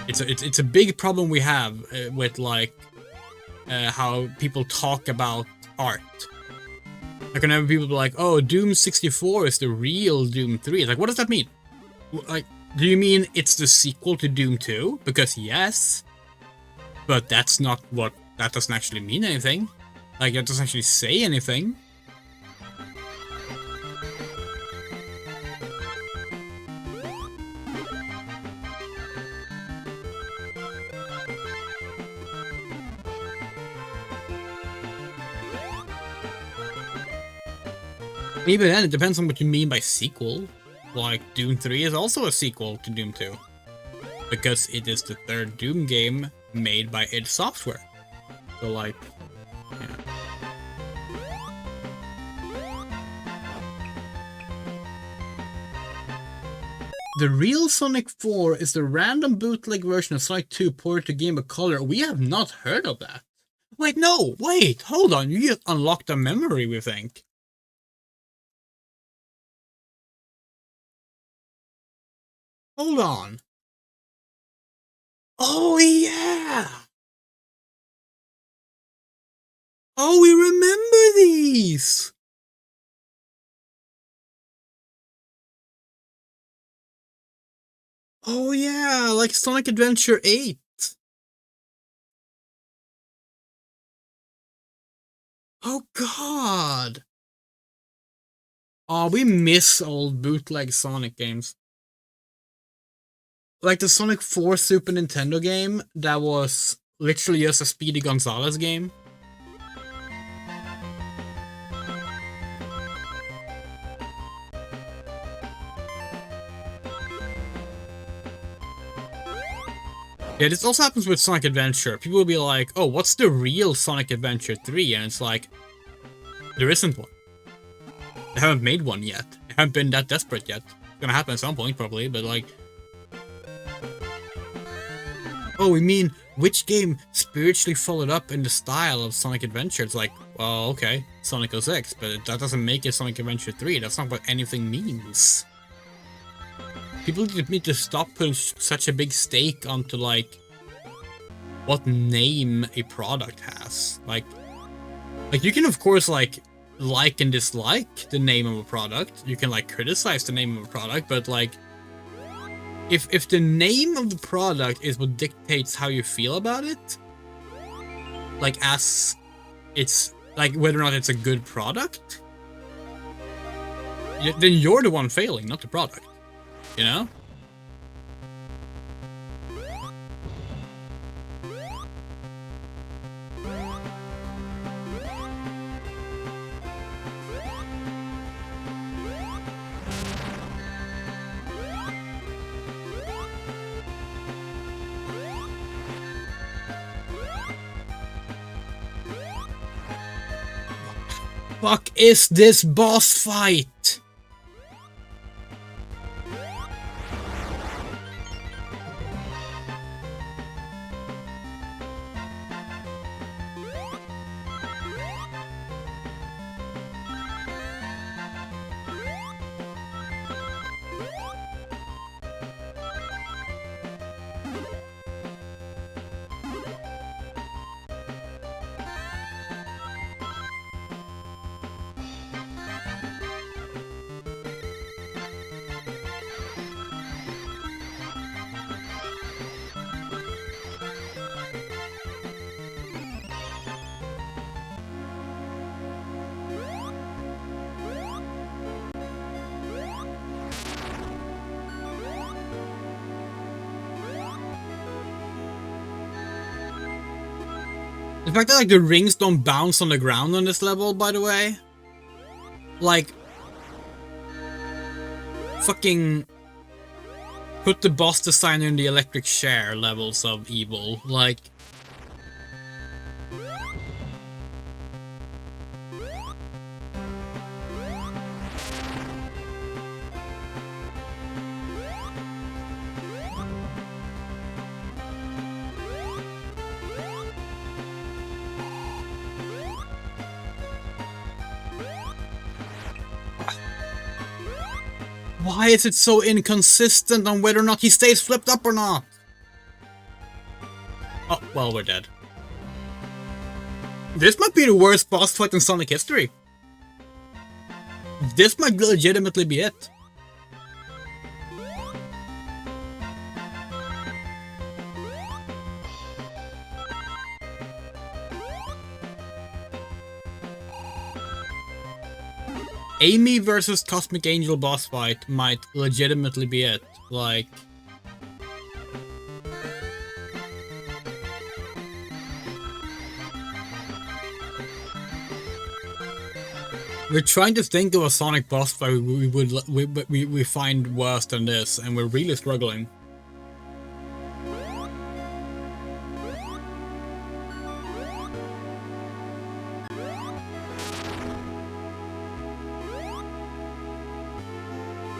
It's a big problem we have with, like, how people talk about art. Like, whenever people be like, oh, Doom 64 is the real Doom 3. It's like, what does that mean? Like, do you mean it's the sequel to Doom 2? Because yes. But that's not what... That doesn't actually mean anything. Like, that doesn't actually say anything. Even then, it depends on what you mean by sequel. Like, Doom 3 is also a sequel to Doom 2. Because it is the third Doom game made by id Software. So, like, yeah. The real Sonic 4 is the random bootleg version of Sonic 2 ported to Game Boy Color. We have not heard of that. Wait, no, wait, hold on. You just unlocked a memory, we think. Hold on. Oh, yeah! Oh, we remember these! Oh, yeah, like Sonic Adventure 8. Oh, God! Oh, we miss old bootleg Sonic games. Like the Sonic 4 Super Nintendo game that was literally just a Speedy Gonzales game. Yeah, this also happens with Sonic Adventure. People will be like, oh, what's the real Sonic Adventure 3? And it's like, there isn't one. They haven't made one yet. They haven't been that desperate yet. It's gonna happen at some point, probably, but like... Oh, we mean, which game spiritually followed up in the style of Sonic Adventure? It's like, well, okay, Sonic 06, but that doesn't make it Sonic Adventure 3. That's not what anything means. People need to stop putting such a big stake onto, like, what name a product has. Like you can, of course, like and dislike the name of a product. You can, like, criticize the name of a product, but, like, if the name of the product is what dictates how you feel about it, like, as it's, like, whether or not it's a good product, then you're the one failing, not the product, you know? Fuck is this boss fight? The fact that, like, the rings don't bounce on the ground on this level, by the way. Like, fucking put the boss designer in the electric chair levels of evil. Like, why is it so inconsistent on whether or not he stays flipped up or not? Oh, well, we're dead. This might be the worst boss fight in Sonic history. This might legitimately be it. Amy versus Cosmic Angel boss fight might legitimately be it. Like, we're trying to think of a Sonic boss fight we find worse than this, and we're really struggling.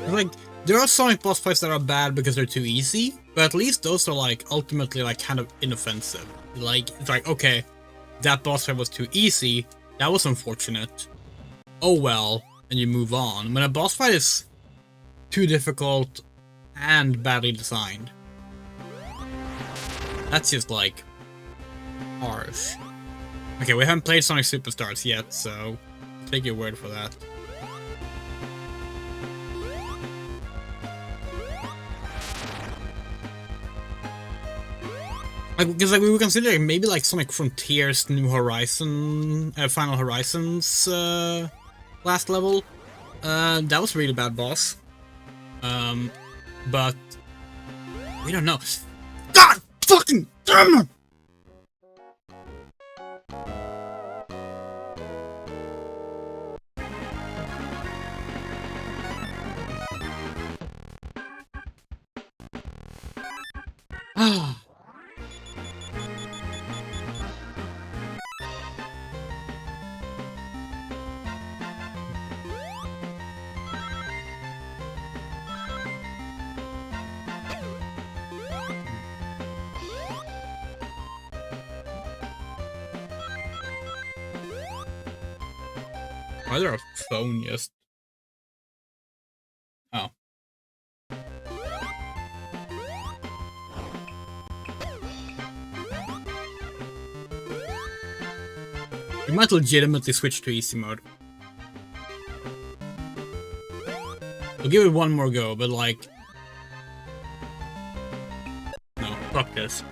Like, there are Sonic boss fights that are bad because they're too easy, but at least those are, like, ultimately, like, kind of inoffensive. Like, it's like, okay, that boss fight was too easy, that was unfortunate, oh well, and you move on. When a boss fight is too difficult and badly designed, that's just, like, harsh. Okay, we haven't played Sonic Superstars yet, so take your word for that. Like, because, like, we were considering maybe, like, Sonic Frontiers New Horizon, Final Horizons, last level. That was a really bad boss. But we don't know. God fucking damn it! Ah. Why is there a phone just... Oh. We might legitimately switch to easy mode. We'll give it one more go, but like... No, fuck this.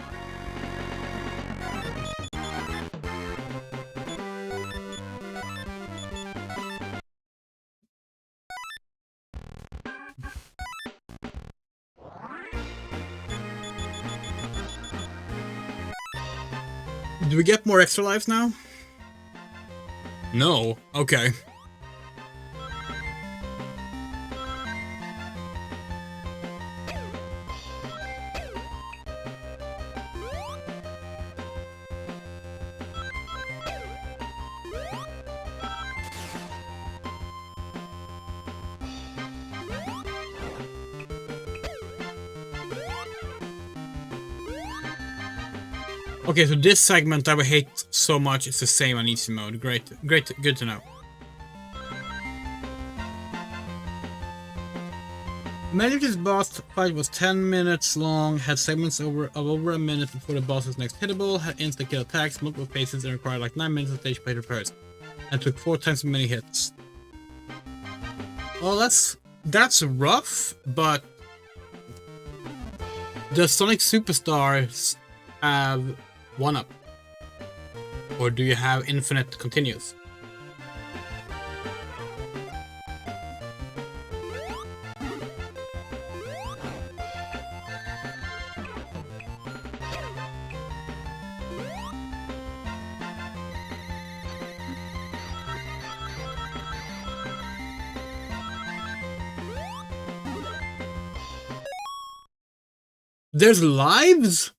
Do we get more extra lives now? No. Okay. Okay, so this segment I would hate so much is the same on easy mode. Great, good to know. Melody's boss fight was 10 minutes long, had segments of over a minute before the boss was next hittable, had insta-kill attacks, multiple phases, and required like 9 minutes of stage play repairs, and took 4 times as many hits. Well, that's rough, but the Sonic Superstars have 1-up? Or do you have infinite continues? There's lives?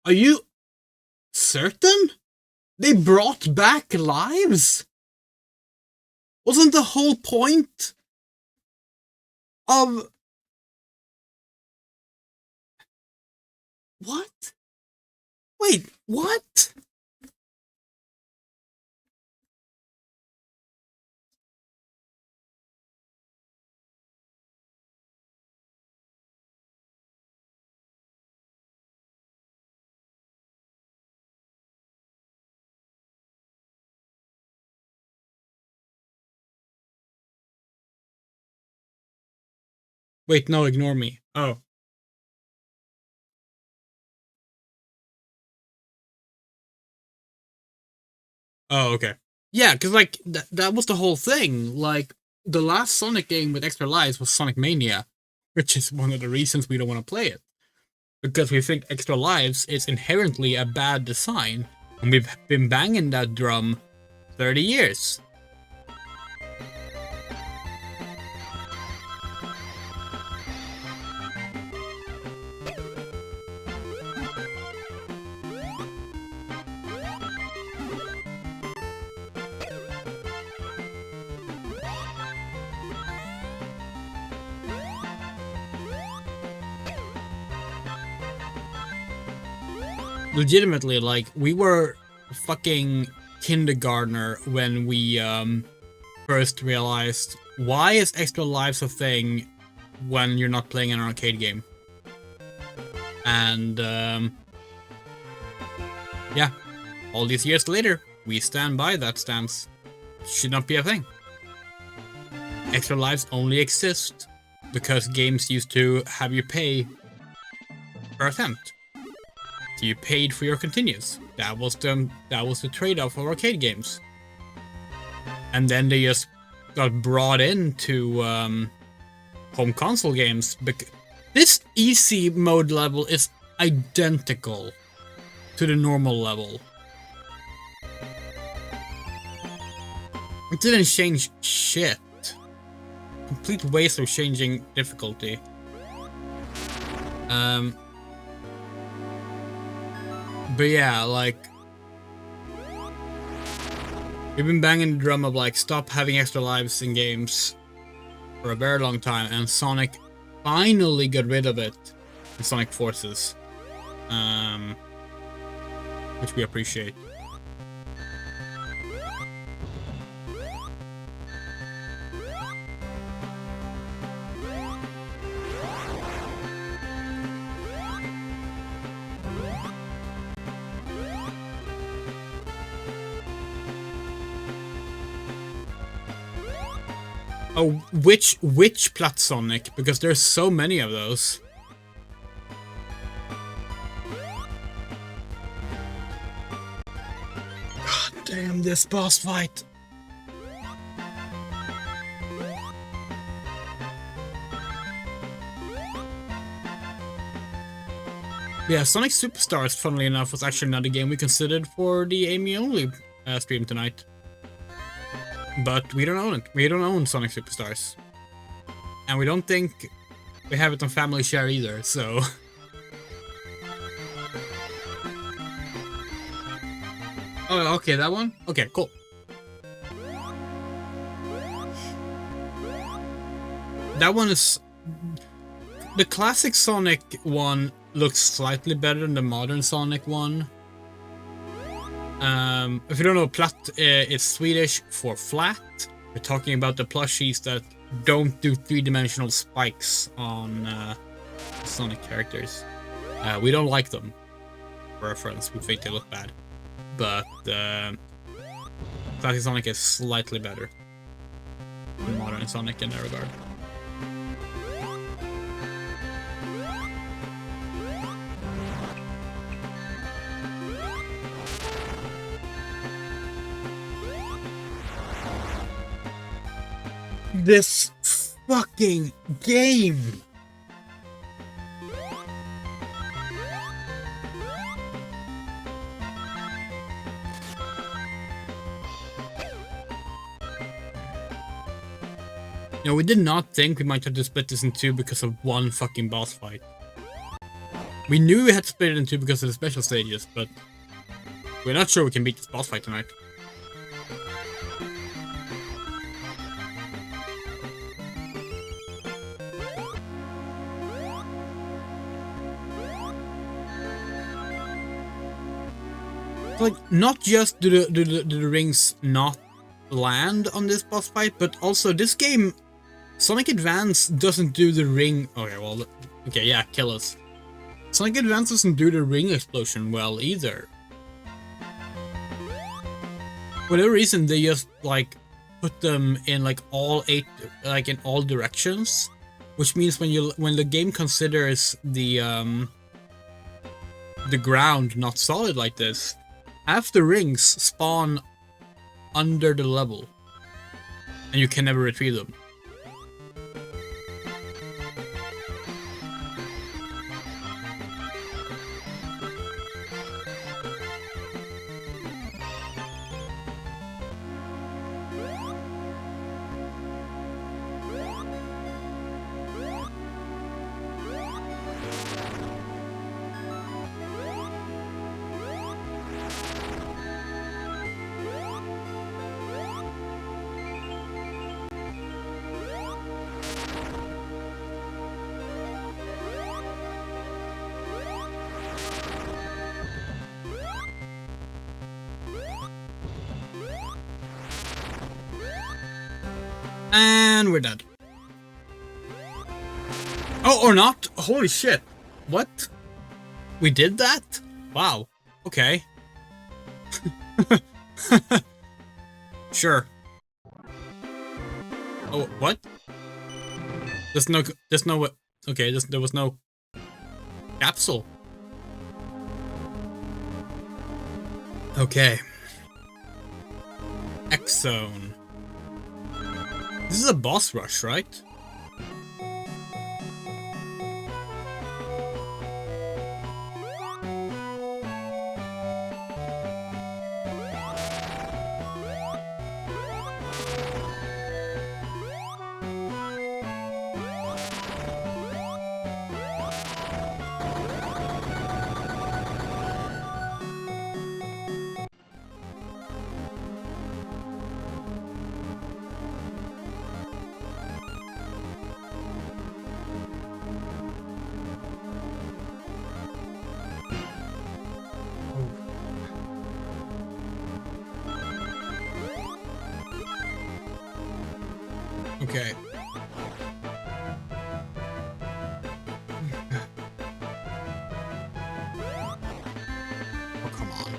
Are you certain? They brought back lives? Wasn't the whole point of... What? Wait, what? Wait, no, ignore me. Oh. Oh, okay. Yeah, because, like, that was the whole thing. Like, the last Sonic game with extra lives was Sonic Mania, which is one of the reasons we don't want to play it. Because we think extra lives is inherently a bad design, and we've been banging that drum 30 years. Legitimately, like, we were fucking kindergartner when we first realized, why is extra lives a thing when you're not playing an arcade game? And yeah, all these years later, we stand by that stance. It should not be a thing. Extra lives only exist because games used to have you pay per attempt. So you paid for your continues. That was the trade-off for arcade games. And then they just got brought into home console games. This easy mode level is identical to the normal level. It didn't change shit. Complete waste of changing difficulty. But yeah, like, we've been banging the drum of, like, stop having extra lives in games for a very long time, and Sonic finally got rid of it in Sonic Forces, which we appreciate. Oh, which Plat Sonic? Because there's so many of those. God damn this boss fight. Yeah, Sonic Superstars, funnily enough, was actually not a game we considered for the Amy only stream tonight. But we don't own it. We don't own Sonic Superstars. And we don't think we have it on Family Share either, so... Oh, okay, that one? Okay, cool. That one is... The classic Sonic one looks slightly better than the modern Sonic one. If you don't know, Platt is Swedish for flat. We're talking about the plushies that don't do three-dimensional spikes on Sonic characters. We don't like them. For reference, we think they look bad. But classic Sonic is slightly better than modern Sonic in that regard. This fucking game! You know, we did not think we might have to split this in two because of one fucking boss fight. We knew we had to split it in two because of the special stages, but we're not sure we can beat this boss fight tonight. Like, not just do the rings not land on this boss fight, but also this game, Sonic Advance doesn't do the ring. Okay, well, okay, yeah, kill us. Sonic Advance doesn't do the ring explosion well either. For whatever reason, they just like put them in like all 8, like in all directions, which means when the game considers the ground not solid like this, half the rings spawn under the level, and you can never retrieve them. And we're dead. Oh, or not? Holy shit. What? We did that? Wow. Okay. Sure. Oh, what? There's no, okay, there was no capsule. Okay. X-Zone. This is a boss rush, right? Okay. Oh, come on.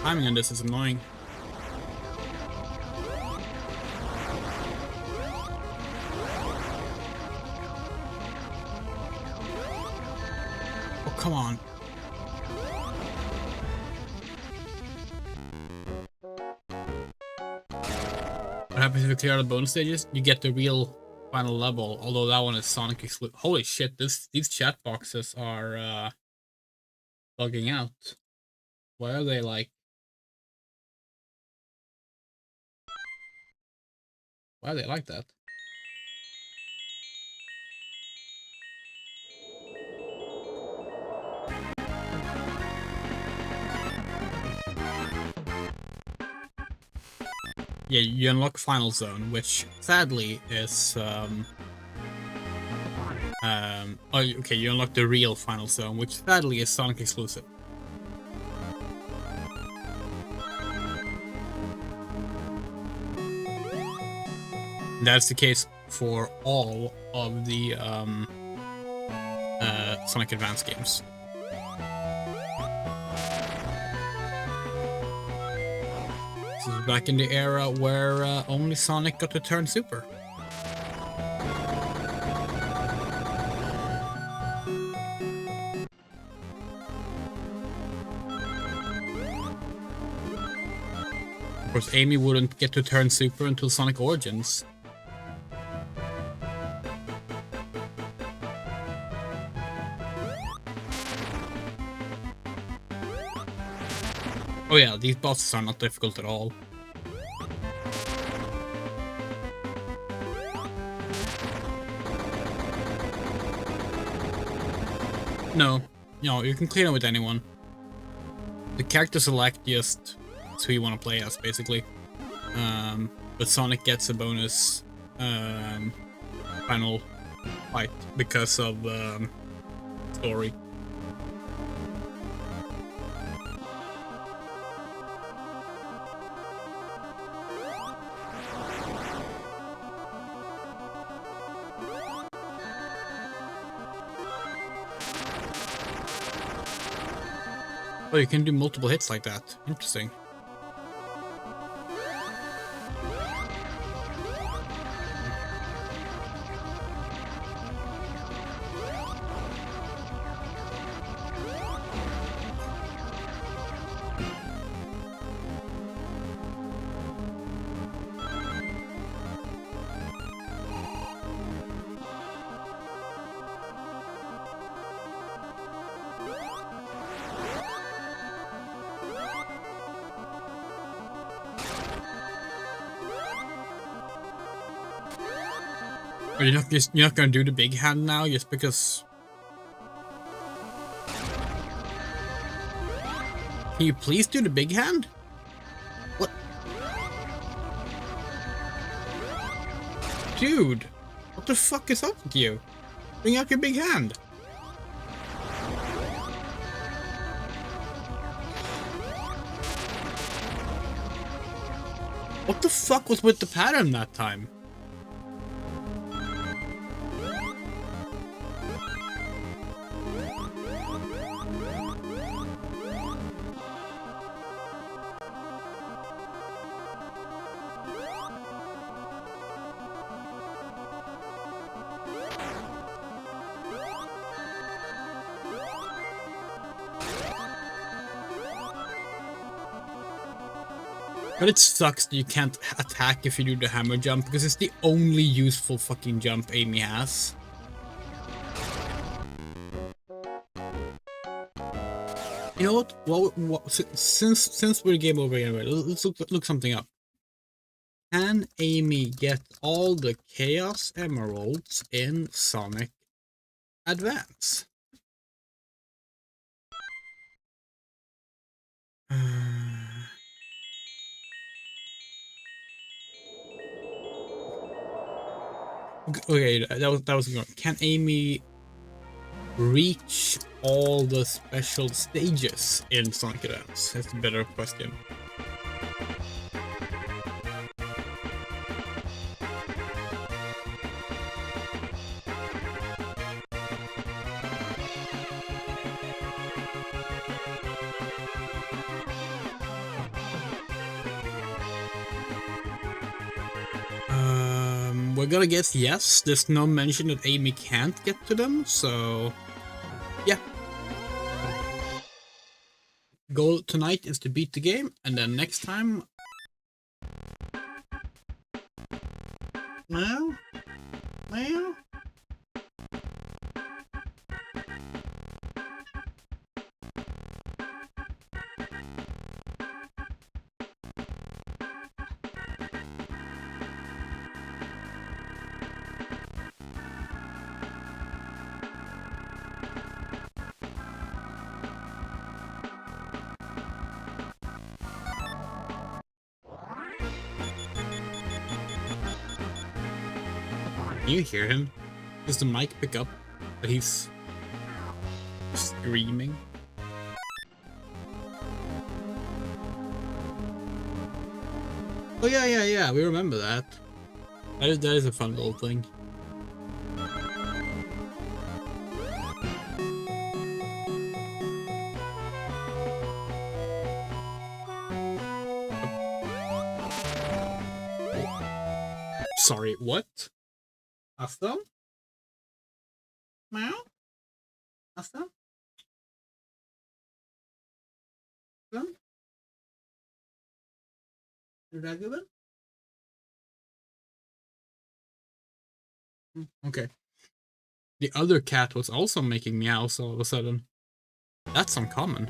Timing on this is annoying. Oh, come on. What happens if you clear the bonus stages? You get the real final level, although that one is Sonic exclusive. Holy shit, these chat boxes are bugging out. Why are they like... Why are they like that? Yeah, you unlock Final Zone, which sadly is oh, okay, you unlock the real Final Zone, which sadly is Sonic exclusive. That's the case for all of the Sonic Advance games. This is back in the era where only Sonic got to turn super. Of course, Amy wouldn't get to turn super until Sonic Origins. Oh yeah, these bosses are not difficult at all. No, you can clear them with anyone. The character select just is who you want to play as, basically. But Sonic gets a bonus final fight because of story. Oh, you can do multiple hits like that. Interesting. Or you're not gonna do the big hand now just because. Can you please do the big hand? What? Dude, what the fuck is up with you? Bring out your big hand. What the fuck was with the pattern that time? But it sucks that you can't attack if you do the hammer jump, because it's the only useful fucking jump Amy has. You know what? Well, since we're game over anyway, let's look something up. Can Amy get all the Chaos Emeralds in Sonic Advance? Okay, that was good. Can Amy reach all the special stages in Sonic Advance? That's a better question. We're gonna guess yes. There's no mention that Amy can't get to them, so yeah. Goal tonight is to beat the game, and then next time. Well. Can you hear him? Does the mic pick up that he's screaming? Oh yeah, we remember that. That is a fun little thing. Sorry, what? Asta? Meow? Asta? Asta? Regular? Okay. The other cat was also making meows all of a sudden. That's uncommon.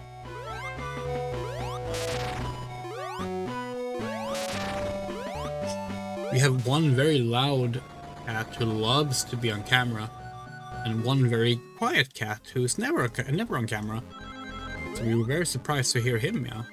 We have one very loud cat who loves to be on camera, and one very quiet cat who's never on camera. So we were very surprised to hear him meow.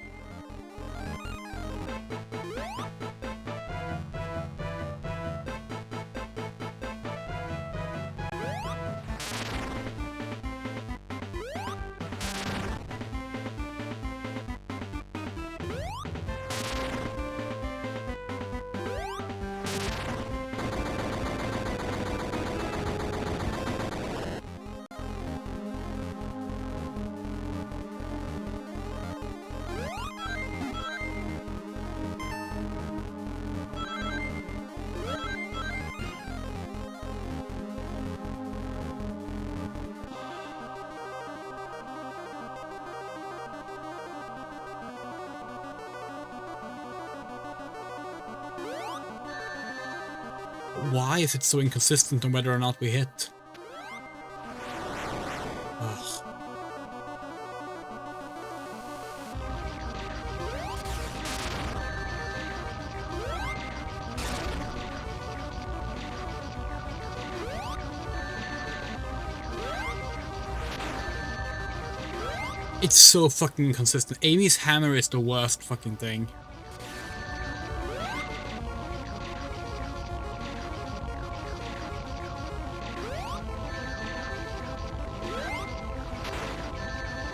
Why is it so inconsistent on whether or not we hit? Ugh. It's so fucking inconsistent. Amy's hammer is the worst fucking thing.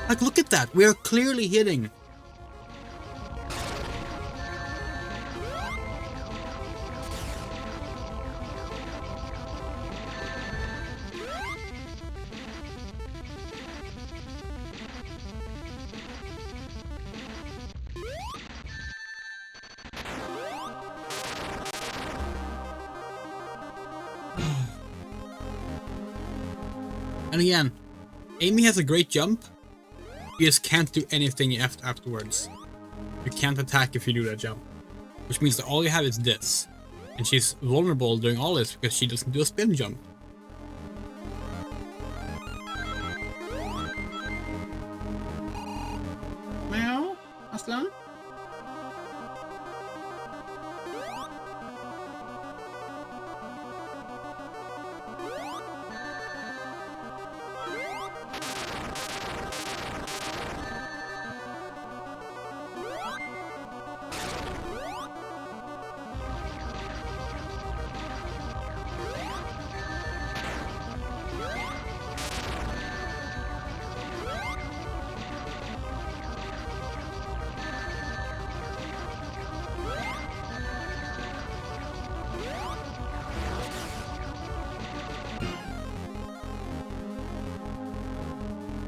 Like, look at that. We are clearly hitting. And again, Amy has a great jump. You just can't do anything afterwards. You can't attack if you do that jump. which means that all you have is this. And she's vulnerable doing all this because she doesn't do a spin jump. Meow, Aslan?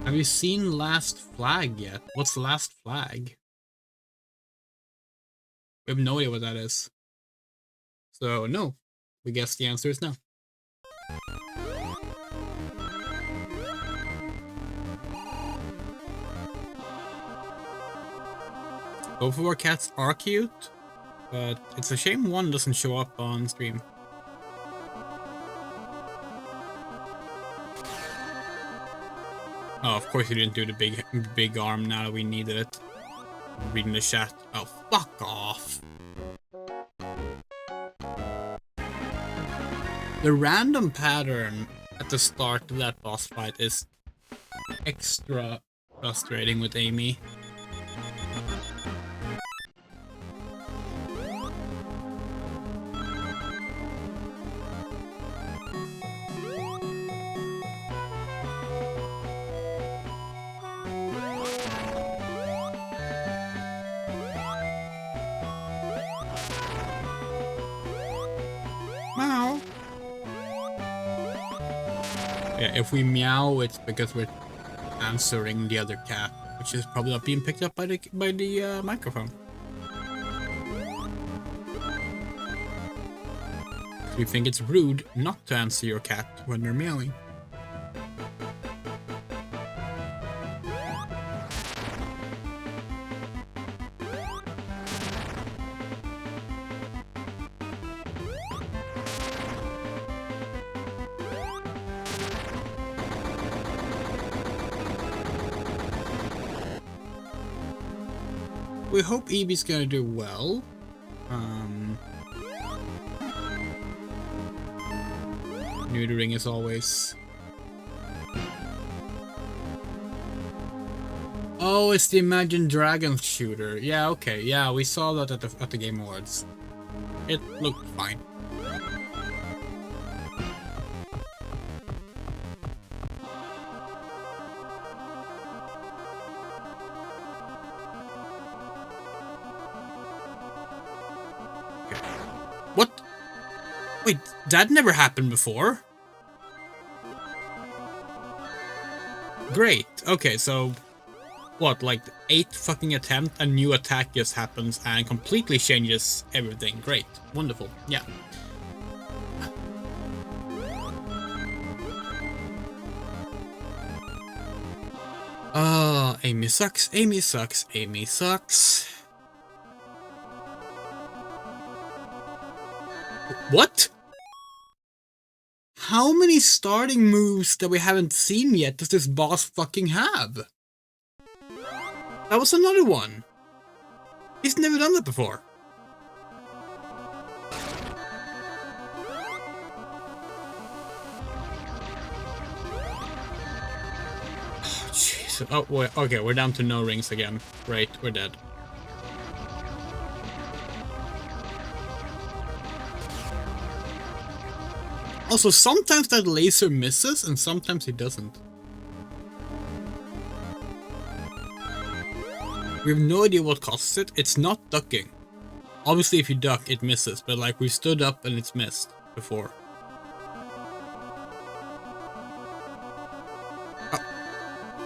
Have you seen Last Flag yet? What's Last Flag? We have no idea what that is. So, no. We guess the answer is no. Both of our cats are cute, but it's a shame one doesn't show up on stream. Oh, of course you didn't do the big arm now that we needed it. I'm reading the chat. Oh, fuck off. The random pattern at the start of that boss fight is extra frustrating with Amy. Meow. Yeah, if we meow, it's because we're answering the other cat, which is probably not being picked up by the microphone. We think it's rude not to answer your cat when they're meowing. We hope Eevee's gonna do well. Neutering as always. Oh, it's the Imagine Dragons shooter. Yeah, okay. Yeah, we saw that at the Game Awards. It looked fine. What? Wait, that never happened before? Great. Okay, so what, like 8 fucking attempts, a new attack just happens and completely changes everything. Great. Wonderful. Yeah. Amy sucks, Amy sucks, Amy sucks. What? How many starting moves that we haven't seen yet does this boss fucking have? That was another one. He's never done that before. Oh, jeez. Oh, wait, okay, we're down to no rings again. Great, we're dead. Also, sometimes that laser misses and sometimes it doesn't. We have no idea what causes it. It's not ducking. Obviously, if you duck, it misses, but like we stood up and it's missed before.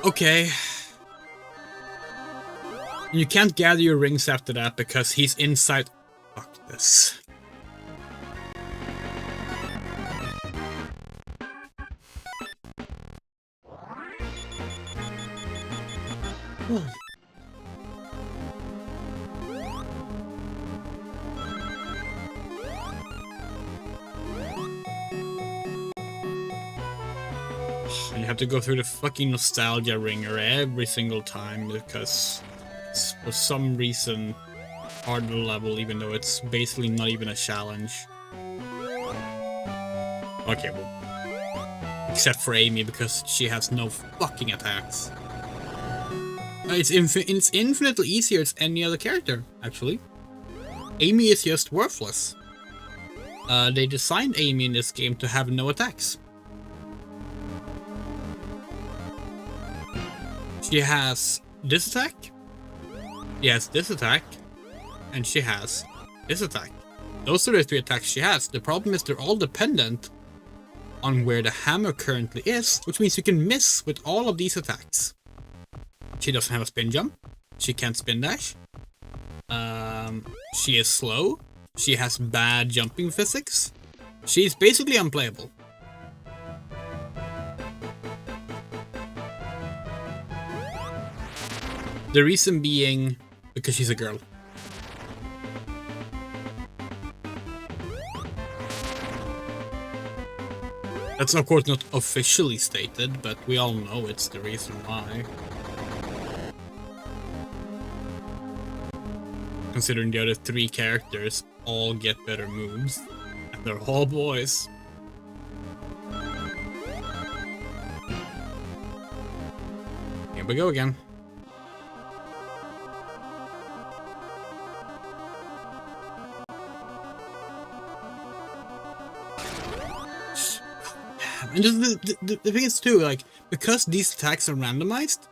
Okay. You can't gather your rings after that because he's inside. Fuck this. have to go through the fucking nostalgia ringer every single time because it's for some reason harder level, even though it's basically not even a challenge. Okay, well, except for Amy because she has no fucking attacks. It's infinitely easier as any other character, actually. Amy is just worthless. They designed Amy in this game to have no attacks. She has this attack, she has this attack, and she has this attack. Those are the 3 attacks she has. The problem is they're all dependent on where the hammer currently is, which means you can miss with all of these attacks. She doesn't have a spin jump. She can't spin dash. She is slow. She has bad jumping physics. She's basically unplayable. The reason being because she's a girl. That's of course not officially stated, but we all know it's the reason why. Considering the other 3 characters all get better moves, and they're all boys. Here we go again. And just the thing is too, like, because these attacks are randomized,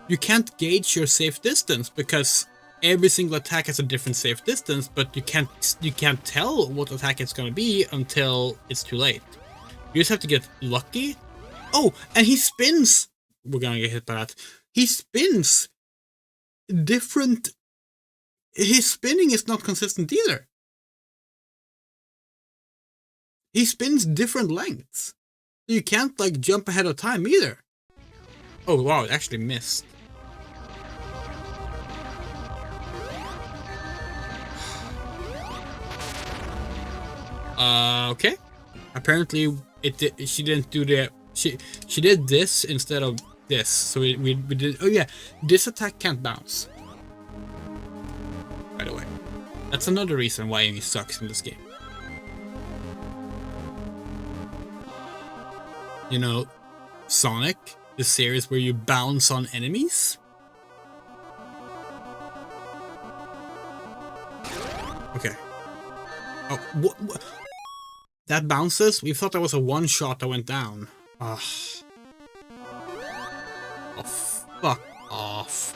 you can't gauge your safe distance because every single attack has a different safe distance, but you can't tell what attack it's gonna be until it's too late. You just have to get lucky. Oh, and he spins. We're gonna get hit by that. He spins different. His spinning is not consistent either. He spins different lengths. You can't like jump ahead of time either. Oh wow, it actually missed. Okay. Apparently she didn't do the she did this instead of this. So we did. Oh yeah, this attack can't bounce. By the way, that's another reason why Amy sucks in this game. You know, Sonic, the series where you bounce on enemies. Okay. Oh, what? That bounces? We thought that was a one shot that went down. Ugh. Oh, fuck off.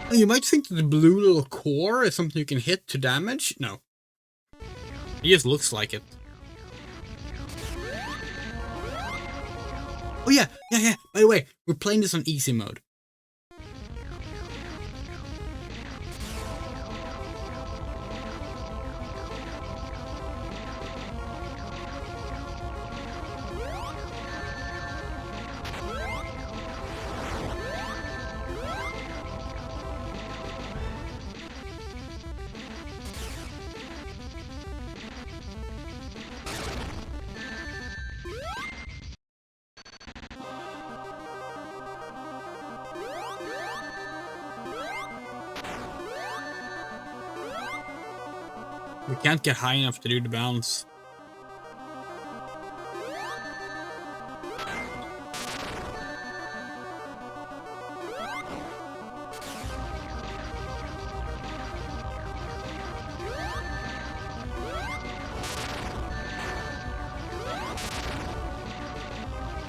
You might think that the blue little core is something you can hit to damage. No. It just looks like it. Oh yeah. By the way, we're playing this on easy mode. We can't get high enough to do the bounce.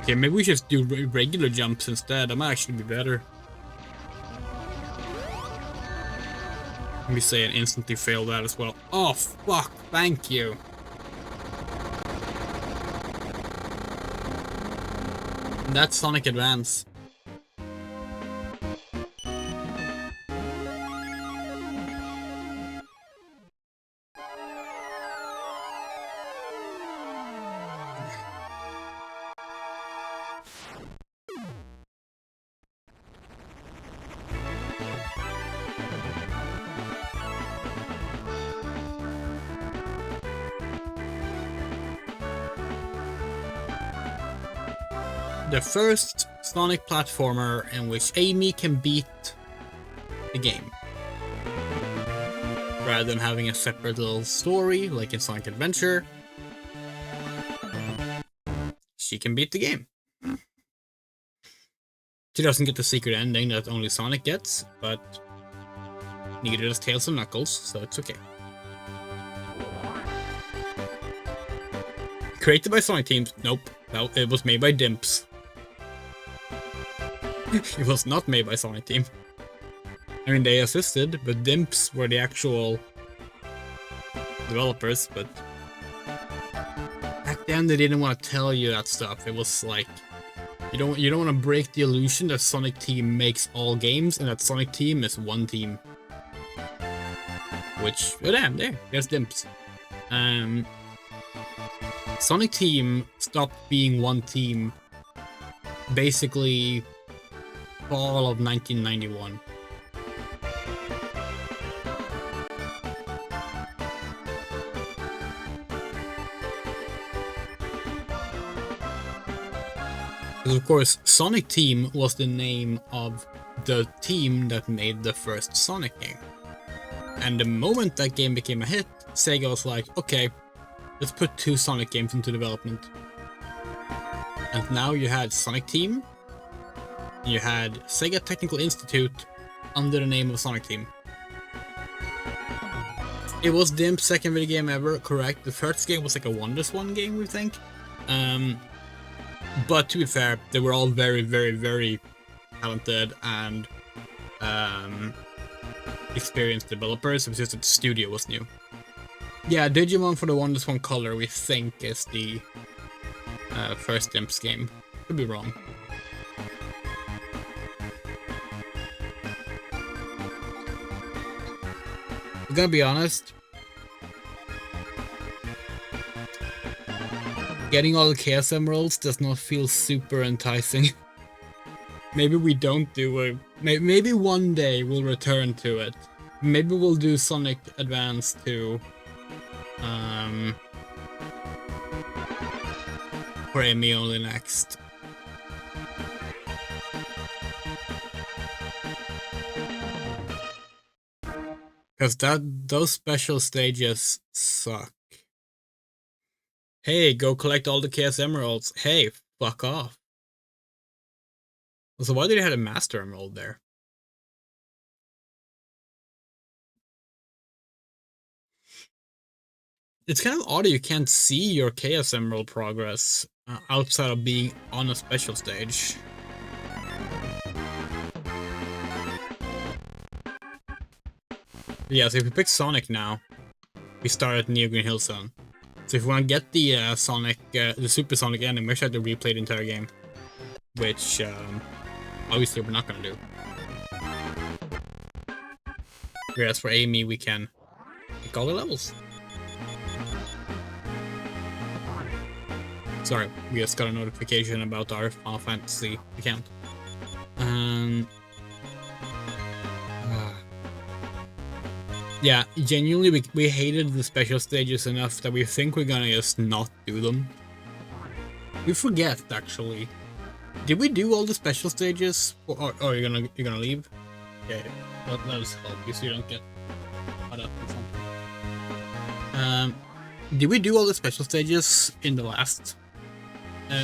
Okay, maybe we should do regular jumps instead. That might actually be better. Let me say and instantly fail that as well. Oh, fuck. Thank you. That's Sonic Advance. the first Sonic platformer in which Amy can beat the game. Rather than having a separate little story like in Sonic Adventure, she can beat the game. She doesn't get the secret ending that only Sonic gets, but neither does Tails and Knuckles, so it's okay. Created by Sonic Teams? Nope. No, it was made by Dimps. It was not made by Sonic Team. I mean, they assisted, but Dimps were the actual developers, but back then they didn't want to tell you that stuff. It was like, you don't want to break the illusion that Sonic Team makes all games and that Sonic Team is one team. Which, oh damn, there's Dimps. Sonic Team stopped being one team basically fall of 1991. Because of course, Sonic Team was the name of the team that made the first Sonic game. And the moment that game became a hit, Sega was like, okay, let's put 2 Sonic games into development. And now you had Sonic Team, and you had Sega Technical Institute under the name of Sonic Team. It was Dimp's second video game ever, correct? The first game was like a WonderSwan game, we think. But to be fair, they were all very, very, very talented and experienced developers. It was just that the studio was new. Yeah, Digimon for the WonderSwan Color, we think, is the first Dimps game. Could be wrong. I'm gonna be honest. Getting all the Chaos Emeralds does not feel super enticing. Maybe we don't do it. Maybe one day we'll return to it. Maybe we'll do Sonic Advance 2. For Amy only next. Because those special stages suck. Hey, go collect all the Chaos Emeralds. Hey, fuck off. So why did they have a Master Emerald there? It's kind of odd you can't see your Chaos Emerald progress outside of being on a special stage. Yeah, so if we pick Sonic now, we start at Neo Green Hill Zone. So if we want to get the Sonic, the Super Sonic ending, we should have to replay the entire game. Which, obviously we're not going to do. Whereas for Amy, we can pick all the levels. Sorry, we just got a notification about our Final Fantasy account. Yeah, genuinely, we hated the special stages enough that we think we're gonna just not do them. We forget, actually. Did we do all the special stages? Or you're gonna leave? Okay, let us help you so you don't get caught up with something. Did we do all the special stages in the last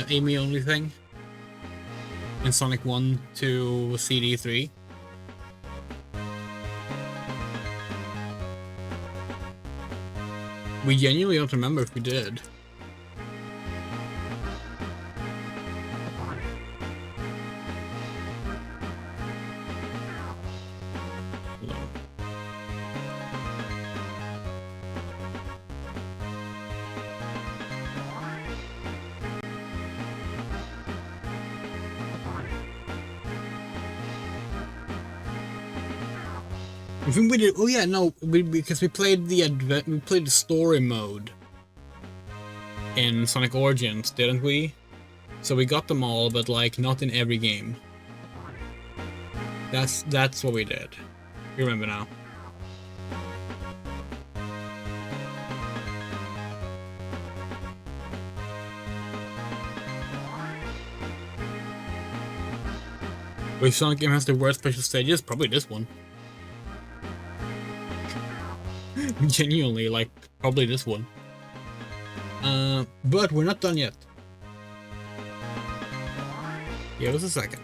Amy only thing? In Sonic 1 to CD3? We genuinely don't remember if we did. I think we did. Oh yeah, no, because we played the story mode in Sonic Origins, didn't we? So we got them all, but like not in every game. That's what we did. You remember now. Which Sonic game has the worst special stages? Probably this one. Genuinely, like, probably this one. But we're not done yet. Give us a second.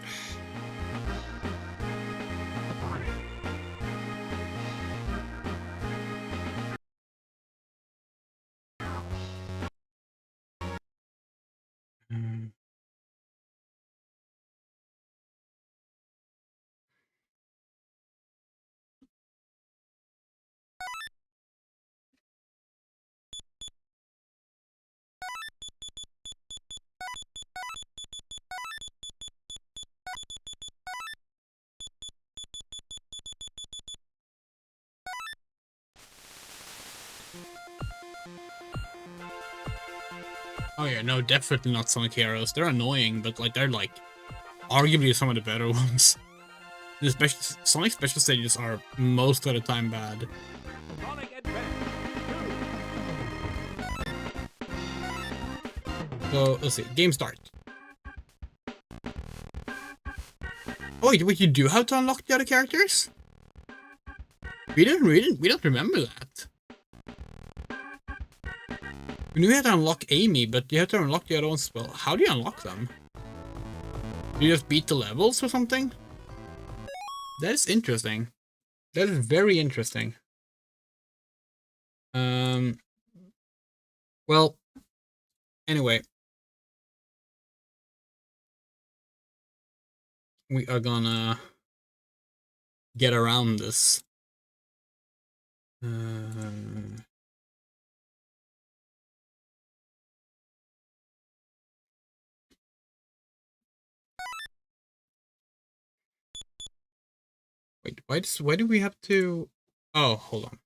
Oh yeah, no, definitely not Sonic Heroes. They're annoying, but like they're like arguably some of the better ones. The Sonic special stages are most of the time bad. Sonic Advance So let's see, game start. Oh wait, you do have to unlock the other characters? We don't remember that. We knew we had to unlock Amy, but you have to unlock the other ones as well. How do you unlock them? Do you just beat the levels or something? That is interesting. That is very interesting. Well, anyway. We are gonna get around this. Wait, why do we have to... Oh, hold on.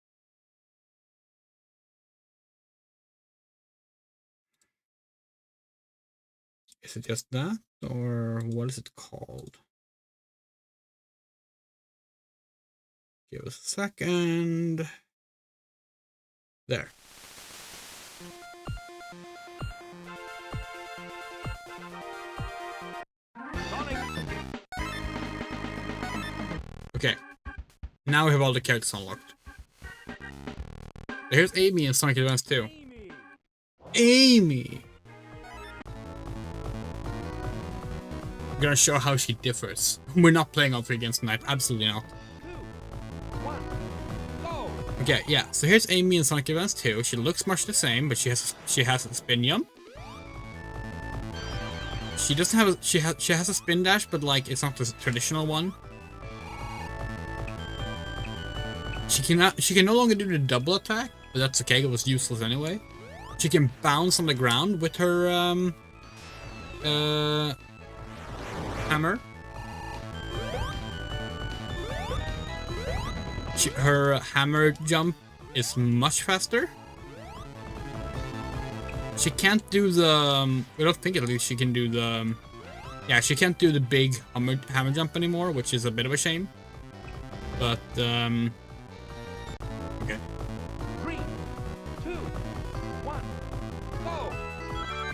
Is it just that? Or what is it called? Give us a second. There. Okay. Now we have all the characters unlocked. Here's Amy in Sonic Advance 2. Amy! I'm gonna show how she differs. We're not playing all 3 games tonight. Absolutely not. Okay, yeah. So here's Amy in Sonic Advance 2. She looks much the same, but she has a spin jump. She doesn't have she has a spin dash, but like it's not the traditional one. She can no longer do the double attack, but that's okay. It was useless anyway. She can bounce on the ground with her hammer. Her hammer jump is much faster. She can't do the... I don't think at least she can do the... Yeah, she can't do the big hammer jump anymore, which is a bit of a shame. But, okay. 3, 2, 1, go!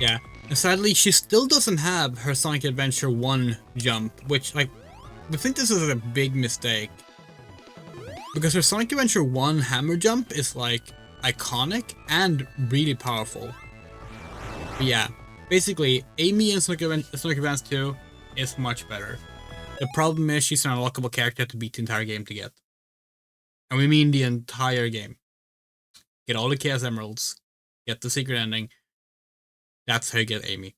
Yeah, and sadly, she still doesn't have her Sonic Adventure 1 jump, which, like, I think this is a big mistake. Because her Sonic Adventure 1 hammer jump is, like, iconic and really powerful. But yeah, basically, Amy in Sonic Advance 2 is much better. The problem is she's an unlockable character to beat the entire game to get. And we mean the entire game. Get all the Chaos Emeralds, get the secret ending. That's how you get Amy.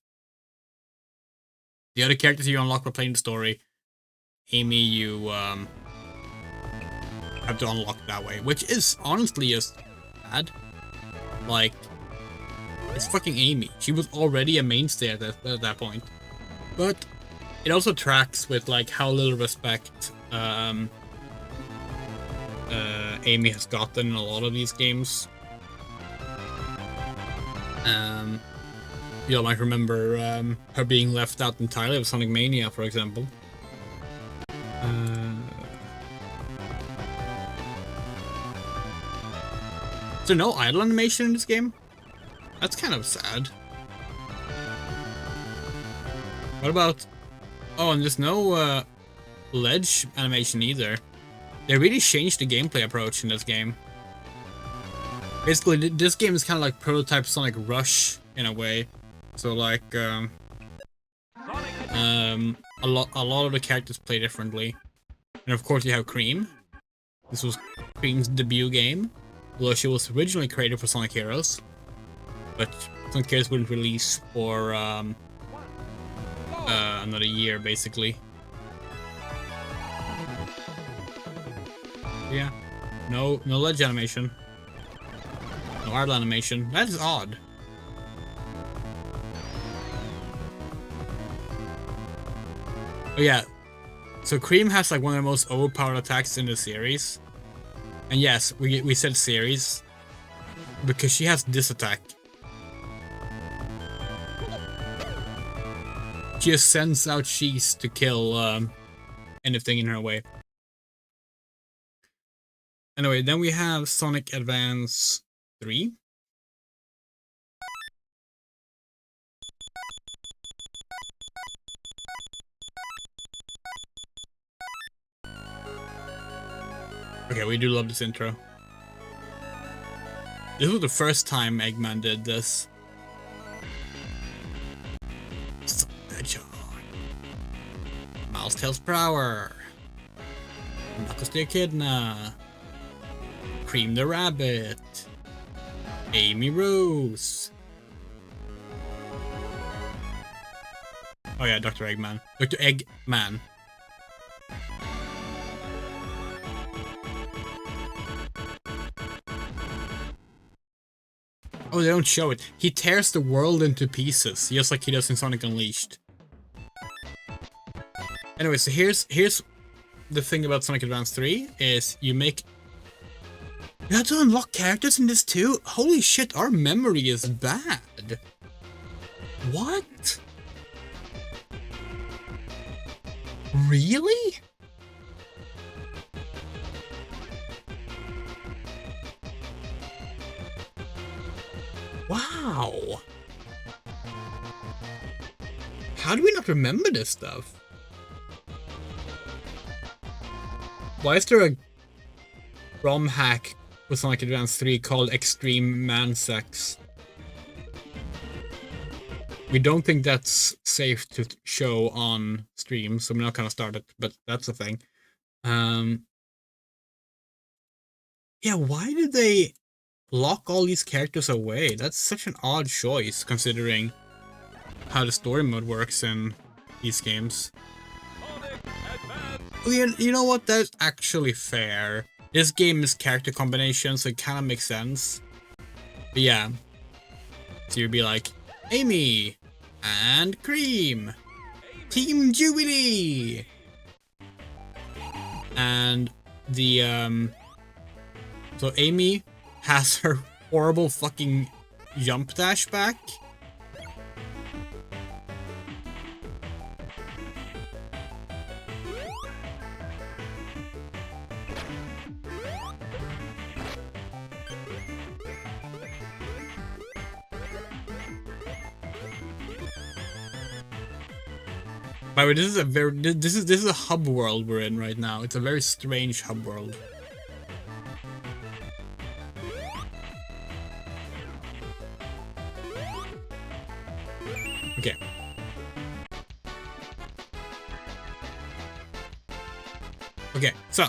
The other characters you unlock by playing the story, Amy you have to unlock that way, which is honestly just bad. Like, it's fucking Amy. She was already a mainstay at that point. But it also tracks with like how little respect Amy has gotten in a lot of these games. You might remember her being left out entirely of Sonic Mania, for example. Is there no idle animation in this game? That's kind of sad. What about... Oh, and there's no ledge animation either. They really changed the gameplay approach in this game. Basically, this game is kind of like prototype Sonic Rush in a way. So like, a lot of the characters play differently. And of course you have Cream. This was Cream's debut game, although she was originally created for Sonic Heroes, but Sonic Heroes wouldn't release for another year, basically. Yeah, no ledge animation, no idle animation. That is odd. Oh yeah, so Cream has like one of the most overpowered attacks in the series. And yes, we said series because she has this attack. She just sends out cheese to kill anything in her way. Anyway, then we have Sonic Advance 3. Okay, we do love this intro. This was the first time Eggman did this. Hedgehog. Mousetail's Power. Knuckles the Echidna. Cream the Rabbit. Amy Rose. Oh yeah, Dr. Eggman. Dr. Eggman. Oh, they don't show it. He tears the world into pieces, just like he does in Sonic Unleashed. Anyway, so here's the thing about Sonic Advance 3 is you have to unlock characters in this too? Holy shit, our memory is bad. What? Really? Wow. How do we not remember this stuff? Why is there a ROM hack with Sonic Advance 3 called Extreme Man Sex? We don't think that's safe to show on stream, so we're not gonna start it, but that's the thing. Yeah, why did they lock all these characters away? That's such an odd choice, considering how the story mode works in these games. You know what? That's actually fair. This game is character combination, so it kind of makes sense. But yeah. So you'd be like, Amy and Cream. Team Jubilee. And the, so Amy has her horrible fucking jump dash back. By the way, this is a hub world we're in right now. It's a very strange hub world. Okay. Okay, so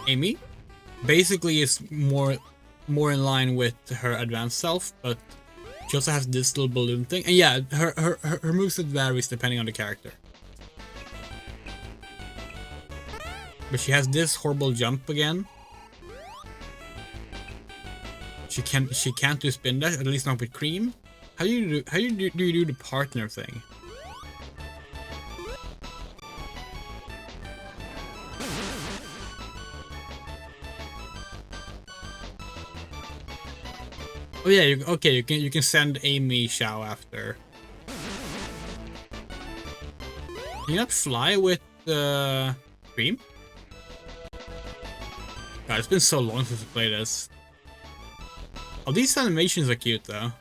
Amy basically is more in line with her advanced self, but she also has this little balloon thing. And yeah, her moveset varies depending on the character. But she has this horrible jump again. She can't do spin dash, at least not with Cream. How do you do the partner thing? Oh yeah, you can send Amy Shao after. Can you not fly with Cream? God, it's been so long since I played this. Oh, these animations are cute though.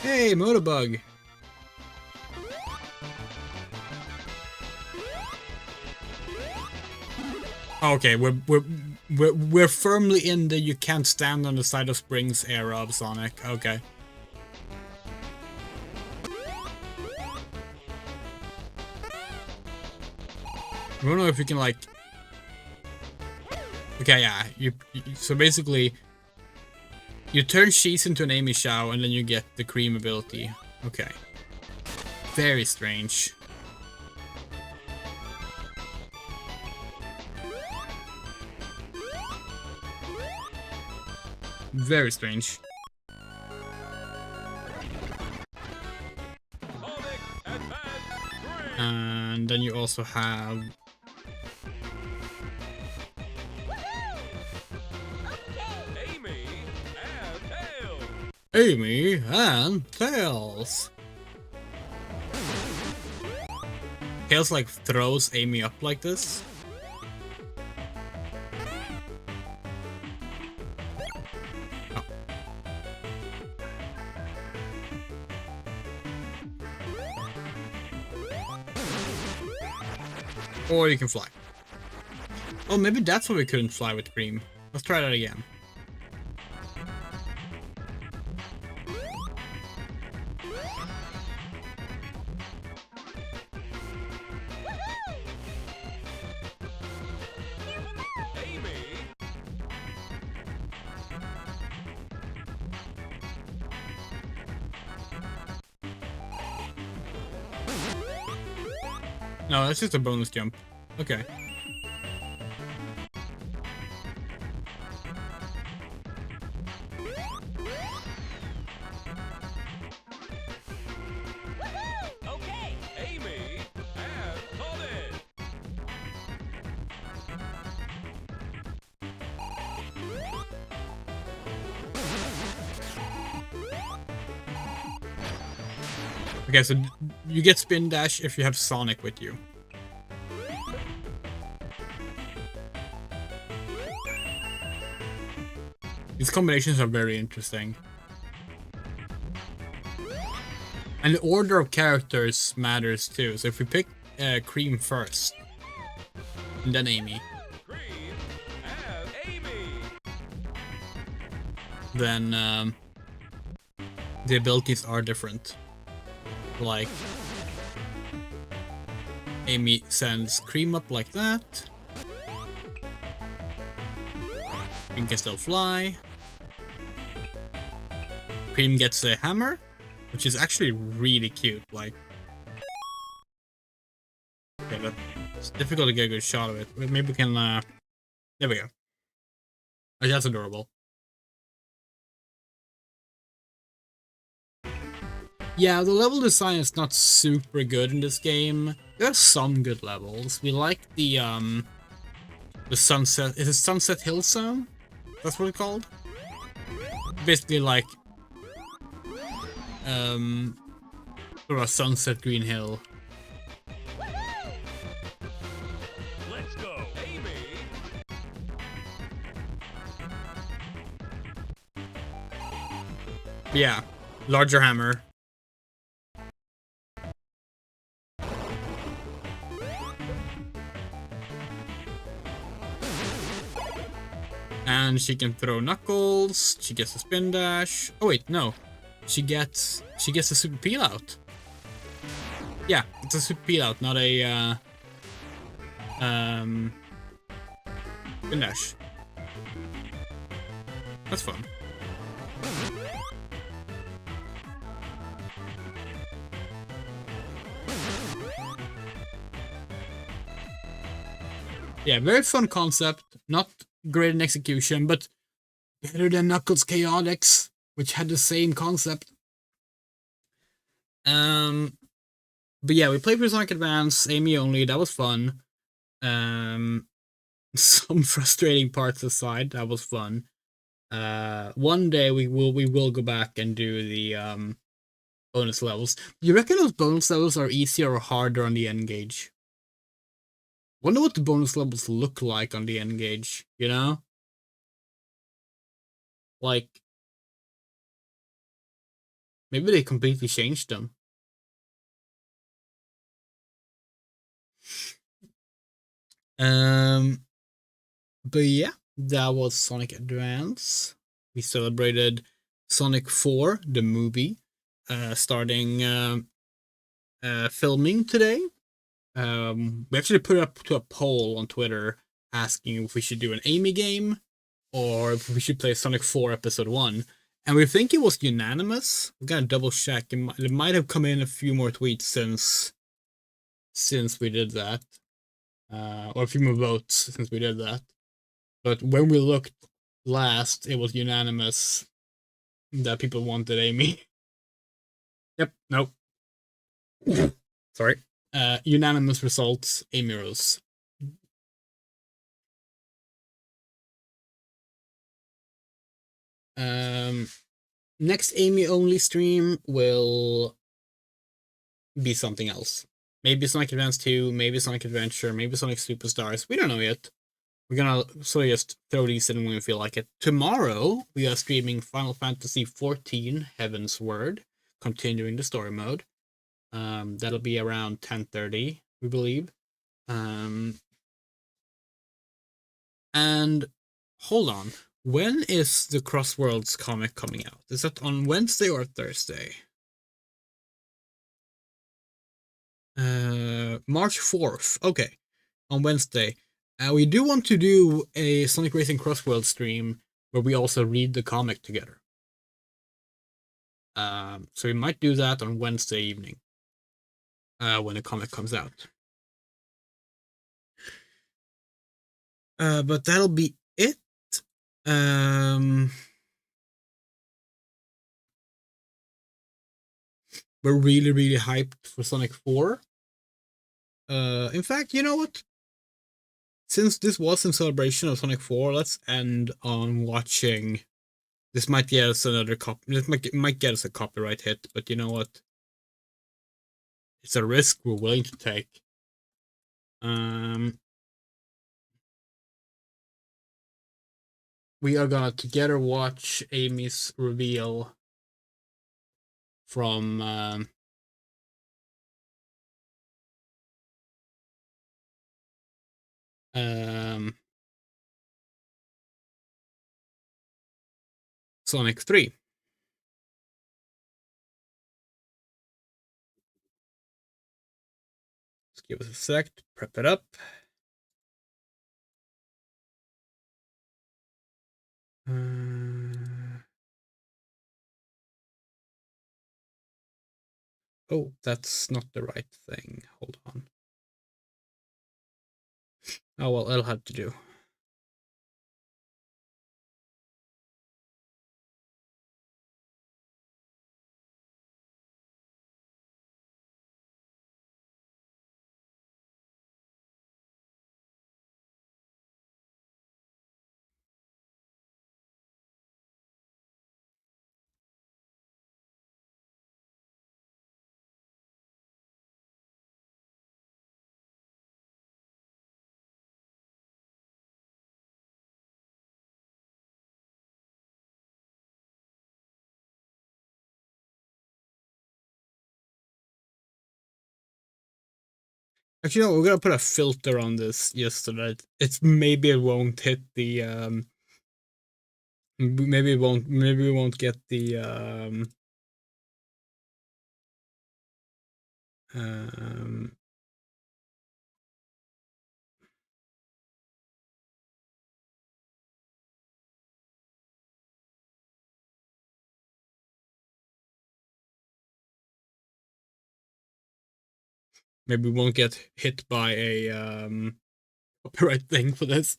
Hey, Motorbug. Okay, we're firmly in the you can't stand on the side of springs era of Sonic. Okay. I don't know if you can like. Okay, yeah. So basically, you turn Sheets into an Amy Shao, and then you get the Cream ability. Okay. Very strange. Very strange. And then you also have Amy and Tails. Tails like throws Amy up like this. Oh. Or you can fly. Oh, maybe that's why we couldn't fly with Cream. Let's try that again. No, that's just a bonus jump. Okay. Okay, Amy has called in. Okay, so you get Spin Dash if you have Sonic with you. These combinations are very interesting. And the order of characters matters too. So if we pick Cream first, and then Amy, Cream has Amy. then the abilities are different. Like, Amy sends Cream up like that. Cream can still fly. Cream gets a hammer, which is actually really cute. Like, okay, but it's difficult to get a good shot of it. But maybe we can. There we go. Oh, that's adorable. Yeah, the level design is not super good in this game. There are some good levels. We like the Sunset. Is it Sunset Hill Zone? That's what it's called. Basically, like sort of Sunset Green Hill. Let's go, Amy. Yeah, larger hammer. And she can throw Knuckles. She gets a spin dash. Oh wait, no. She gets a super peel out. Yeah, it's a super peel out, not a spin dash. That's fun. Yeah, very fun concept. Not great in execution, but better than Knuckles Chaotix, which had the same concept. But yeah, we played for Sonic Advance, Amy only. That was fun. Some frustrating parts aside, that was fun. One day we will go back and do the bonus levels. Do you reckon those bonus levels are easier or harder on the N gauge? Wonder what the bonus levels look like on the N gauge, you know? Like, Maybe they completely changed them. But yeah, that was Sonic Advance. We celebrated Sonic 4, the movie, starting filming today. We actually put it up to a poll on Twitter asking if we should do an Amy game or if we should play Sonic 4 Episode 1. And we think it was unanimous. We gotta double check. It might have come in a few more tweets since we did that. Or a few more votes since we did that. But when we looked last, it was unanimous that people wanted Amy. Yep, nope. Sorry. Unanimous results, Amy Rose. Next Amy only stream will be something else. Maybe Sonic Advance 2, maybe Sonic Adventure, maybe Sonic Superstars. We don't know yet. We're gonna sort of just throw these in when we feel like it. Tomorrow, we are streaming Final Fantasy XIV Heaven's Word, continuing the story mode. That'll be around 10:30, we believe. And hold on. When is the CrossWorlds comic coming out? Is that on Wednesday or Thursday? March 4th. Okay, on Wednesday. We do want to do a Sonic Racing CrossWorlds stream where we also read the comic together. So we might do that on Wednesday evening when the comic comes out. But that'll be it. We're really, really hyped for Sonic 4. In fact, you know what? Since this was in celebration of Sonic 4, let's end on watching. This might get us another This might get us a copyright hit, but you know what? It's a risk we're willing to take. We are gonna together watch Amy's reveal from Sonic 3. Just give us a sec to prep it up. Oh, that's not the right thing. Hold on. Oh well, it'll have to do. Actually, no, we're gonna put a filter on this just so that it's maybe it won't hit the maybe we won't get the maybe we won't get hit by a copyright thing for this.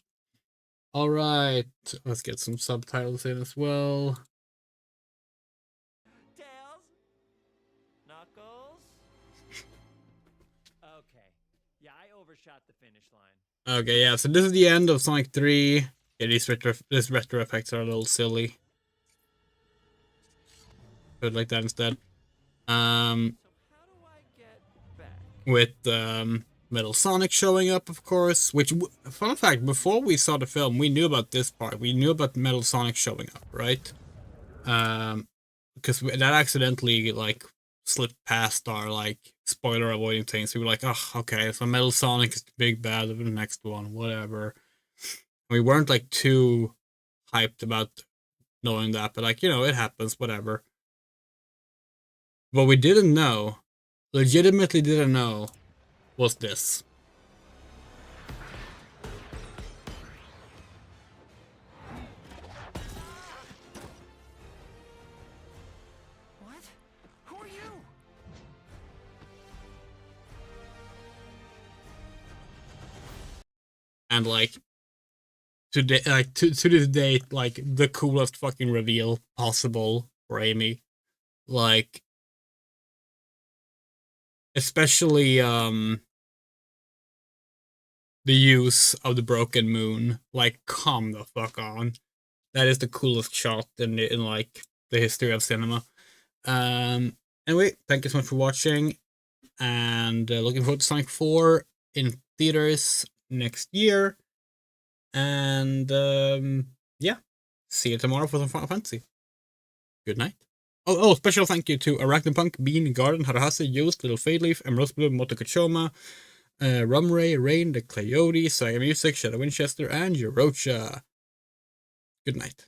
All right, let's get some subtitles in as well. Tails? Knuckles? Okay. Yeah, I overshot the finish line. Okay, yeah, so this is the end of Sonic 3. Yeah, these retro effects are a little silly. Put it like that instead. So how do I get back? With Metal Sonic showing up, of course. Which, fun fact, before we saw the film, we knew about this part. We knew about Metal Sonic showing up, right? because that accidentally like slipped past our like spoiler avoiding things. We were like, oh, okay, so Metal Sonic is the big bad of the next one, whatever. We weren't like too hyped about knowing that, but like, you know, it happens, whatever. What we didn't know, legitimately didn't know, was this. What? Who are you? And like today, like to this day, like the coolest fucking reveal possible for Amy. Like especially the use of the broken moon. Like, come the fuck on. That is the coolest shot in like the history of cinema. Anyway, thank you so much for watching, and looking forward to Sonic 4 in theaters next year. And yeah, see you tomorrow for some Final Fantasy. Good night. Oh, special thank you to Arachnopunk, Bean, Garden, Harahase, Yoast, Little Fadeleaf, Emerald Blue, Motokachoma, Rumray, Rain, The Coyote, Saga Music, Shadow Winchester, and Eurocha. Good night.